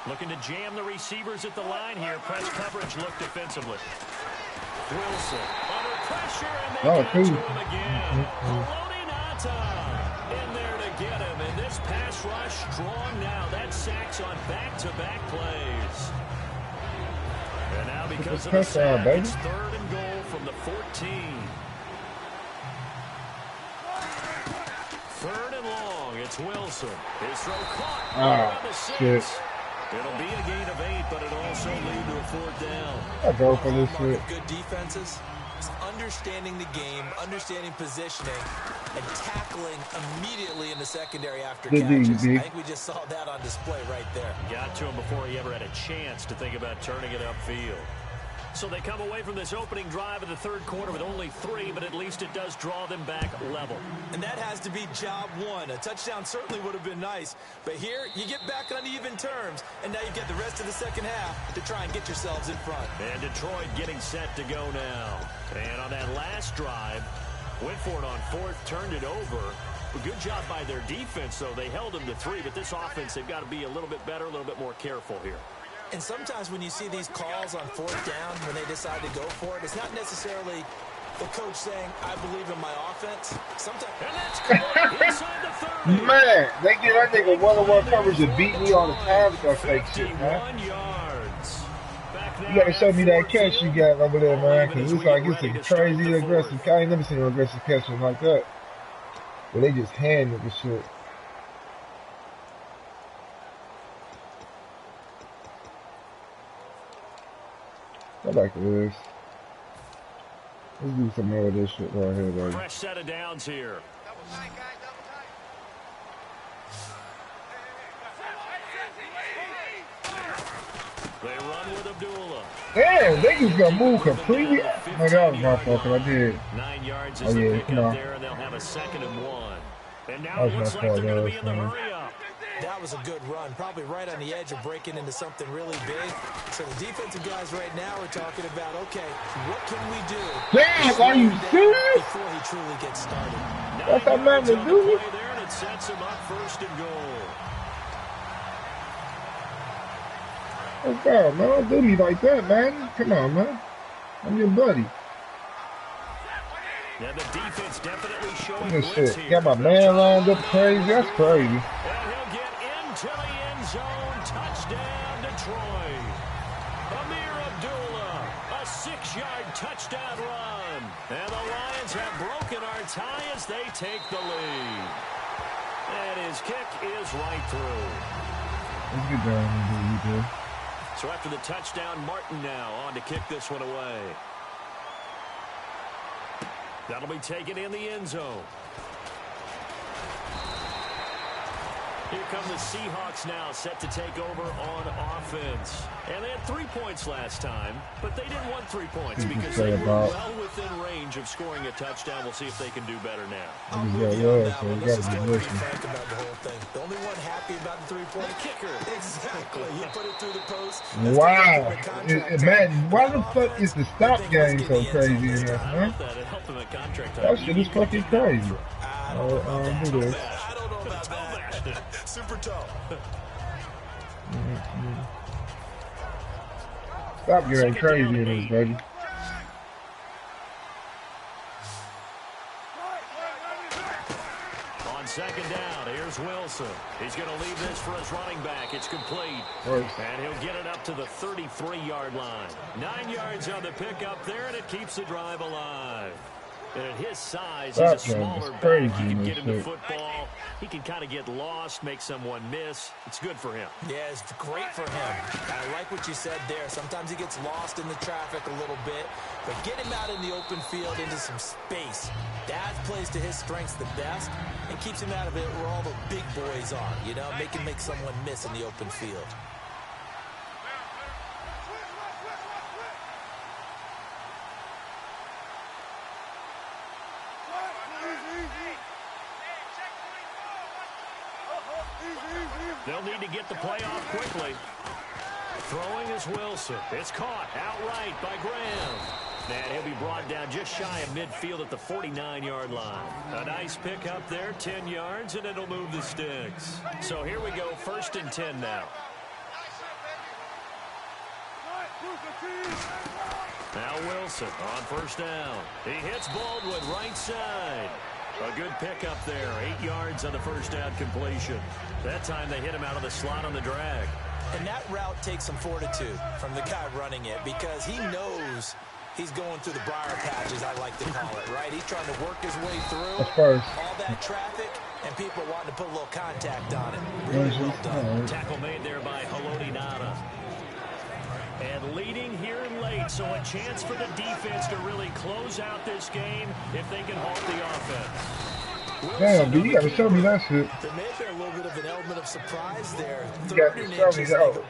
Looking to jam the receivers at the line here. Press coverage look defensively. Wilson under pressure, and they get to him again. In there to get him, and this pass rush strong now. That sacks on back-to-back plays. And now because of the sack, it's 3rd and goal from the 14. 3rd and long, it's Wilson. His throw caught around the 6. Shit. It'll be a gain of 8, but it'll also lead to a 4th down. I'll go for this shit. Good defenses is understanding the game, understanding positioning, and tackling immediately in the secondary after catches. I think we just saw that on display right there. Got to him before he ever had a chance to think about turning it upfield. So they come away from this opening drive of the 3rd quarter with only 3, but at least it does draw them back level. And that has to be job 1. A touchdown certainly would have been nice, but here you get back on even terms, and now you get the rest of the second half to try and get yourselves in front. And Detroit getting set to go now. And on that last drive, went for it on 4th, turned it over. A good job by their defense, though. They held them to 3, but this offense, they've got to be a little bit better, a little bit more careful here. And sometimes when you see these calls on 4th down, when they decide to go for it, it's not necessarily the coach saying, I believe in my offense. Sometimes. And that's caught inside the 30. Man, they get that nigga one-on-one coverage and beat me all the time with that fake shit, man. 51 yards. You gotta show me that catch you got over there, man. Because it's like it's a crazy aggressive. I ain't never seen an aggressive catcher like that. But they just hand it the shit. I like this. Let's do some more of this shit right here, baby. Fresh set of downs here. They run with Abdullah. Damn, they just gonna move completely. Oh, that was my fault, I did. 9 yards is the pickup there, and they'll have a 2nd and 1. And now it looks like they're going to be in the hurry up. That was a good run, probably right on the edge of breaking into something really big. So the defensive guys right now are talking about, okay, what can we do? Damn, are you serious? Before he truly gets started. That's how man to do it. There, and it sets him up 1st and goal. Oh God, man, don't do me like that, man. Come on, man. I'm your buddy. Yeah, the defense definitely showing this blitz shit. here. Got my man lined up crazy. That's crazy. And he'll get into the end zone. Touchdown, Detroit. Amir Abdullah, a 6-yard touchdown run. And the Lions have broken our tie as they take the lead. And his kick is right through. Let's get down here, So after the touchdown, Martin now on to kick this one away. That'll be taken in the end zone. Here come the Seahawks now, set to take over on offense. And they had 3 points last time, but they didn't want 3 points because they were well within range of scoring a touchdown. We'll see if they can do better now. I'm with you on that one. Let's just get pretty frank about the whole thing. The only one happy about the 3-point kicker. Exactly. You put it through the post. Wow. Man, why the fuck is the stop game so crazy in this, man? That shit is fucking crazy. Do this. I don't know about that. Super tough. Stop getting crazy in this, baby. On 2nd down, here's Wilson. He's going to leave this for his running back. It's complete. And he'll get it up to the 33-yard line. 9 yards on the pickup there, and it keeps the drive alive. And at his size, he's a smaller back. He can get him the football. He can kind of get lost, make someone miss. It's good for him. Yeah, it's great for him. I like what you said there. Sometimes he gets lost in the traffic a little bit, but get him out in the open field into some space. That plays to his strengths the best and keeps him out of it where all the big boys are, you know, make someone miss in the open field. They'll need to get the play off quickly. Throwing is Wilson. It's caught outright by Graham. And he'll be brought down just shy of midfield at the 49-yard line. A nice pickup there, 10 yards, and it'll move the sticks. So here we go, 1st and 10 now. Now Wilson on 1st down. He hits Baldwin right side. A good pickup there, 8 yards on the 1st down completion. That time they hit him out of the slot on the drag. And that route takes some fortitude from the guy running it because he knows he's going through the briar patches, I like to call it, right? He's trying to work his way through all that traffic, and people wanting to put a little contact on it. Really well done. Tackle made there by Haloti Nada. And leading here late, so a chance for the defense to really close out this game if they can halt the offense. Damn, dude, you gotta show me that shit. There may have been a little bit of an element of surprise there. You got to show me that.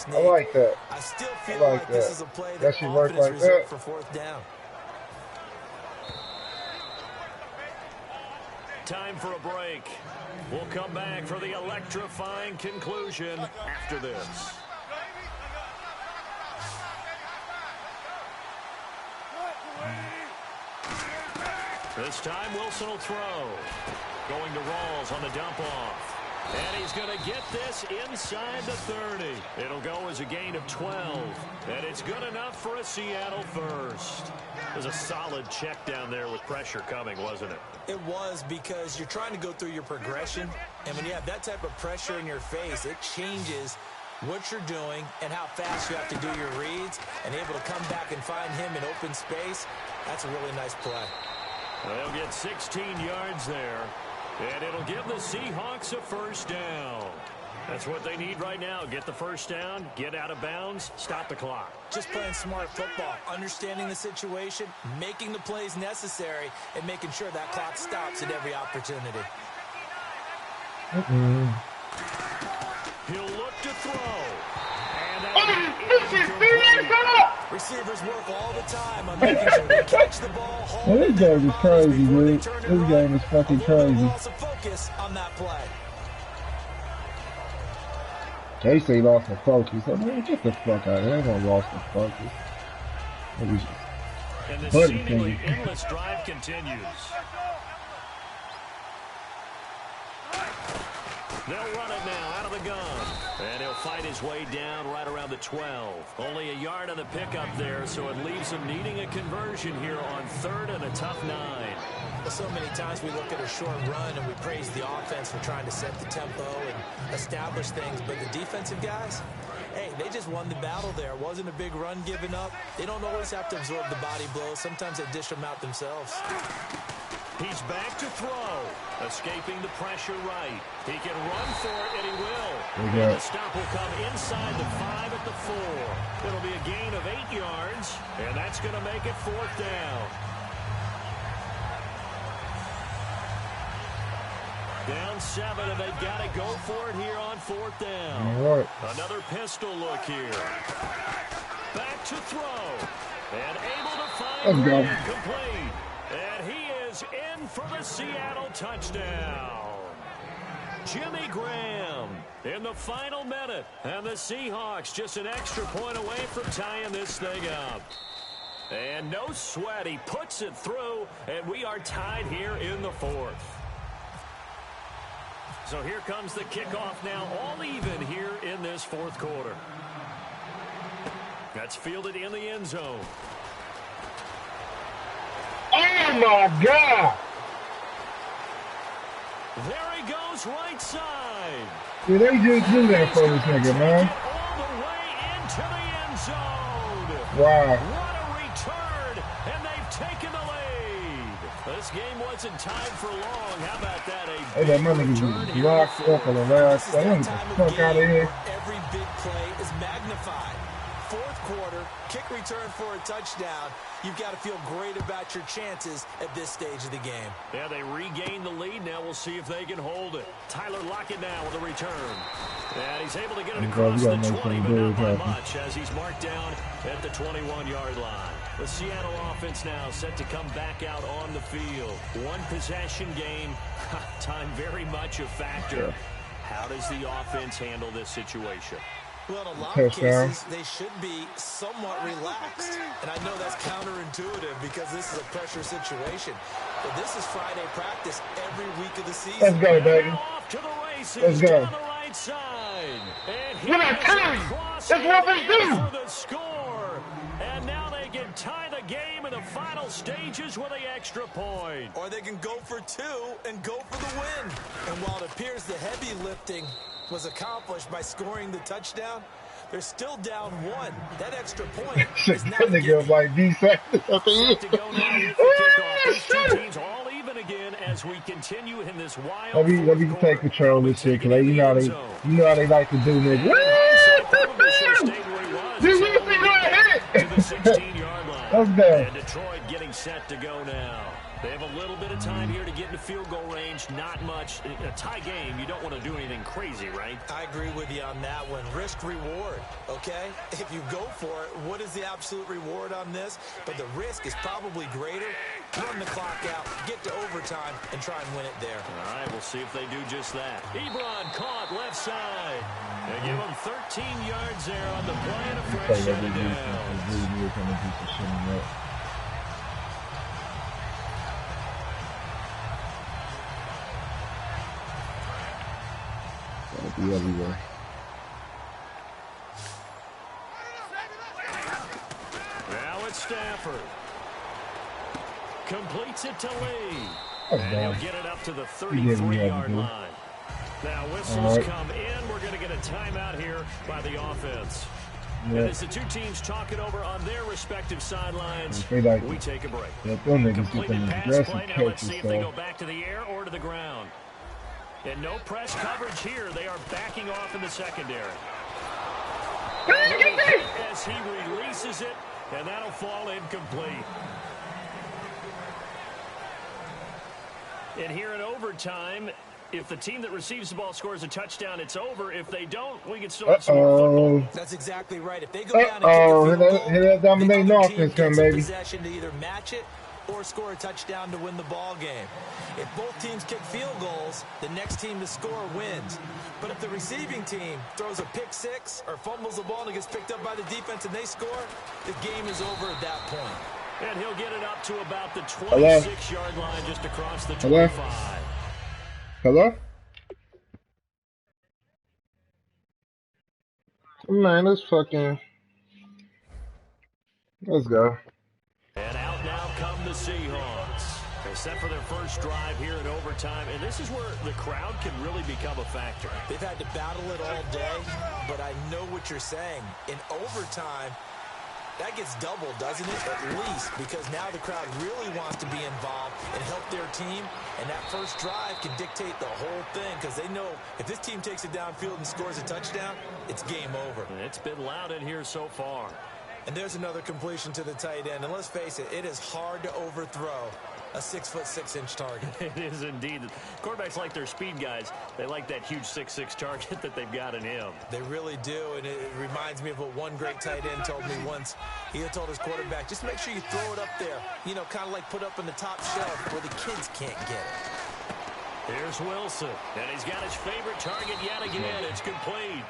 I like that. I still feel like this is a play that should work often is like reserved that. for 4th down. Time for a break. We'll come back for the electrifying conclusion after this. This time Wilson will throw. Going to Rawls on the dump off. And he's going to get this inside the 30. It'll go as a gain of 12. And it's good enough for a Seattle first. It was a solid check down there with pressure coming, wasn't it? It was, because you're trying to go through your progression. And when you have that type of pressure in your face, it changes what you're doing and how fast you have to do your reads and able to come back and find him in open space, that's a really nice play. They'll get 16 yards there, and it'll give the Seahawks a first down. That's what they need right now. Get the first down, get out of bounds, stop the clock. Just playing smart football, understanding the situation, making the plays necessary, and making sure that clock stops at every opportunity. He'll look to throw. Receivers work all the time on making sure they catch the ball. Well, this game is crazy, dude. This game is fucking crazy. Focus on that play. They say lost the focus. I mean, get the fuck out of here. They don't lost the focus. And the seemingly endless drive continues. They'll run it now out of the gun. And he'll fight his way down right around the 12. Only a yard on the pickup there, so it leaves him needing a conversion here on third and a tough 9. Well, so many times we look at a short run and we praise the offense for trying to set the tempo and establish things, but the defensive guys, hey, they just won the battle there. It wasn't a big run given up. They don't always have to absorb the body blows. Sometimes they dish them out themselves. He's back to throw. Escaping the pressure right. He can run for it, and he will. And the stop will come inside the 5 at the 4. It'll be a gain of 8 yards, and that's going to make it 4th down. Down 7, and they've got to go for it here on 4th down. All right. Another pistol look here. Back to throw. And able to find Graham complete. And he is in for the Seattle touchdown. Jimmy Graham in the final minute. And the Seahawks just an extra point away from tying this thing up. And no sweat. He puts it through, and we are tied here in the 4th. So here comes the kickoff now, all even here in this 4th quarter. That's fielded in the end zone. Oh, my God. There he goes right side. Yeah, they just do that for this nigga, man. All the way into the end zone. Wow. What a return, and they've taken the lead. This game wasn't tied for long. How about that? Hey, that money is locked up on the last. I want to get the fuck out of here. Every big play is magnified. 4th quarter, kick return for a touchdown. You've got to feel great about your chances at this stage of the game. Yeah, they regain the lead. Now we'll see if they can hold it. Tyler Lockett now with a return. And he's able to get it across the 20, but not by much as he's marked down at the 21-yard line. The Seattle offense now set to come back out on the field. One possession game. Time very much a factor. How does the offense handle this situation? Well, in a lot of cases, they should be somewhat relaxed. And I know that's counterintuitive because this is a pressure situation. But this is Friday practice every week of the season. Let's go, baby. Off to the races. Let's go. On the right side. And We're not telling you. That's what they do. For the score. And now they can tie the game in the final stages with the extra point. Or they can go for 2 and go for the win. And while it appears the heavy lifting was accomplished by scoring the touchdown, they're still down 1. That extra point is now that nigga like D-Sack. Set to go now with the kickoff. These two teams all even again as we continue in this wild. Let me take control of this shit, cause you know how they like to do, nigga. To the 16-yard line. Let's go. And Detroit getting set to go now. They have a little bit of time here to get into field goal range. Not much. A tie game, you don't want to do anything crazy, right? I agree with you on that one. Risk reward, okay? If you go for it, what is the absolute reward on this? But the risk is probably greater. Run the clock out, get to overtime, and try and win it there. All right, we'll see if they do just that. Ebron caught left side. They give him 13 yards there on the play and a fresh set of downs. Be everywhere. Now it's Stafford. Completes it to Lee. And he'll get it up to the 33-yard line. Now whistles come in. We're going to get a timeout here by the offense. And as the two teams talk it over on their respective sidelines, we take a break. Completed pass play. Now let's see if they go back to the air or to the ground. And no press coverage here. They are backing off in the secondary. As he releases it, and that'll fall incomplete. And here in overtime, if the team that receives the ball scores a touchdown, it's over. If they don't, we can still have some more football. That's exactly right. If they go down and kick a field goal, that dominating offense come, baby. Possession to either match it or score a touchdown to win the ball game. If both teams kick field goals, the next team to score wins. But if the receiving team throws a pick six or fumbles the ball and it gets picked up by the defense and they score, the game is over at that point. And he'll get it up to about the 26-yard line just across the 25. Hello? Man, let's go. And out now come the Seahawks. They're set for their first drive here in overtime, and this is where the crowd can really become a factor. They've had to battle it all day, but I know what you're saying. In overtime, that gets doubled, doesn't it? At least, because now the crowd really wants to be involved and help their team, and that first drive can dictate the whole thing because they know if this team takes it downfield and scores a touchdown, it's game over. And it's been loud in here so far. And there's another completion to the tight end, and let's face it, it is hard to overthrow a 6'6" target. It is indeed. Quarterbacks like their speed guys. They like that huge 6'6" target that they've got in him. They really do, and it reminds me of what one great tight end told me once. He had told his quarterback, just make sure you throw it up there, you know, kind of like put up in the top shelf where the kids can't get it. Here's Wilson, and he's got his favorite target yet again. It's complete.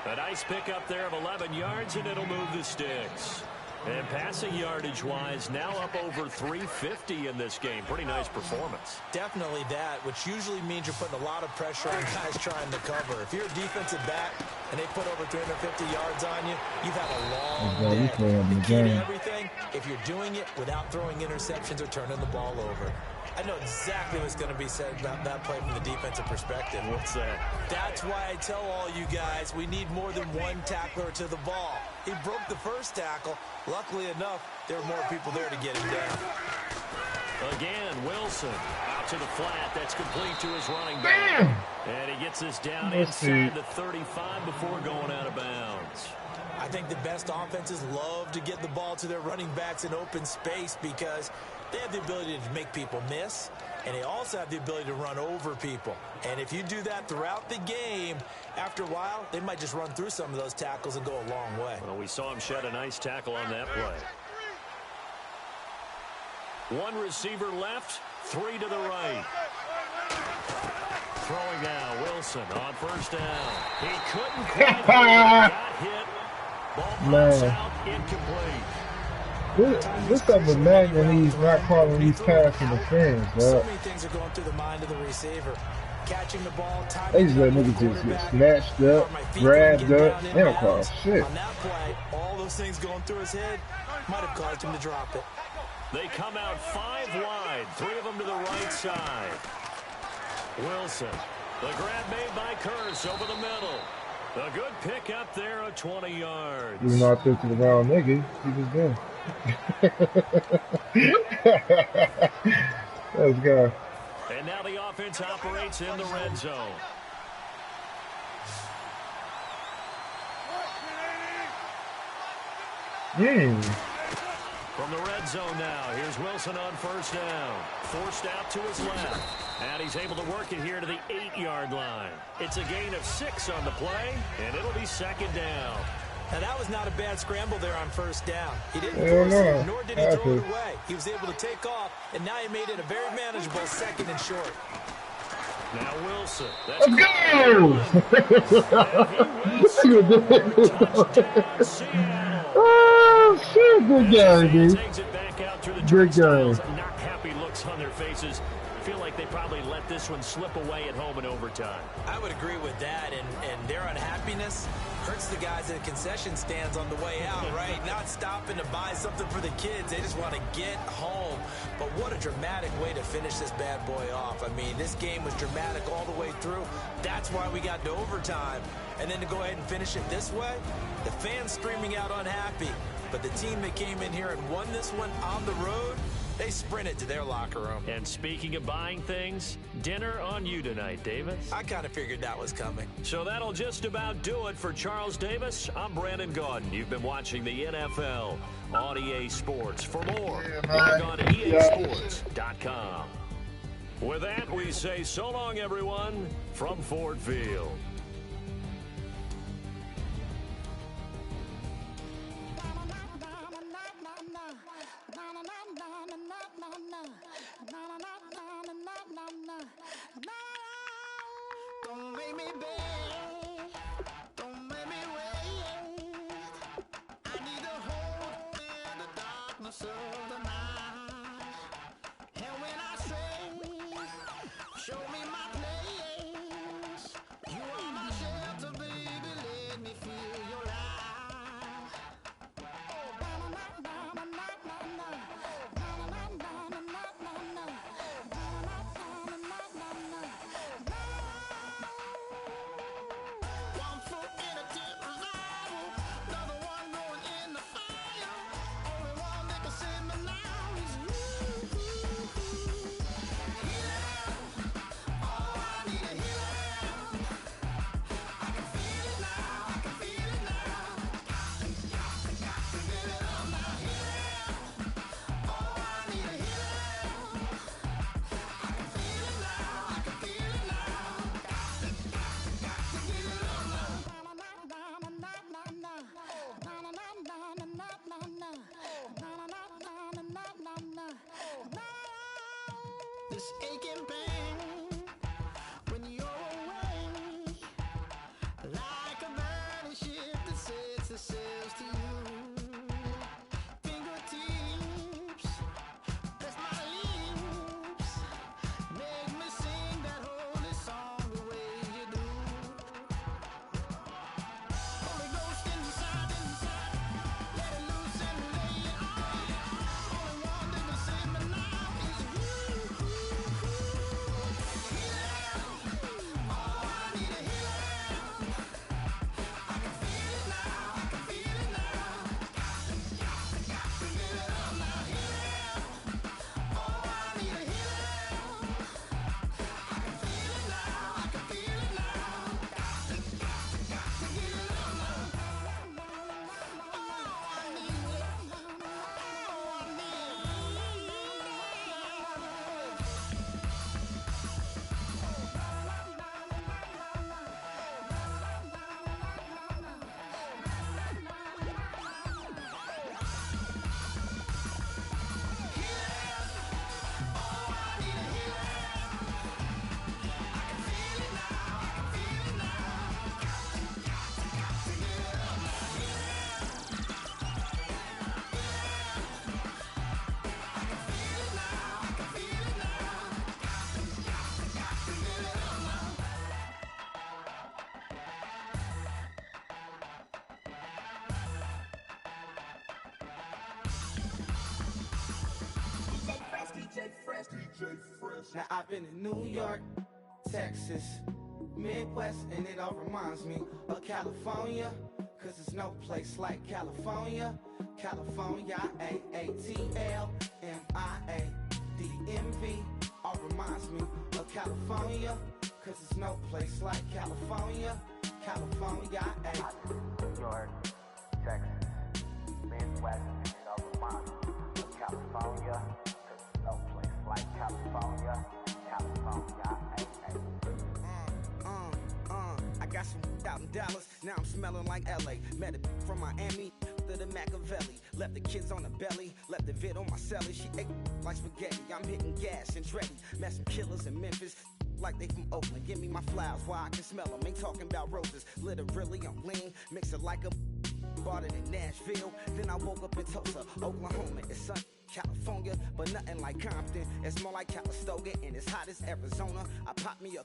A nice pickup there of 11 yards, and it'll move the sticks. And passing yardage-wise, now up over 350 in this game. Pretty nice performance. Definitely that, which usually means you're putting a lot of pressure on guys trying to cover. If you're a defensive back and they put over 350 yards on you, you've had a long day. The key to everything, if you're doing it without throwing interceptions or turning the ball over. I know exactly what's going to be said about that play from the defensive perspective. What's that? That's why I tell all you guys we need more than one tackler to the ball. He broke the first tackle. Luckily enough, there were more people there to get him down. Again, Wilson out to the flat. That's complete to his running back. And he gets this down inside the 35 before going out of bounds. I think the best offenses love to get the ball to their running backs in open space because they have the ability to make people miss, and they also have the ability to run over people. And if you do that throughout the game, after a while, they might just run through some of those tackles and go a long way. Well, we saw him shed a nice tackle on that play. One receiver left, three to the right. Throwing now, Wilson on first down. He couldn't quite got hit. Ball pops out, incomplete. What's up with Matt when he's not calling these pass interference, bro? So many things are going through the mind of the receiver. Catching the ball, they just let niggas just get snatched up, grabbed up. They don't call shit. On that play, all those things going through his head might have caused him to drop it. They come out 5 wide, 3 of them to the right side. Wilson, the grab made by Curse over the middle. A good pick up there of 20 yards. Even though I took to the wrong nigga, he was there. Let's go. And now the offense operates in the red zone. From the red zone now, here's Wilson on first down. Forced out to his left. And he's able to work it here to the 8-yard line. It's a gain of 6 on the play, and it'll be second down. Now, that was not a bad scramble there on first down. He didn't force it, nor did he throw it away. He was able to take off, and now he made it a very manageable second and short. Now Wilson. Let's go! Oh, shit, good game, dude. Good game. Not happy looks looks on their faces feel like they probably let this one slip away at home in overtime. I would agree with that, and their unhappiness hurts the guys at the concession stands on the way out, right? Not stopping to buy something for the kids. They just want to get home. But what a dramatic way to finish this bad boy off. I mean, this game was dramatic all the way through. That's why we got to overtime. And then to go ahead and finish it this way, the fans streaming out unhappy. But the team that came in here and won this one on the road, they sprinted to their locker room. And speaking of buying things, dinner on you tonight, Davis. I kind of figured that was coming. So that'll just about do it for Charles Davis. I'm Brandon Gaudin. You've been watching the NFL on EA Sports. For more, log on to EASports.com. With that, we say so long, everyone, from Ford Field. Don't make me beg, don't make me wait. I need a hold in the darkness of the night. And when I stray, show me my place. You are my shelter, baby, let me feel your light. Oh, one foot in a deep revival, another one going in the fire. Only one that can save me now is you. Healing, oh, I need a healing. I can feel it now, I can feel it now. Got to get it up now. Healing, oh, I need a healing. I can feel it now, I can feel it now. Got to get it up now. This aching pain when you're away, like a burning ship that sets the sails to you. Fingertips, press my lips, make me sing that holy song the way you do. Holy Ghost inside, let it loose and lay it on. Only one that can save me now is you. Healing, oh, I need a healing. I can feel it now, I can feel it now. Got to get it up now. Healing, oh, I need a healing. I can feel it now, I can feel it now. Got to get it up now. Oh, I need it. Oh, I need Now I've been in New York, Texas, Midwest, and it all reminds me of California, cause there's no place like California. California, AATLMIADMV, all reminds me of California, cause there's no place like California. California, New York, Texas, Midwest, and it all reminds me of California, cause there's no place like California. California, I got some out in Dallas, now I'm smelling like LA. Met a from Miami to the Machiavelli. Left the kids on the belly, left the vid on my celly. She ate like spaghetti, I'm hitting gas and Dreddy. Met some killers in Memphis, like they from Oakland. Give me my flowers while I can smell them. Ain't talking about roses, literally I'm lean. Mix it like a bought it in Nashville. Then I woke up in Tulsa, Oklahoma. It's sun. California, but nothing like Compton. It's more like Calistoga, and it's hot as Arizona. I pop me a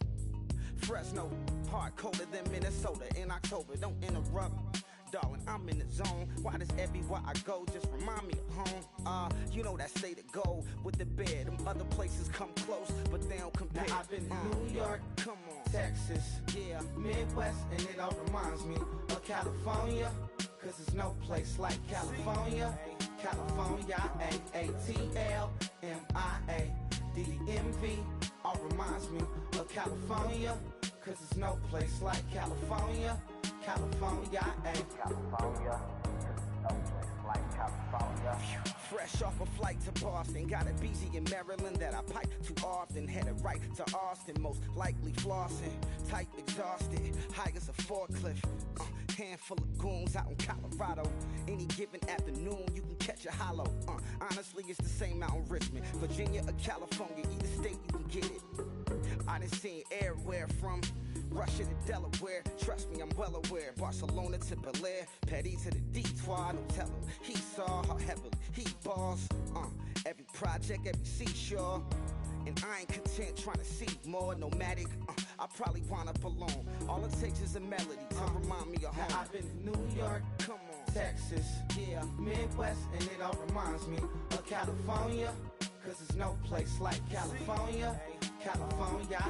Fresno, hard colder than Minnesota in October. Don't interrupt, darling, I'm in the zone. Why does everywhere I go just remind me of home? You know that state of gold with the bed. Them other places come close, but they don't compare. Now I've been to New York, come on, Texas, yeah, Midwest, and it all reminds me of California. Cause there's no place like California. California, A-A-T-L-M-I-A-D-D-M-V. All reminds me of California. Cause there's no place like California. California, California, no place like California. fresh off a flight to Boston. Got a BZ in Maryland that I pipe too often. Headed right to Austin, most likely flossing. Tight, exhausted, high as a forklift. Handful of goons out in Colorado. Any given afternoon, you can catch a hollow. Honestly, it's the same out in Richmond, Virginia or California. Either state, you can get it. I done seen everywhere from Russia to Delaware. Trust me, I'm well aware. Barcelona to Bel Air, Petty to the Detroit. Don't tell him he saw how heavily he balls. Every project, every seashore. And I ain't content trying to see more nomadic. I probably wind up alone. All it takes is a melody to remind me of home. Now I've been to New York, come on, Texas, yeah, Midwest, and it all reminds me of California. Cause there's no place like California. California,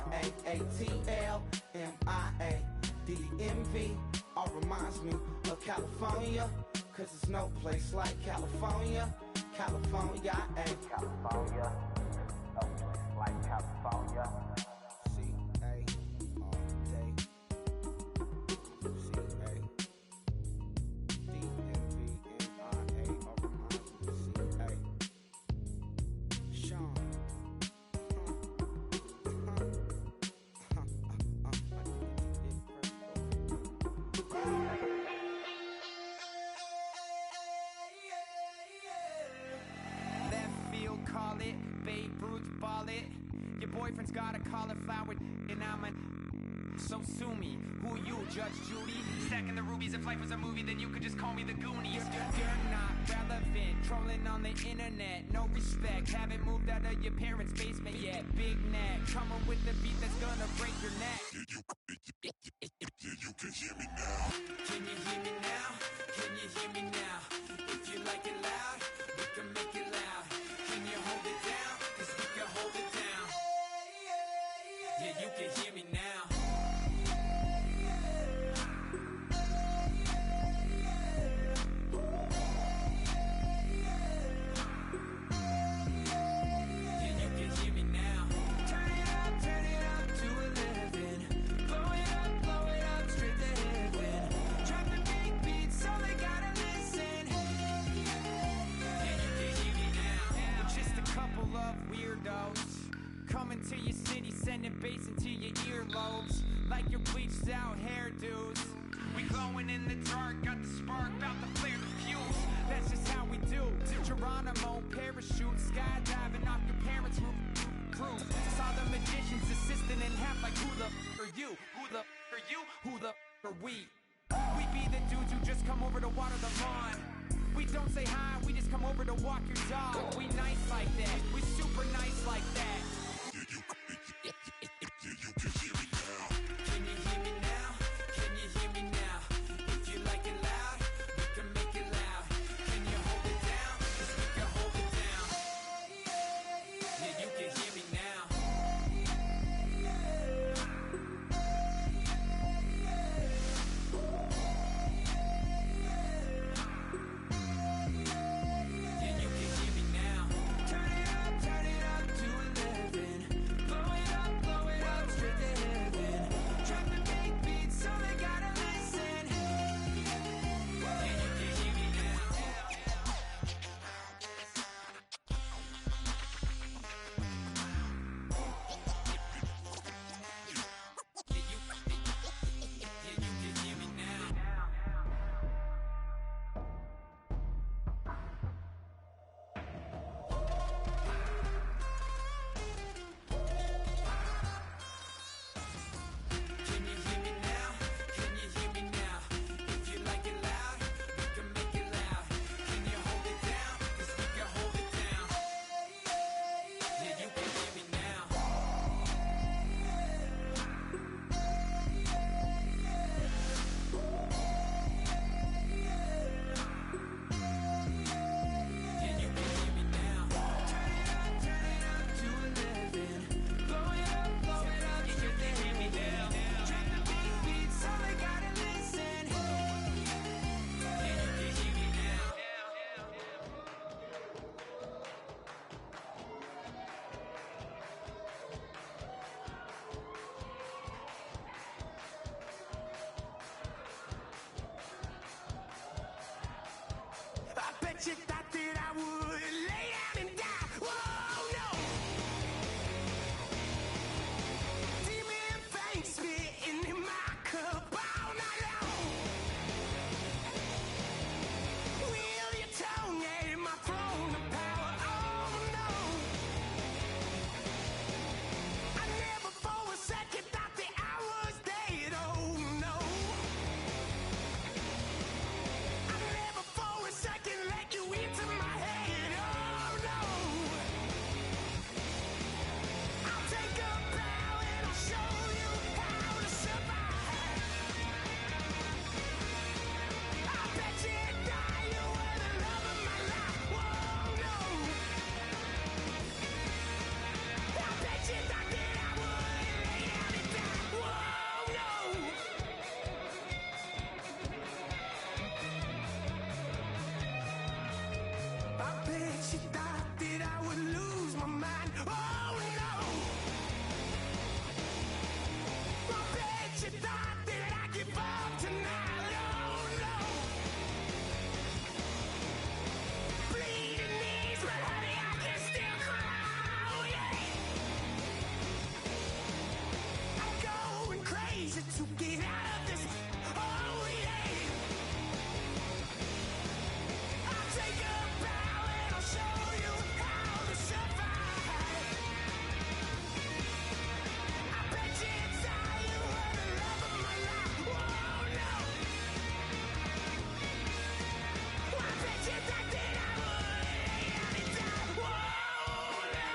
A-A-T-L-M-I-A-D-D-M-V. All reminds me of California. Cause there's no place like California. California, California, no place like California. C-A all day. C-A D-M-V-M-I-A. All reminds me of C-A. Sean. Left field, call it. Babe Ruth, ball it. Your boyfriend's got a cauliflower, and I'm a. So sue me. Who you, Judge Judy? Stacking the rubies. If life was a movie, then you could just call me the Goonies. You're not relevant. Trolling on the internet. No respect. Haven't moved out of your parents' basement yet. Big neck. Coming with the beat that's gonna break your neck. You can hear me now. Can you hear me now? Can you hear me now? If you like it loud, we can make it loud. Can you hold it down? Cause we can hold it down. Yeah, you can hear me now. Yeah, you can hear me now. Turn it up to 11. Blow it up straight to heaven. Drop the big beats so they gotta listen. Yeah, you can hear me now. We're just a couple of weirdos coming to your city, sending bass into your earlobes like your bleached out hairdos. We glowing in the dark, got the spark, about to flare the fuse. That's just how we do. Geronimo, parachute, skydiving off your parents' roof. Cruise. Saw the magician's assistant in half like who the are you? Who the are you? Who the are we? We be the dudes who just come over to water the lawn. We don't say hi, we just come over to walk your dog. We nice like that, we super nice like that. You can hear me now. Can you hear me now? Can you hear me now? If you like it loud, we can make it loud. Can you hold it down? Cause we can hold it down. Yeah, you can hear me now. Yeah, you can hear me now. Turn it up to 11. you thought that I would lay down and die. Whoa, no. Demon face spitting in my cup all night long. Will your tongue at my throne of power? Oh, no. I never for a second thought that I was dead. Oh, no. I never for a second let you into my head. Oh, no. I'll take a bow and I'll show you how to survive. I bet you die, you were the love of my life. Whoa, no. I bet you thought that I would lay down and die. Whoa, no. I bet you thought that I would lose my mind. Oh, no. I bet you thought that I'd give up tonight. Oh, no. Bleeding knees, but honey, I can still cry. Oh, yeah. I'm going crazy to get out of this. Oh, yeah. I'll take a bow and I'll show you how to survive. I bet you die, you were the love of my life. Whoa, no. I bet you thought that I would lay down and die. Whoa, no.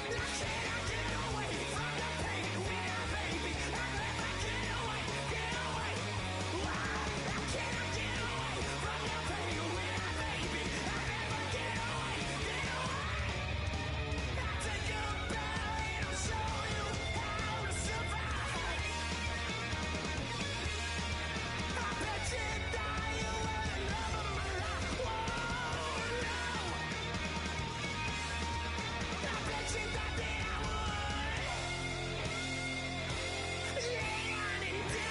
Now can I get away from the pain when I, baby? I'll never get away, get away. Why? Now can I get away from the pain when I, baby? I'll never get away, get away. I'll take a bow and I'll show you how to survive. I bet you die, you were the love of my life. Whoa, no. I bet you thought that I would lay down and die.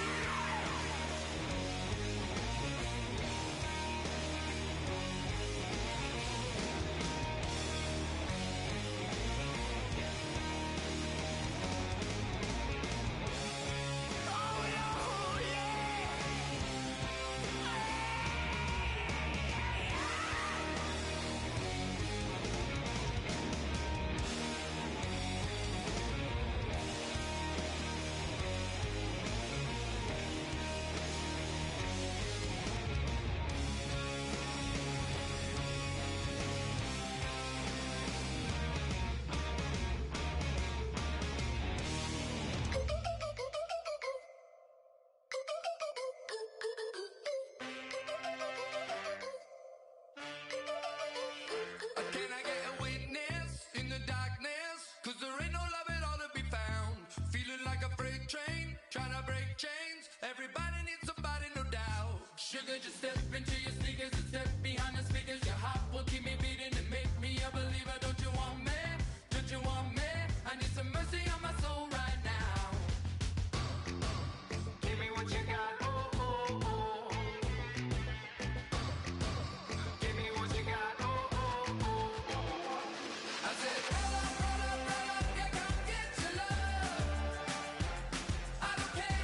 Oh, no, yeah. Can I get a witness in the darkness? 'Cause there ain't no love at all to be found. Feeling like a freight train, trying to break chains. Everybody needs somebody, no doubt. Sugar, just step into your sneakers and step behind the speakers. Your heart will keep me beating and make me a believer. Don't you want me? Don't you want me? I need some mercy on my soul right now. Give me what you got, oh, oh, oh. Give me what you got, oh, oh, oh, oh. I said, roll up, yeah, come get your love. I don't care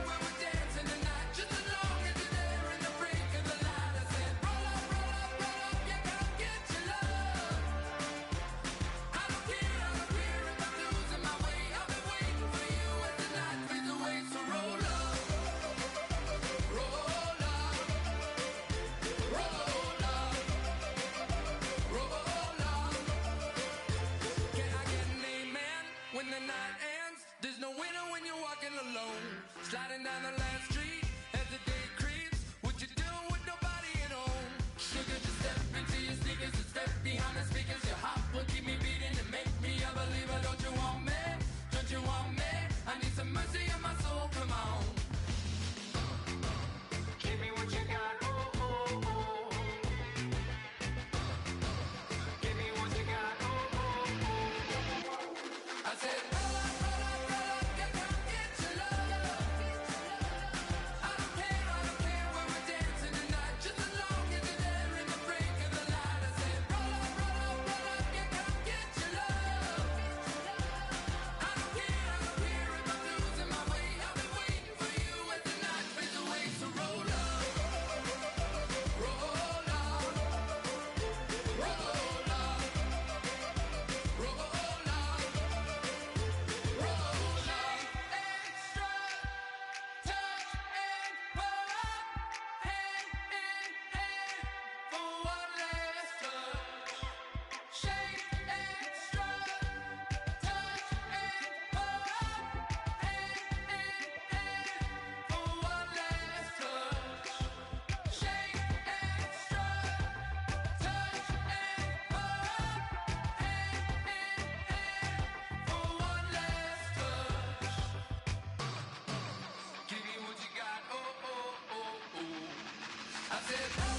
where we're dancing tonight, just as long as you're there in the break of the light. I said, roll up, yeah, come get your love. I don't care if I'm losing my way. said,